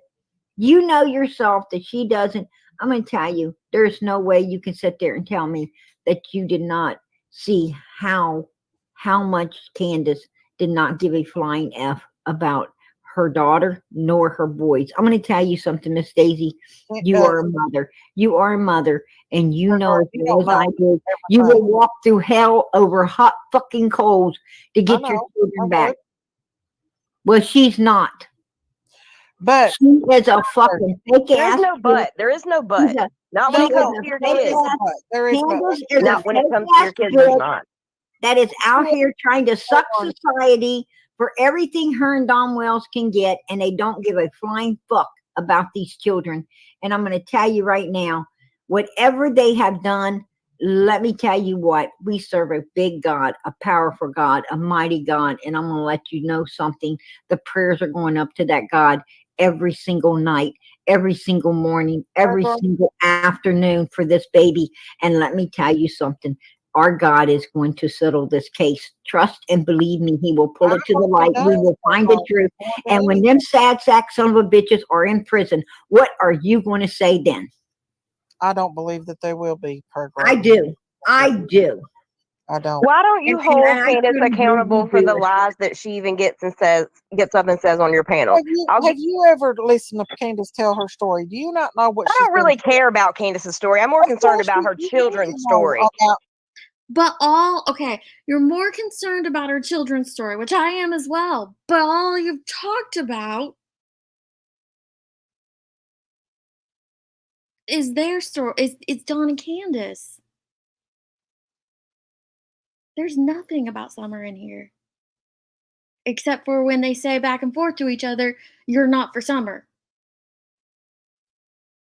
You know yourself that she doesn't. I'm going to tell you, there's no way you can sit there and tell me that you did not see how much Candace did not give a flying F about her daughter nor her boys. I'm going to tell you something, Miss Daisy. You are a mother. You are a mother, and you know as well as I did, you will walk through hell over hot fucking coals to get your children back. Well, she's not. But she is a fucking fake ass. There's no but. There is no but. Not when it comes to your kids. Not when it comes to your kids. There's not. That is out here trying to suck society for everything her and Don Wells can get, and they don't give a flying fuck about these children. And I'm going to tell you right now, whatever they have done, let me tell you what, we serve a big God, a powerful God, a mighty God. And I'm going to let you know something. The prayers are going up to that God every single night, every single morning, every single afternoon for this baby. And let me tell you something. Our God is going to settle this case. Trust and believe me, he will pull it to the light. We will find the truth. And when them sad sack son of a bitches are in prison, what are you going to say then? I don't believe that they will be. I do. I do. I don't. Why don't you hold Candace accountable for the lies that she even gets up and says on your panel? Have you ever listened to Candace tell her story? Do you not know what I don't really care about Candace's story. I'm more concerned about her children's story. But you're more concerned about her children's story, which I am as well. But all you've talked about is their story. It's Dawn and Candace. There's nothing about Summer in here. Except for when they say back and forth to each other, you're not for Summer.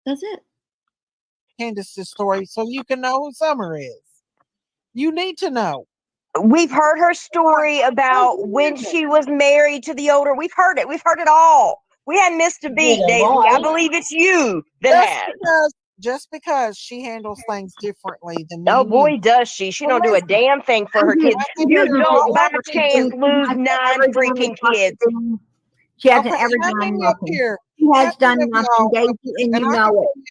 That's it. Candace's story, so you can know who Summer is. You need to know. We've heard her story about when she was married to the older. We've heard it. We've heard it all. We hadn't missed a beat, Daisy. I believe it's you that has. Just because she handles things differently than me. Oh boy, does she. She don't do a damn thing for her kids. You don't by chance lose 9 freaking kids. She hasn't ever done nothing. She has done nothing, Daisy, and you know it.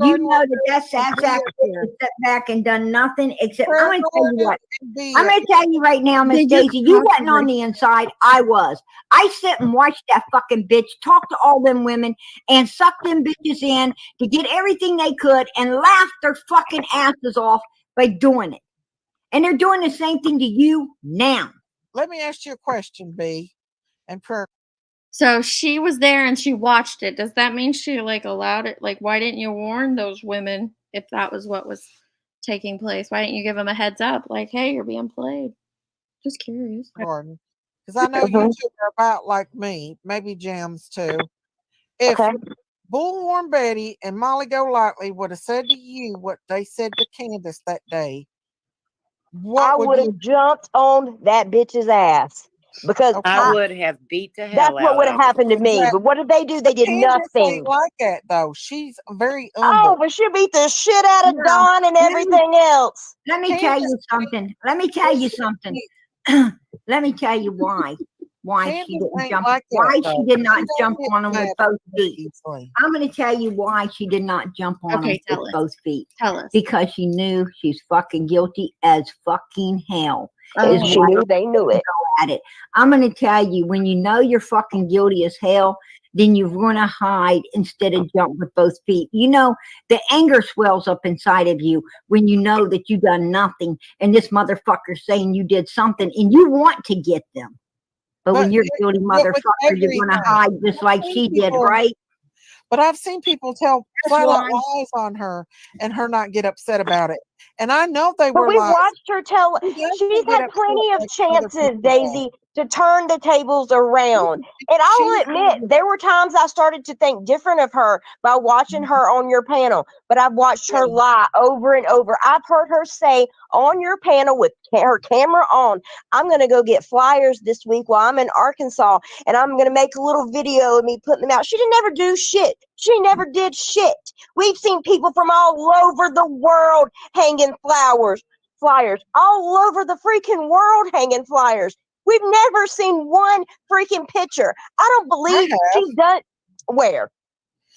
You know that that's sit back and done nothing except, I'm going to tell you what. I'm going to tell you right now, Miss Daisy, you wasn't on the inside. I was. I sit and watch that fucking bitch talk to all them women and suck them bitches in to get everything they could and laugh their fucking asses off by doing it. And they're doing the same thing to you now. Let me ask you a question, B. And prayer. So she was there and she watched it. Does that mean she allowed it? Why didn't you warn those women if that was what was taking place? Why didn't you give them a heads up? Hey, you're being played. Just curious. Because I know you two are about like me, maybe Jams too. If Bullhorn Betty and Molly Golightly would have said to you what they said to Candace that day, I would have jumped on that bitch's ass. Because I would have beat the hell that's what would have happened to me. But what did they do? They did nothing. Ain't like that though. She's very humble. Oh, but she beat the shit out of Dawn and everything else. Let me tell you something. Let me tell you something. Let me tell you why. Why she didn't jump? Why she did not jump on them with both feet? I'm going to tell you why she did not jump on them with both feet. Tell us. Because she knew she's fucking guilty as fucking hell. She knew they knew it. I'm going to tell you, when you know you're fucking guilty as hell, then you want to hide instead of jump with both feet. You know, the anger swells up inside of you when you know that you done nothing and this motherfucker's saying you did something and you want to get them. But when you're a guilty motherfucker, you're going to hide just like she did, right? But I've seen people tell flat lies on her and her not get upset about it. And I know they were lies. But we've watched her tell. She's had plenty of chances, Daisy, to turn the tables around. And I will admit, there were times I started to think different of her by watching her on your panel. But I've watched her lie over and over. I've heard her say on your panel with her camera on, I'm going to go get flyers this week while I'm in Arkansas. And I'm going to make a little video of me putting them out. She didn't ever do shit. She never did shit. We've seen people from all over the world hanging flyers all over the freaking world hanging flyers. We've never seen one freaking picture. I don't believe she's done. Where?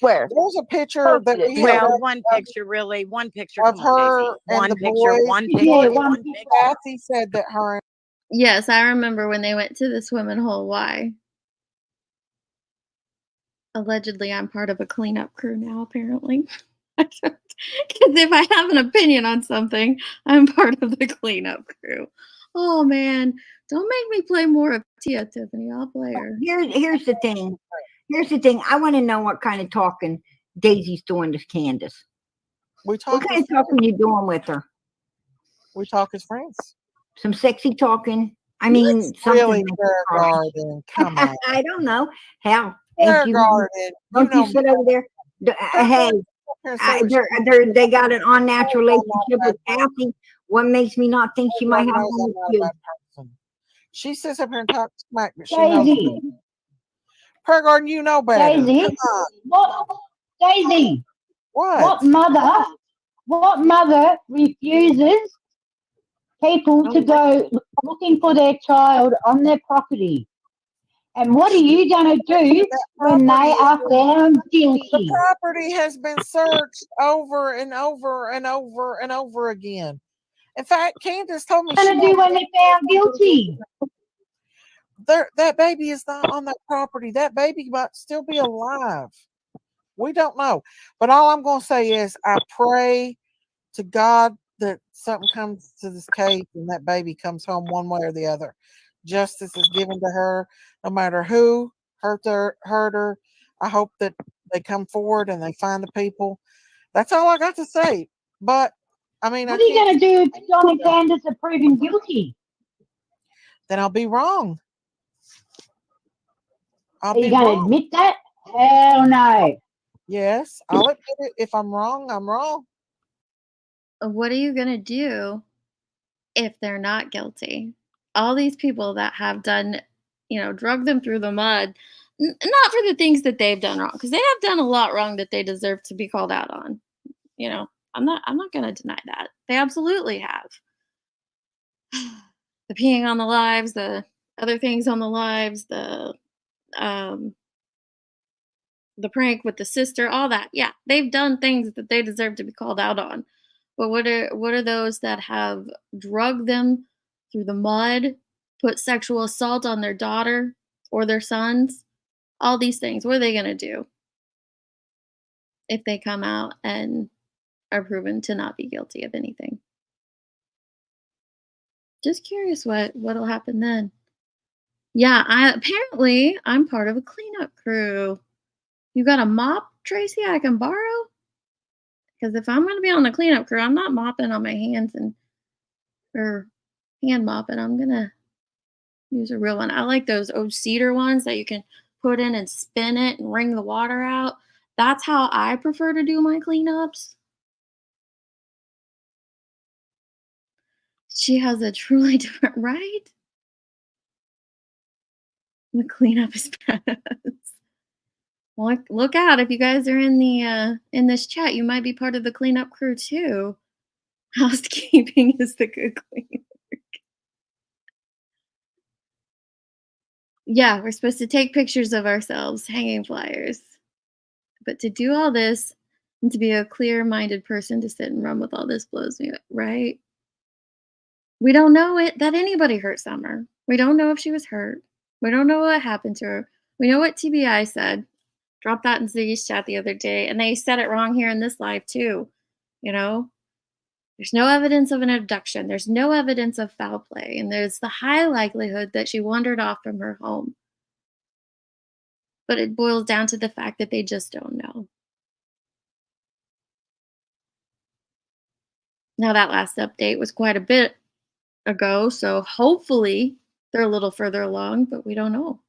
There's a picture that one picture of her and the boys. One picture. Kathy said that her. Yes, I remember when they went to the swimming hole. Why? Allegedly, I'm part of a cleanup crew now, apparently. Because if I have an opinion on something, I'm part of the cleanup crew. Oh, man. Don't make me play more of Tia, Tiffany. I'll play her. Here's the thing. I want to know what kind of talking Daisy's doing to Candace. What kind of talking you doing with her? We talk as friends. Some sexy talking. I mean, Really, something. Prayer Garden, come on. I don't know how. Prayer You, Garden, don't you sit over there? Hey, they got an unnatural relationship with Kathy. What makes me not think she might have one with you? She sits up here and talks smack, but she knows. Prayer Garden, you know better. Daisy, Daisy, what mother refuses people to go looking for their child on their property? And what are you going to do when they are found guilty? The property has been searched over and over and over and over again. In fact, Candace told me what are you going to do when they're found guilty? That baby is not on that property. That baby might still be alive. We don't know. But all I'm going to say is I pray to God that something comes to this case and that baby comes home one way or the other. Justice is given to her, no matter who hurt her. I hope that they come forward and they find the people. That's all I got to say. But I mean, what are you going to do if John and Candace are proven guilty? Then I'll be wrong. Are you going to admit that? Hell no. Yes, I'll admit it. If I'm wrong, I'm wrong. What are you going to do if they're not guilty? All these people that have done, drug them through the mud, not for the things that they've done wrong, because they have done a lot wrong that they deserve to be called out on. I'm not going to deny that. They absolutely have. The peeing on the lives, the other things on the lives, the prank with the sister, all that. Yeah, they've done things that they deserve to be called out on. But what are those that have drugged them through the mud, put sexual assault on their daughter or their sons, all these things? What are they going to do if they come out and are proven to not be guilty of anything? Just curious what'll happen then. Yeah, I'm part of a cleanup crew. You got a mop, Tracy, I can borrow? Because if I'm going to be on the cleanup crew, I'm not mopping on my hands or hand mopping. I'm going to use a real one. I like those old cedar ones that you can put in and spin it and wring the water out. That's how I prefer to do my cleanups. She has a truly different, right? The cleanup is badass. Look out, if you guys are in this chat, you might be part of the cleanup crew too. Housekeeping is the good clean work. Yeah, we're supposed to take pictures of ourselves hanging flyers. But to do all this and to be a clear-minded person to sit and run with all this blows me, right? We don't know that anybody hurt Summer. We don't know if she was hurt. We don't know what happened to her. We know what TBI said. Dropped that in Ziggy's chat the other day, and they said it wrong here in this live too. There's no evidence of an abduction. There's no evidence of foul play, and there's the high likelihood that she wandered off from her home. But it boils down to the fact that they just don't know. Now, that last update was quite a bit ago, so hopefully they're a little further along, but we don't know.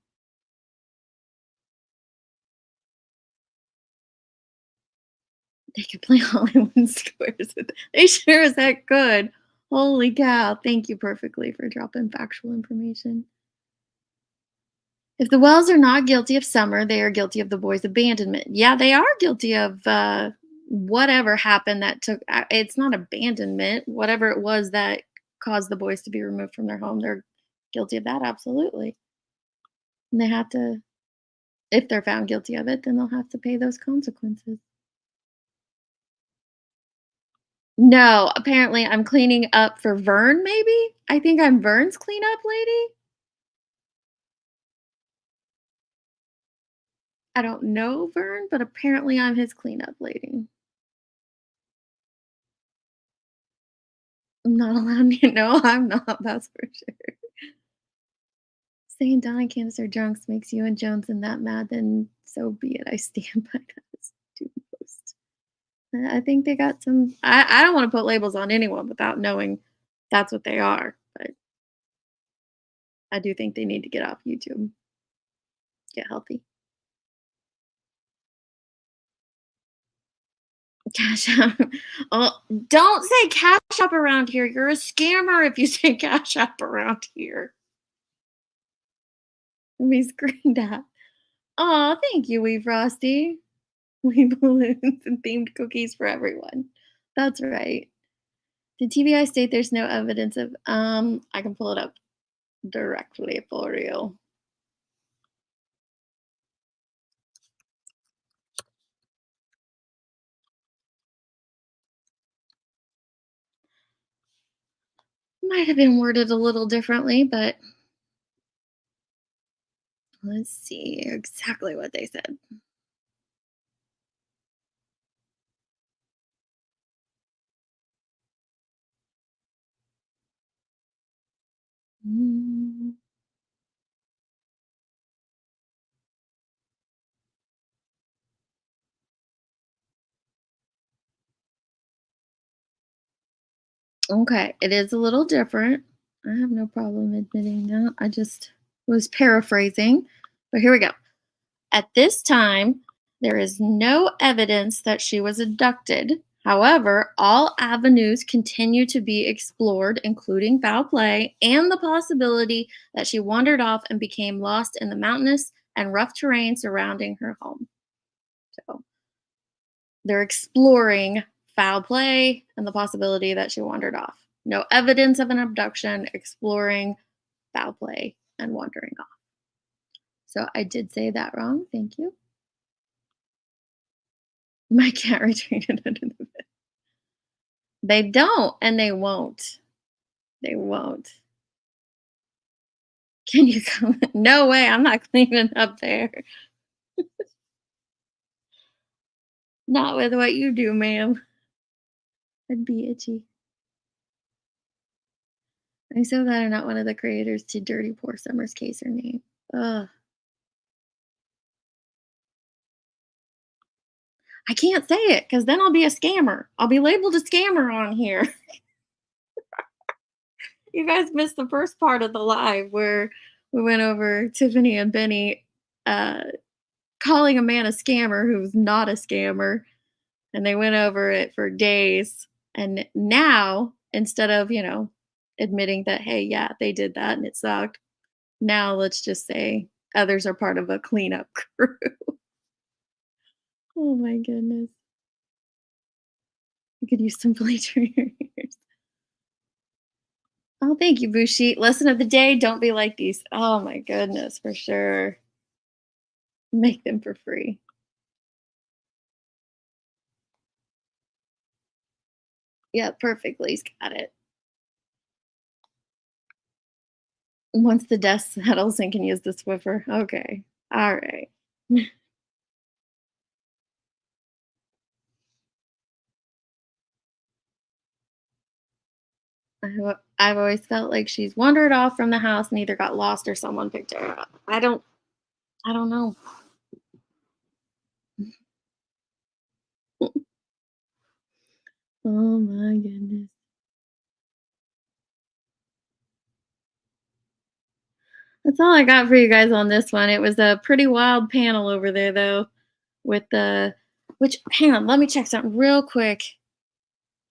They could play Hollywood Squares with it. They sure as heck could. Holy cow. Thank you perfectly for dropping factual information. If the Wells are not guilty of Summer, they are guilty of the boys' abandonment. Yeah, they are guilty of whatever happened that took... It's not abandonment. Whatever it was that caused the boys to be removed from their home, they're guilty of that, absolutely. And they have to... If they're found guilty of it, then they'll have to pay those consequences. No, apparently I'm cleaning up for Vern, maybe? I think I'm Vern's cleanup lady? I don't know Vern, but apparently I'm his cleanup lady. I'm not allowed to know I'm not, that's for sure. Saying Don and Candace are drunks makes you and Jones that mad, then so be it. I stand by that. Post. I think they got some... I don't want to put labels on anyone without knowing that's what they are. But I do think they need to get off YouTube. Get healthy. Cash App. Oh, don't say Cash App around here. You're a scammer if you say Cash App around here. Let me screen that. Oh, thank you, Wee Frosty. Wee balloons and themed cookies for everyone. That's right. Did TBI state there's no evidence of I can pull it up directly for you. Might have been worded a little differently, but let's see exactly what they said. Okay, it is a little different. I have no problem admitting that. I just was paraphrasing, but here we go. At this time, there is no evidence that she was abducted. However, all avenues continue to be explored, including foul play and the possibility that she wandered off and became lost in the mountainous and rough terrain surrounding her home. So they're exploring foul play and the possibility that she wandered off. No evidence of an abduction, exploring foul play and wandering off. So I did say that wrong. Thank you. My cat retreated under the bed. They don't, and they won't. They won't. Can you come? No way. I'm not cleaning up there. Not with what you do, ma'am. I'd be itchy. I'm so glad I'm not one of the creators to Dirty Poor Summer's case or name. Ugh. I can't say it because then I'll be a scammer. I'll be labeled a scammer on here. You guys missed the first part of the live where we went over Tiffany and Benny calling a man a scammer who was not a scammer. And they went over it for days. And now, instead of, admitting that, hey, yeah, they did that and it sucked, now let's just say others are part of a cleanup crew. Oh my goodness. You could use some bleach in your ears. Oh, thank you, Bushi. Lesson of the day, don't be like these. Oh my goodness, for sure. Make them for free. Yeah, perfectly. Got it. Once the dust settles and can use the Swiffer. Okay. All right. I've always felt like she's wandered off from the house and either got lost or someone picked her up. I don't know. Oh my goodness. That's all I got for you guys on this one. It was a pretty wild panel over there though, with hang on, let me check something real quick.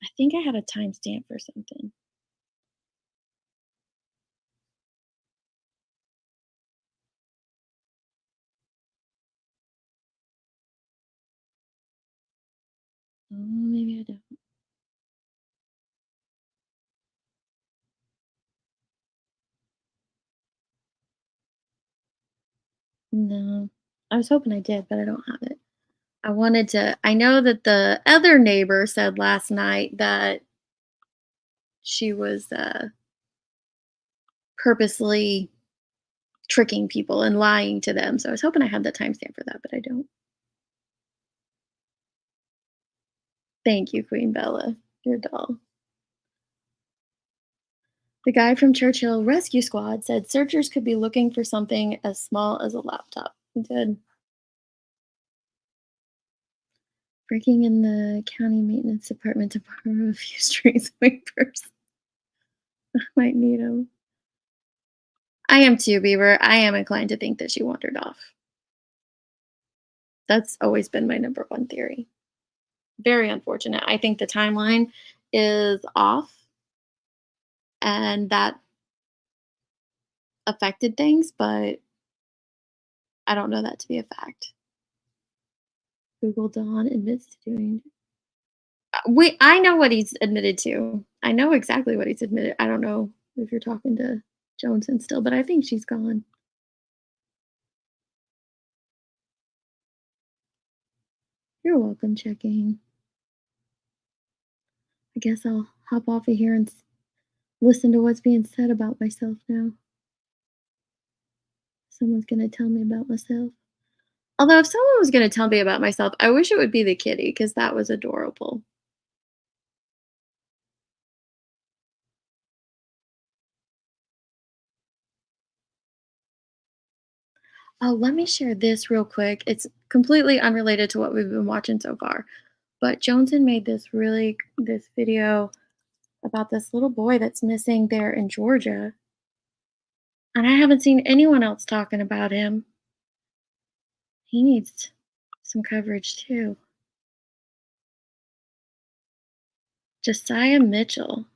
I think I had a timestamp for something. Oh, maybe I don't. No, I was hoping I did, but I don't have it. I know that the other neighbor said last night that she was purposely tricking people and lying to them. So I was hoping I had the timestamp for that, but I don't. Thank you, Queen Bella. Your doll. The guy from Churchill Rescue Squad said searchers could be looking for something as small as a laptop. He did. Breaking in the county maintenance department to borrow a few street sweepers. I might need them. I am too, Beaver. I am inclined to think that she wandered off. That's always been my number one theory. Very unfortunate. I think the timeline is off, and that affected things, but I don't know that to be a fact. Google Don admits to doing. I know what he's admitted to. I know exactly what he's admitted. I don't know if you're talking to Joneson still, but I think she's gone. You're welcome, checking. I guess I'll hop off of here and listen to what's being said about myself now. Someone's going to tell me about myself. Although if someone was going to tell me about myself, I wish it would be the kitty because that was adorable. Oh, let me share this real quick. It's completely unrelated to what we've been watching so far. But Joneson made this video about this little boy that's missing there in Georgia. And I haven't seen anyone else talking about him. He needs some coverage too. Josiah Mitchell.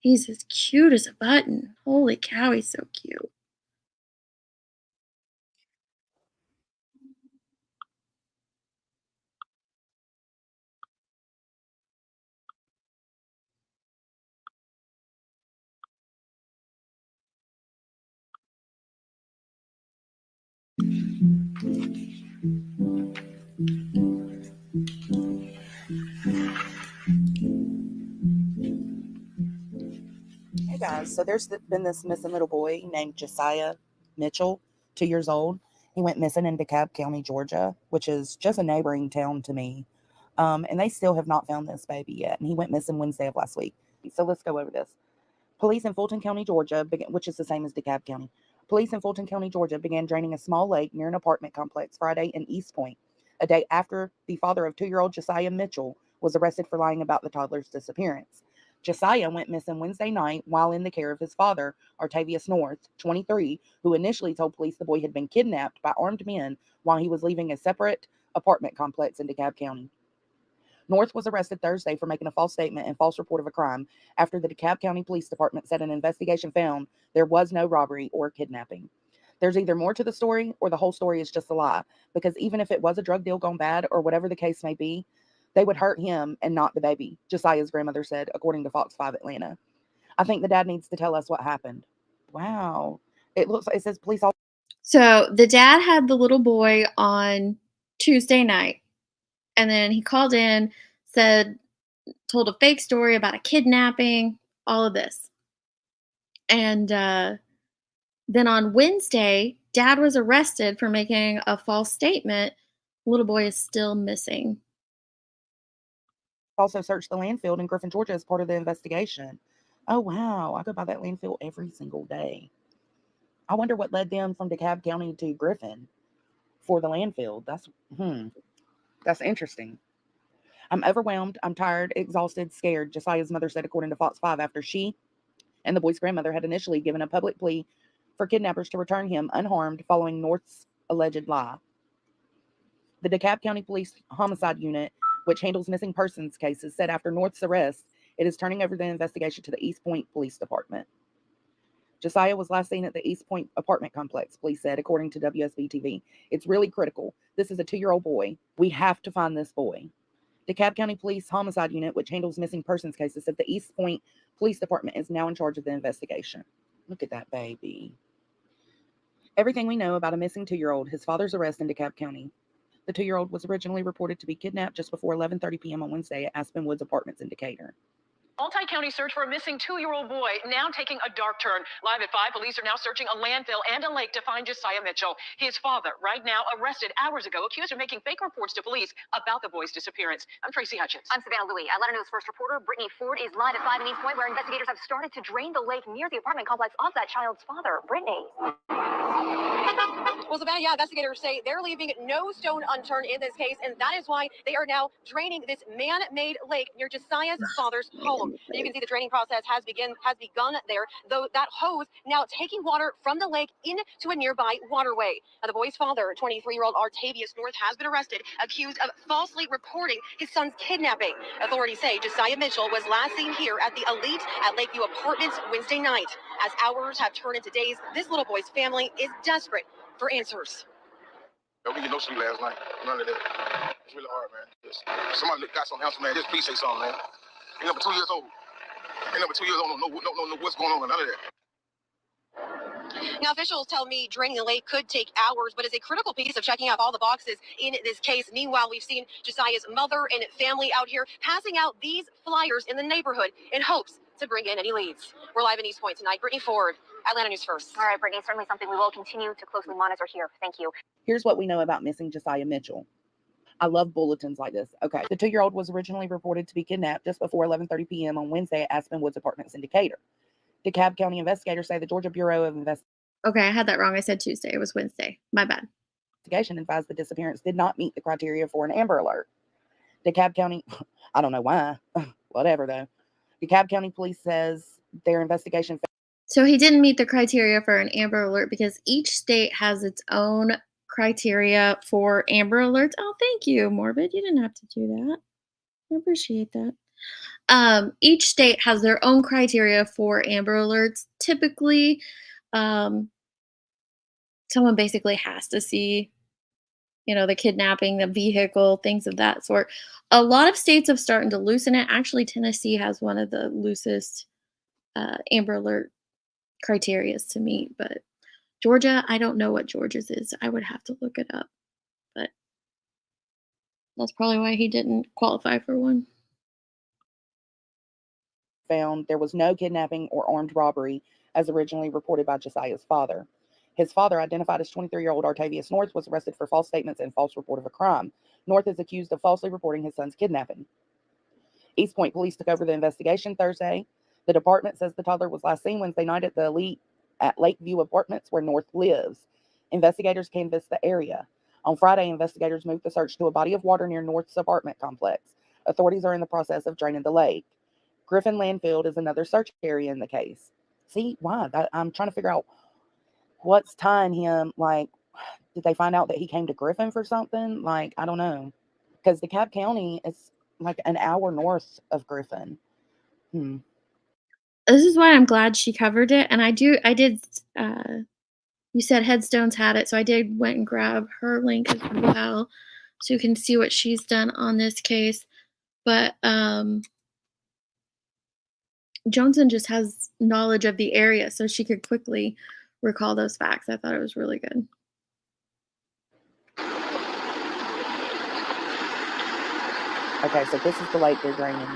He's as cute as a button. Holy cow, he's so cute. Hey guys, so there's been this missing little boy named Josiah Mitchell, 2 years old. He went missing in DeKalb County, Georgia, which is just a neighboring town to me. And they still have not found this baby yet. And he went missing Wednesday of last week. So let's go over this. Police in Fulton County, Georgia, which is the same as DeKalb County. Police in Fulton County, Georgia began draining a small lake near an apartment complex Friday in East Point, a day after the father of 2-year-old Josiah Mitchell was arrested for lying about the toddler's disappearance. Josiah went missing Wednesday night while in the care of his father, Artavius North, 23, who initially told police the boy had been kidnapped by armed men while he was leaving a separate apartment complex in DeKalb County. North was arrested Thursday for making a false statement and false report of a crime after the DeKalb County Police Department said an investigation found there was no robbery or kidnapping. There's either more to the story or the whole story is just a lie, because even if it was a drug deal gone bad or whatever the case may be, they would hurt him and not the baby, Josiah's grandmother said, according to Fox 5 Atlanta. I think the dad needs to tell us what happened. Wow. It says police. So the dad had the little boy on Tuesday night, and then he called in, told a fake story about a kidnapping, all of this. And then on Wednesday, dad was arrested for making a false statement. Little boy is still missing. Also searched the landfill in Griffin, Georgia as part of the investigation. Oh, wow. I go by that landfill every single day. I wonder what led them from DeKalb County to Griffin for the landfill. That's interesting. I'm overwhelmed. I'm tired, exhausted, scared, Josiah's mother said, according to Fox 5, after she and the boy's grandmother had initially given a public plea for kidnappers to return him unharmed following North's alleged lie. The DeKalb County Police Homicide Unit, which handles missing persons cases, said after North's arrest, it is turning over the investigation to the East Point Police Department. Josiah was last seen at the East Point apartment complex, police said, according to WSB-TV. It's really critical. This is a 2-year-old boy. We have to find this boy. DeKalb County Police Homicide Unit, which handles missing persons cases, said the East Point Police Department is now in charge of the investigation. Look at that baby. Everything we know about a missing 2-year-old, his father's arrest in DeKalb County. The 2-year-old was originally reported to be kidnapped just before 11:30 p.m. on Wednesday at Aspen Woods Apartments in Decatur. Multi-county search for a missing 2-year-old boy now taking a dark turn. Live at 5, police are now searching a landfill and a lake to find Josiah Mitchell. His father, right now arrested hours ago, accused of making fake reports to police about the boy's disappearance. I'm Tracy Hutchins. I'm Savannah Louie. Atlanta News First reporter Brittany Ford is live at 5 in East Point, where investigators have started to drain the lake near the apartment complex of that child's father. Brittany. Well, Savannah, yeah, investigators say they're leaving no stone unturned in this case, and that is why they are now draining this man-made lake near Josiah's father's home. And you can see the draining process has begun there, though that hose now taking water from the lake into a nearby waterway. Now, the boy's father, 23-year-old Artavius North, has been arrested, accused of falsely reporting his son's kidnapping. Authorities say Josiah Mitchell was last seen here at the Elite at Lakeview Apartments Wednesday night. As hours have turned into days, this little boy's family is desperate for answers. We didn't get no sleep last night. None of that. It's really hard, man. Somebody got some answer, man. Just please say something, man. Ain't number 2 years old. Ain't number 2 years old. No, what's going on? None of that. Now, officials tell me draining the lake could take hours, but is a critical piece of checking off all the boxes in this case. Meanwhile, we've seen Josiah's mother and family out here passing out these flyers in the neighborhood in hopes to bring in any leads. We're live in East Point tonight. Brittany Ford, Atlanta News First. All right, Brittany, certainly something we will continue to closely monitor here. Thank you. Here's what we know about missing Josiah Mitchell. I love bulletins like this. Okay. The 2-year-old was originally reported to be kidnapped just before 11:30 p.m. on Wednesday at Aspen Woods Apartments in Decatur. DeKalb County investigators say the Georgia Bureau of Investigation. Okay, I had that wrong. I said Tuesday. It was Wednesday. My bad. Advised the disappearance did not meet the criteria for an Amber Alert. DeKalb County, I don't know why. Whatever, though. DeKalb County Police says their investigation. So he didn't meet the criteria for an Amber Alert because each state has its own criteria for Amber Alerts. Oh, thank you, Morbid. You didn't have to do that. I appreciate that. Each state has their own criteria for Amber Alerts. Typically, someone basically has to see, the kidnapping, the vehicle, things of that sort. A lot of states have started to loosen it. Actually, Tennessee has one of the loosest Amber Alert criterias to meet, but Georgia, I don't know what Georgia's is. I would have to look it up, but that's probably why he didn't qualify for one. Found there was no kidnapping or armed robbery as originally reported by Josiah's father. His father, identified as 23-year-old Artavius North, was arrested for false statements and false report of a crime. North is accused of falsely reporting his son's kidnapping. East Point police took over the investigation Thursday. The department says the toddler was last seen Wednesday night at the Elite at Lakeview Apartments where North lives. Investigators canvassed the area. On Friday, investigators moved the search to a body of water near North's apartment complex. Authorities are in the process of draining the lake. Griffin Landfill is another search area in the case. See, why? I'm trying to figure out what's tying him. Like, did they find out that he came to Griffin for something? Like, I don't know. Because DeKalb County is like an hour north of Griffin. This is why I'm glad she covered it. And I did, you said Headstones had it, so I did went and grab her link as well, so you can see what she's done on this case. But Johnson just has knowledge of the area, so she could quickly recall those facts. I thought it was really good. Okay, so this is the lake they're draining.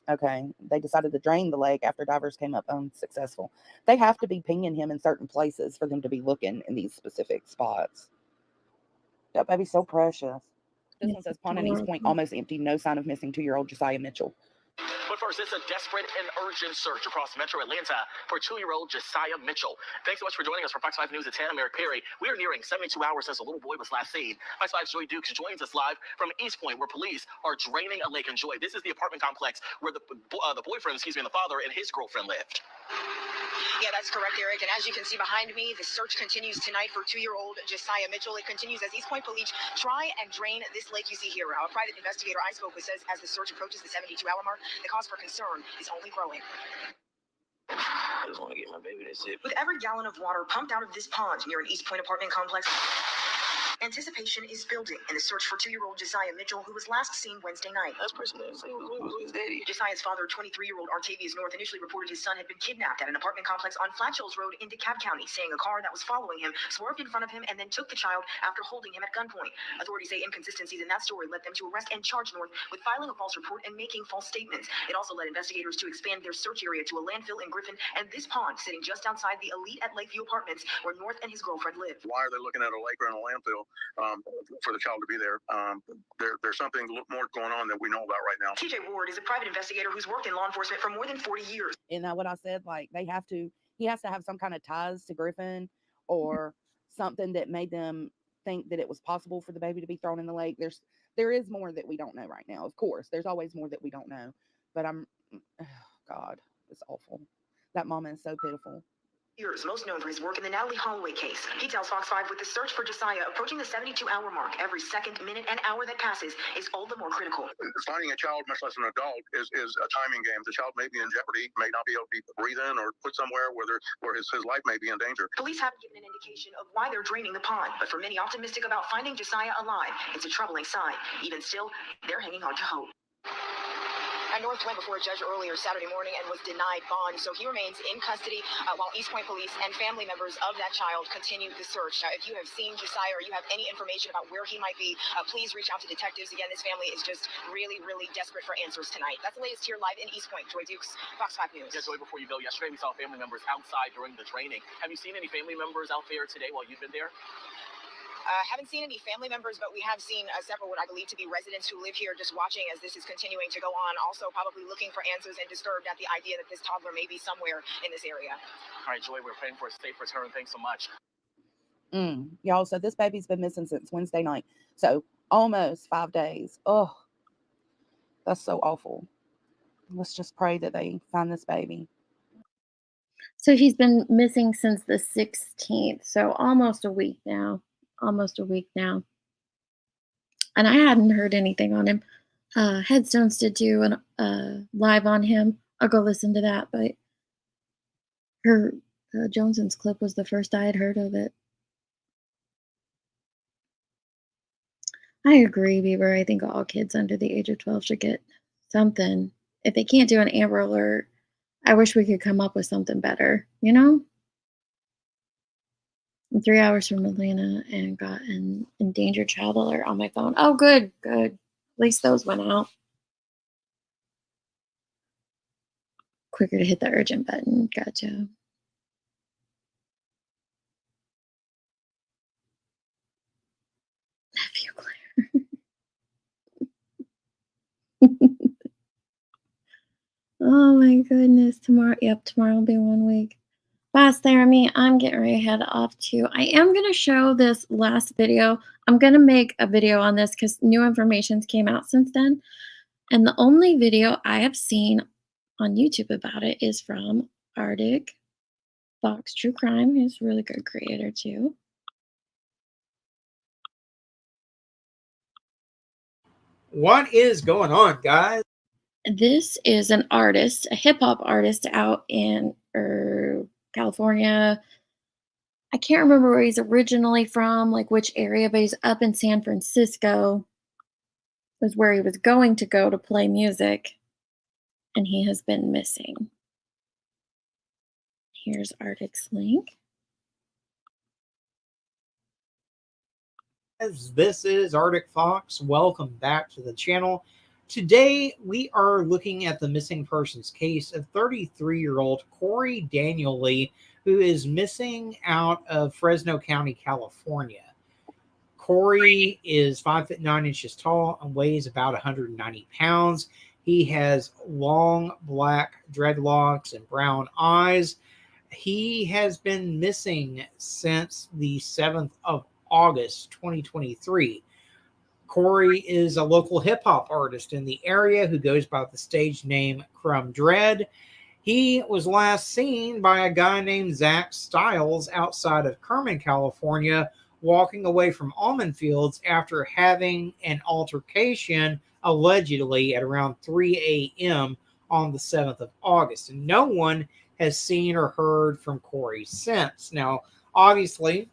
Okay, they decided to drain the lake after divers came up unsuccessful. They have to be pinging him in certain places for them to be looking in these specific spots. That baby's so precious. This one says Pond and East Point almost empty. No sign of missing 2-year-old Josiah Mitchell. But first, it's a desperate and urgent search across metro Atlanta for 2-year-old Josiah Mitchell. Thanks so much for joining us for Fox 5 News at 10. I'm Eric Perry. We are nearing 72 hours since the little boy was last seen. Fox 5's Joy Dukes joins us live from East Point, where police are draining a lake. And Joy, this is the apartment complex where the boyfriend, and the father and his girlfriend lived. Yeah, that's correct, Eric. And as you can see behind me, the search continues tonight for 2-year-old Josiah Mitchell. It continues as East Point police try and drain this lake you see here. A private investigator I spoke with says as the search approaches the 72-hour mark, the cause for concern is only growing. I just want to get my baby, that's it. With every gallon of water pumped out of this pond near an East Point apartment complex, anticipation is building in the search for 2-year-old Josiah Mitchell, who was last seen Wednesday night. That's person that say who's daddy. Josiah's father, 23-year-old Artavius North, initially reported his son had been kidnapped at an apartment complex on Flat Shoals Road in DeKalb County, saying a car that was following him swerved in front of him and then took the child after holding him at gunpoint. Authorities say inconsistencies in that story led them to arrest and charge North with filing a false report and making false statements. It also led investigators to expand their search area to a landfill in Griffin and this pond sitting just outside the Elite at Lakeview Apartments, where North and his girlfriend live. Why are they looking at a lake or in a landfill for the child to be there? There's something more going on that we know about right now. TJ Ward is a private investigator who's worked in law enforcement for more than 40 years. Isn't that what I said? Like, they have to, he has to have some kind of ties to Griffin or something that made them think that it was possible for the baby to be thrown in the lake. There is more that we don't know right now. Of course, there's always more that we don't know. But God, it's awful. That mama is so pitiful. Years, most known for his work in the Natalie Holloway case. He tells Fox 5 with the search for Josiah approaching the 72-hour mark, every second, minute, and hour that passes is all the more critical. Finding a child, much less an adult, is a timing game. The child may be in jeopardy, may not be able to breathe in or put somewhere where his life may be in danger. Police haven't given an indication of why they're draining the pond, but for many optimistic about finding Josiah alive, it's a troubling sign. Even still, they're hanging on to hope. North went before a judge earlier Saturday morning and was denied bond, so he remains in custody while East Point police and family members of that child continue the search. Now, if you have seen Josiah or you have any information about where he might be, please reach out to detectives. Again, this family is just really, really desperate for answers tonight. That's the latest here live in East Point. Joy Dukes, Fox 5 News. Yeah, Joy, before you go, yesterday we saw family members outside during the training. Have you seen any family members out there today while you've been there? Haven't seen any family members, but we have seen several what I believe to be residents who live here just watching as this is continuing to go on. Also probably looking for answers and disturbed at the idea that this toddler may be somewhere in this area. All right, Joy, we're praying for a safe return. Thanks so much. Y'all, so this baby's been missing since Wednesday night. So almost 5 days. Oh, that's so awful. Let's just pray that they find this baby. So he's been missing since the 16th. So almost a week now. And I hadn't heard anything on him. Headstones did do a live on him. I'll go listen to that. But her Joneson's clip was the first I had heard of it. I agree, Bieber. I think all kids under the age of 12 should get something. If they can't do an Amber Alert, I wish we could come up with something better, you know? I'm 3 hours from Atlanta and got an endangered child alert on my phone. Oh, good. At least those went out. Quicker to hit the urgent button. Gotcha. Nephew Claire. Oh my goodness. Tomorrow will be 1 week. Boss Theramy, I'm getting ready to head off too. I am going to show this last video. I'm going to make a video on this because new information came out since then. And the only video I have seen on YouTube about it is from Arctic Fox True Crime. He's a really good creator too. What is going on, guys? This is an artist, a hip-hop artist out in California. I can't remember where he's originally from, like which area, but he's up in San Francisco. Was where he was going to go to play music, and he has been missing. Here's Arctic's link. This is Arctic Fox. Welcome back to the channel. Today, we are looking at the missing persons case of 33-year-old Corey Daniel Lee, who is missing out of Fresno County, California. Corey is 5'9" tall and weighs about 190 pounds. He has long black dreadlocks and brown eyes. He has been missing since the 7th of August, 2023. Corey is a local hip-hop artist in the area who goes by the stage name Crumb Dread. He was last seen by a guy named Zach Stiles outside of Kerman, California, walking away from almond fields after having an altercation allegedly at around 3 a.m. on the 7th of August. And no one has seen or heard from Corey since. Now, obviously,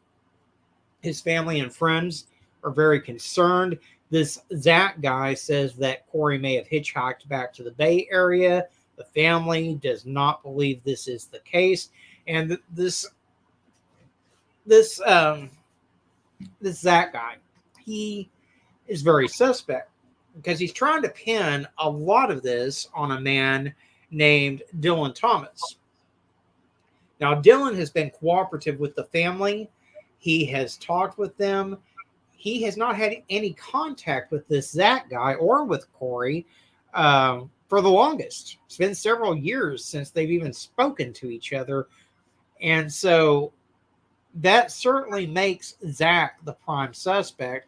his family and friends are very concerned. This Zach guy says that Corey may have hitchhiked back to the Bay Area. The family does not believe this is the case. And this Zach guy, he is very suspect because he's trying to pin a lot of this on a man named Dylan Thomas. Now, Dylan has been cooperative with the family. He has talked with them. He has not had any contact with this Zach guy or with Corey for the longest. It's been several years since they've even spoken to each other And so that certainly makes Zach the prime suspect.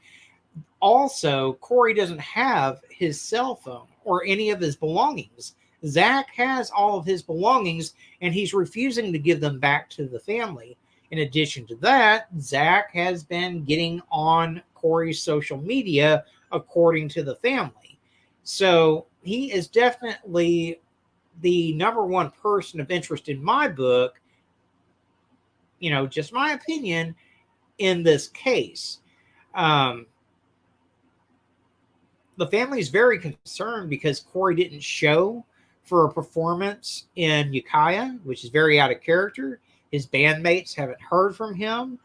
Also, Corey doesn't have his cell phone or any of his belongings. Zach has all of his belongings, and he's refusing to give them back to the family. In addition to that, Zach has been getting on Corey's social media, according to the family. So he is definitely the number one person of interest in my book, you know, just my opinion, in this case. The family is very concerned because Corey didn't show for a performance in Ukiah, which is very out of character. His bandmates haven't heard from him.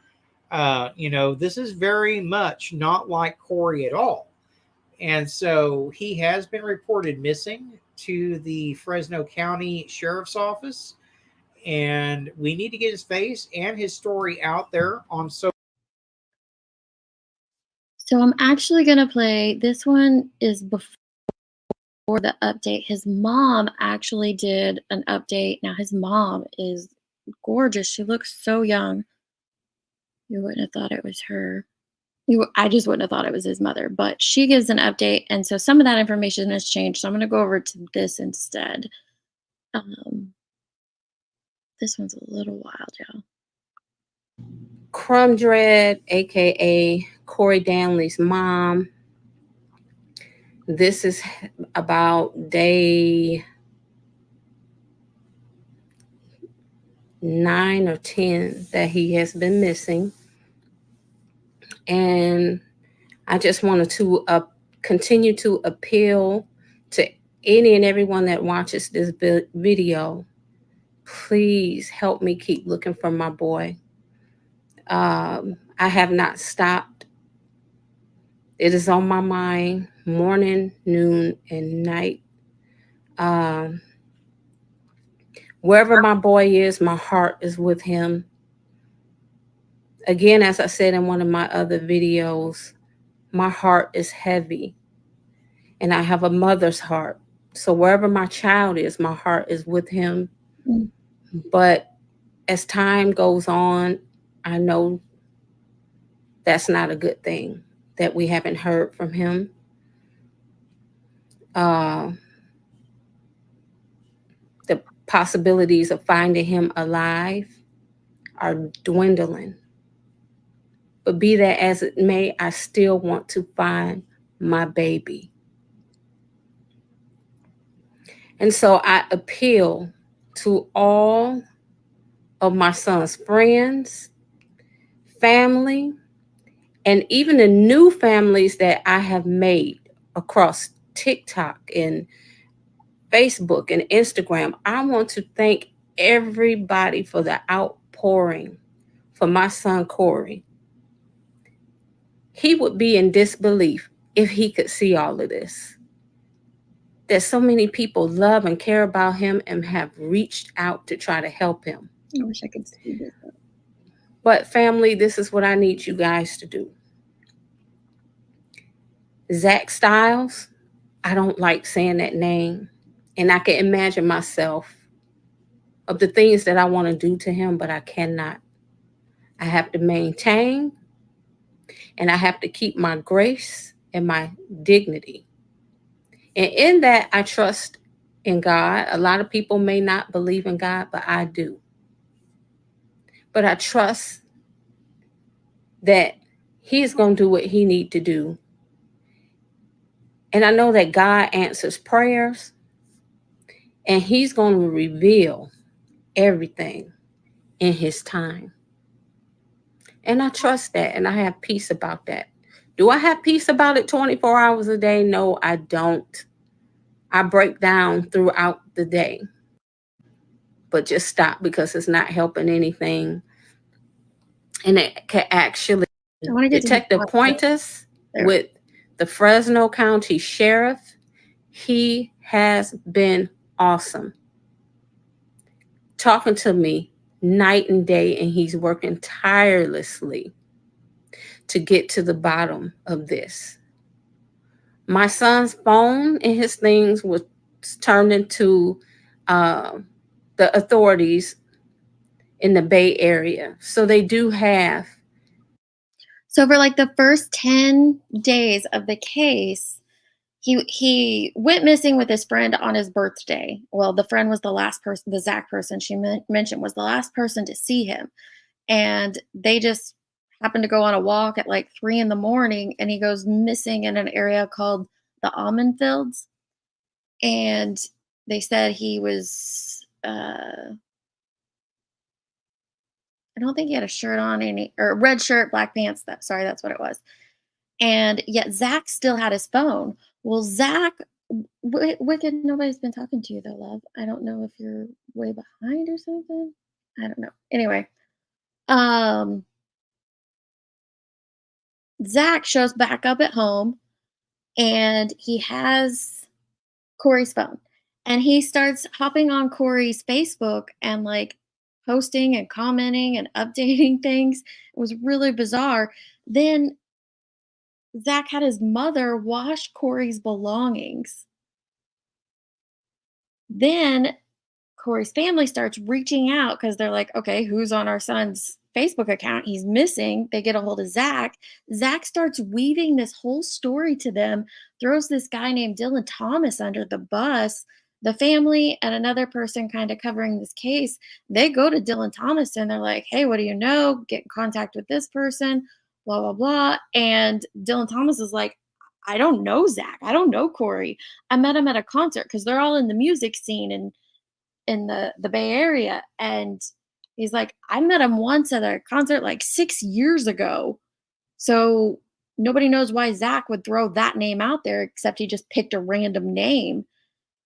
You know, this is very much not like Corey at all. And so he has been reported missing to the Fresno County Sheriff's Office. And we need to get his face and his story out there on social. So I'm actually going to play, this one is before the update. His mom actually did an update. Now his mom is gorgeous. She looks so young. You wouldn't have thought it was her. I just wouldn't have thought it was his mother, but she gives an update. And so some of that information has changed. So I'm going to go over to this instead. This one's a little wild, y'all. Crumb Dread, aka Corey Danley's mom. This is about day 9 or 10 that he has been missing. And I just wanted to continue to appeal to any and everyone that watches this video. Please help me keep looking for my boy. I have not stopped. It is on my mind morning, noon, and night. Wherever my boy is, my heart is with him. Again, as I said in one of my other videos, my heart is heavy and I have a mother's heart. So wherever my child is, my heart is with him. Mm. But as time goes on, I know that's not a good thing, that we haven't heard from him. The possibilities of finding him alive are dwindling. But be that as it may, I still want to find my baby. And so I appeal to all of my son's friends, family, and even the new families that I have made across TikTok and Facebook and Instagram. I want to thank everybody for the outpouring for my son, Corey. He would be in disbelief if he could see all of this. That so many people love and care about him and have reached out to try to help him. I wish I could see this. But family, this is what I need you guys to do. Zach Styles, I don't like saying that name. And I can imagine myself of the things that I want to do to him, but I cannot. I have to maintain and I have to keep my grace and my dignity. And in that, I trust in God. A lot of people may not believe in God, but I do. But I trust that he's going to do what he needs to do. And I know that God answers prayers and he's going to reveal everything in his time. And I trust that and I have peace about that. Do I have peace about it 24 hours a day? No, I don't. I break down throughout the day. But just stop because it's not helping anything. And it can actually, Detective Pointers with the Fresno County Sheriff, he has been awesome. Talking to me night and day, and he's working tirelessly to get to the bottom of this. My son's phone and his things was turned into the authorities in the Bay Area. So they do have. So for like the first 10 days of the case, he went missing with his friend on his birthday. Well, the friend was the last person, the Zach person she mentioned was the last person to see him. And they just happened to go on a walk at like 3 in the morning, and he goes missing in an area called the almond fields. And they said he was, I don't think he had a shirt on, or red shirt, black pants. That's what it was. And yet Zach still had his phone. Well, Zach, Wicked, nobody's been talking to you though, love. I don't know if you're way behind or something. I don't know. Anyway, Zach shows back up at home, and he has Corey's phone. And he starts hopping on Corey's Facebook and like posting and commenting and updating things. It was really bizarre. Then Zach had his mother wash Corey's belongings. Then Corey's family starts reaching out because they're like, okay, who's on our son's Facebook account? He's missing. They get a hold of Zach. Zach starts weaving this whole story to them, throws this guy named Dylan Thomas under the bus. The family and another person kind of covering this case, they go to Dylan Thomas and they're like, hey, what do you know? Get in contact with this person, blah, blah, blah. And Dylan Thomas is like, I don't know Zach. I don't know Corey. I met him at a concert because they're all in the music scene and in the Bay Area. And he's like, I met him once at a concert like 6 years ago. So nobody knows why Zach would throw that name out there, except he just picked a random name.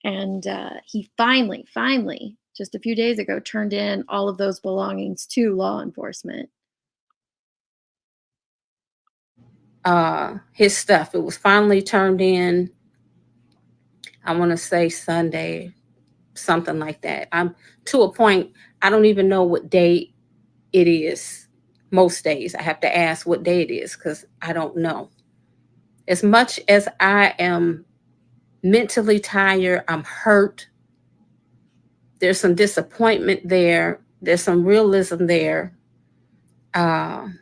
And he finally, just a few days ago, turned in all of those belongings to law enforcement. His stuff, it was finally turned in, I want to say Sunday, something like that. I'm to a point, I don't even know what day it is. Most days I have to ask what day it is because I don't know. As much as I am mentally tired, I'm hurt. There's some disappointment there. There's some realism there. And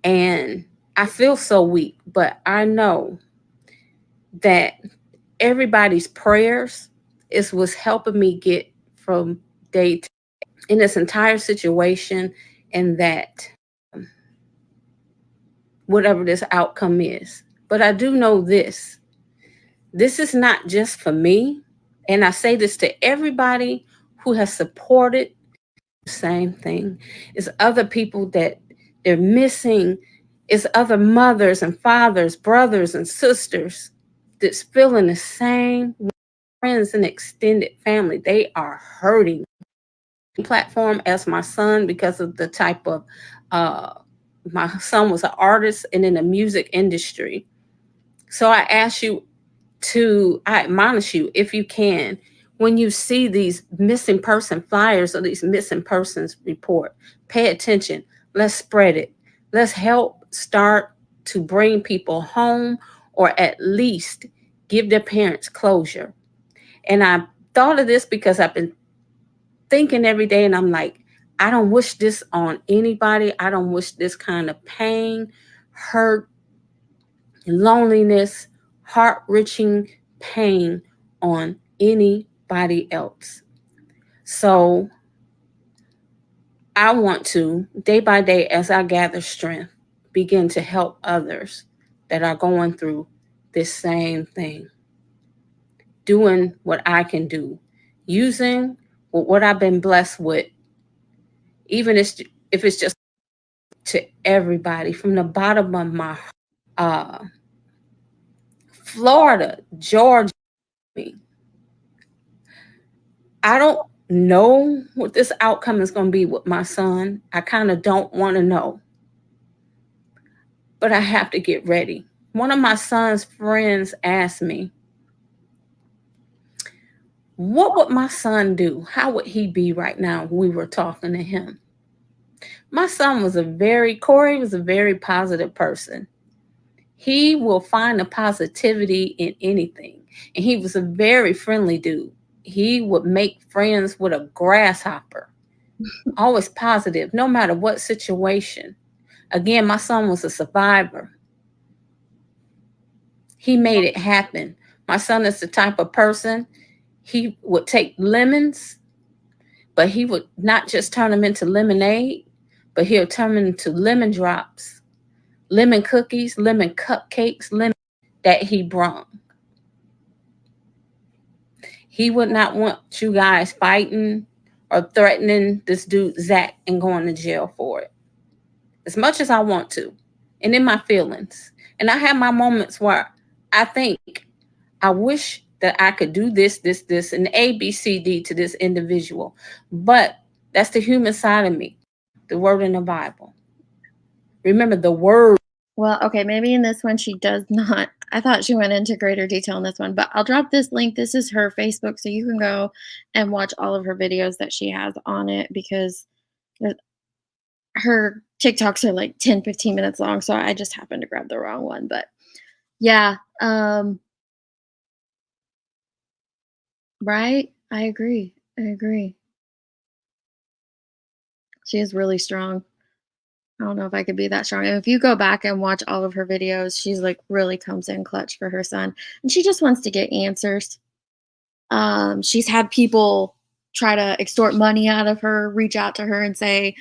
I feel so weak, but I know that everybody's prayers is what's helping me get from day to day in this entire situation, and that whatever this outcome is. But I do know this is not just for me. And I say this to everybody who has supported the same thing. It's other people that they're missing. It's other mothers and fathers, brothers and sisters that's feeling the same. Friends and extended family, they are hurting. Platform as my son, because of the type of my son was an artist and in the music industry. So I admonish you, if you can, when you see these missing person flyers or these missing persons report, pay attention. Let's spread it. Let's help start to bring people home, or at least give their parents closure. And I thought of this because I've been thinking every day, and I'm like, I don't wish this on anybody. I don't wish this kind of pain, hurt, loneliness, heart-wrenching pain on anybody else. So I want to, day by day, as I gather strength, begin to help others that are going through this same thing. Doing what I can do, using what I've been blessed with, even if it's just to everybody from the bottom of my heart. Florida, Georgia. I don't know what this outcome is going to be with my son. I kind of don't want to know, but I have to get ready. One of my son's friends asked me, what would my son do? How would he be right now? We were talking to him. My son was Corey was a very positive person. He will find the positivity in anything. And he was a very friendly dude. He would make friends with a grasshopper. Always positive, no matter what situation. Again, my son was a survivor. He made it happen. My son is the type of person, he would take lemons, but he would not just turn them into lemonade, but he'll turn them into lemon drops, lemon cookies, lemon cupcakes, lemon that he brought. He would not want you guys fighting or threatening this dude, Zach, and going to jail for it. As much as I want to, and in my feelings. And I have my moments where I think, I wish that I could do this, and A, B, C, D to this individual. But that's the human side of me, the word in the Bible. Remember the word. Well, okay, maybe in this one she does not. I thought she went into greater detail in this one, but I'll drop this link. This is her Facebook, so you can go and watch all of her videos that she has on it, because her TikToks are like 10, 15 minutes long, so I just happened to grab the wrong one. But yeah, right? I agree. She is really strong. I don't know if I could be that strong. And if you go back and watch all of her videos, she's like really comes in clutch for her son. And she just wants to get answers. She's had people try to extort money out of her, reach out to her and say,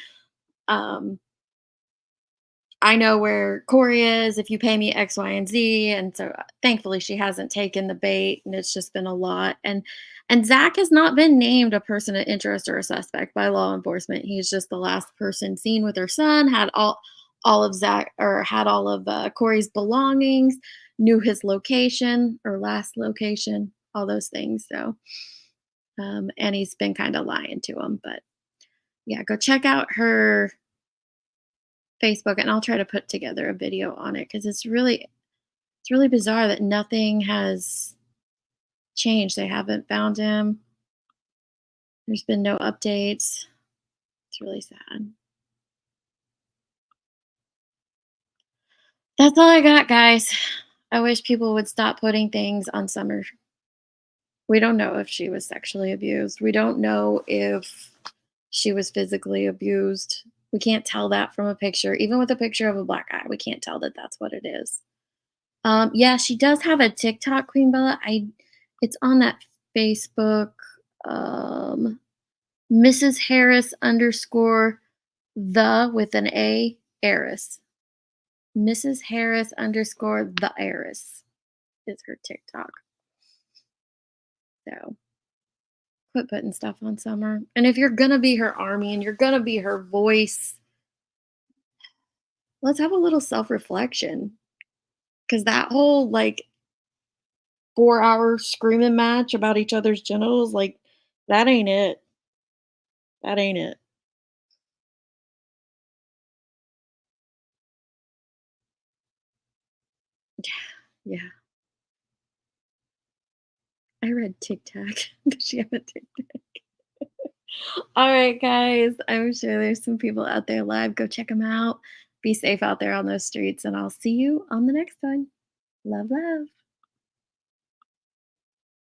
I know where Corey is if you pay me X, Y, and Z. And so thankfully she hasn't taken the bait, and it's just been a lot. And Zach has not been named a person of interest or a suspect by law enforcement. He's just the last person seen with her son, had all of Zach, or had all of Corey's belongings, knew his location or last location, all those things. So, and he's been kind of lying to him. But yeah, go check out her Facebook, and I'll try to put together a video on it, because it's really bizarre that nothing has changed. They haven't found him. There's been no updates. It's really sad. That's all I got, guys. I wish people would stop putting things on Summer. We don't know if she was sexually abused. We don't know if she was physically abused. We can't tell that from a picture. Even with a picture of a black eye, we can't tell that that's what it is. Yeah, she does have a TikTok, Queen Bella. It's on that Facebook, Mrs. Harris _ the with an A, heiress. Mrs. Harris _ the heiress is her TikTok. So quit putting stuff on Summer. And if you're gonna be her army and you're gonna be her voice, let's have a little self-reflection. Because that whole like 4-hour screaming match about each other's genitals, like, that ain't it. That ain't it. Yeah. I read TikTok. Does she have a TikTok? All right, guys. I'm sure there's some people out there live. Go check them out. Be safe out there on those streets, and I'll see you on the next one. Love, love.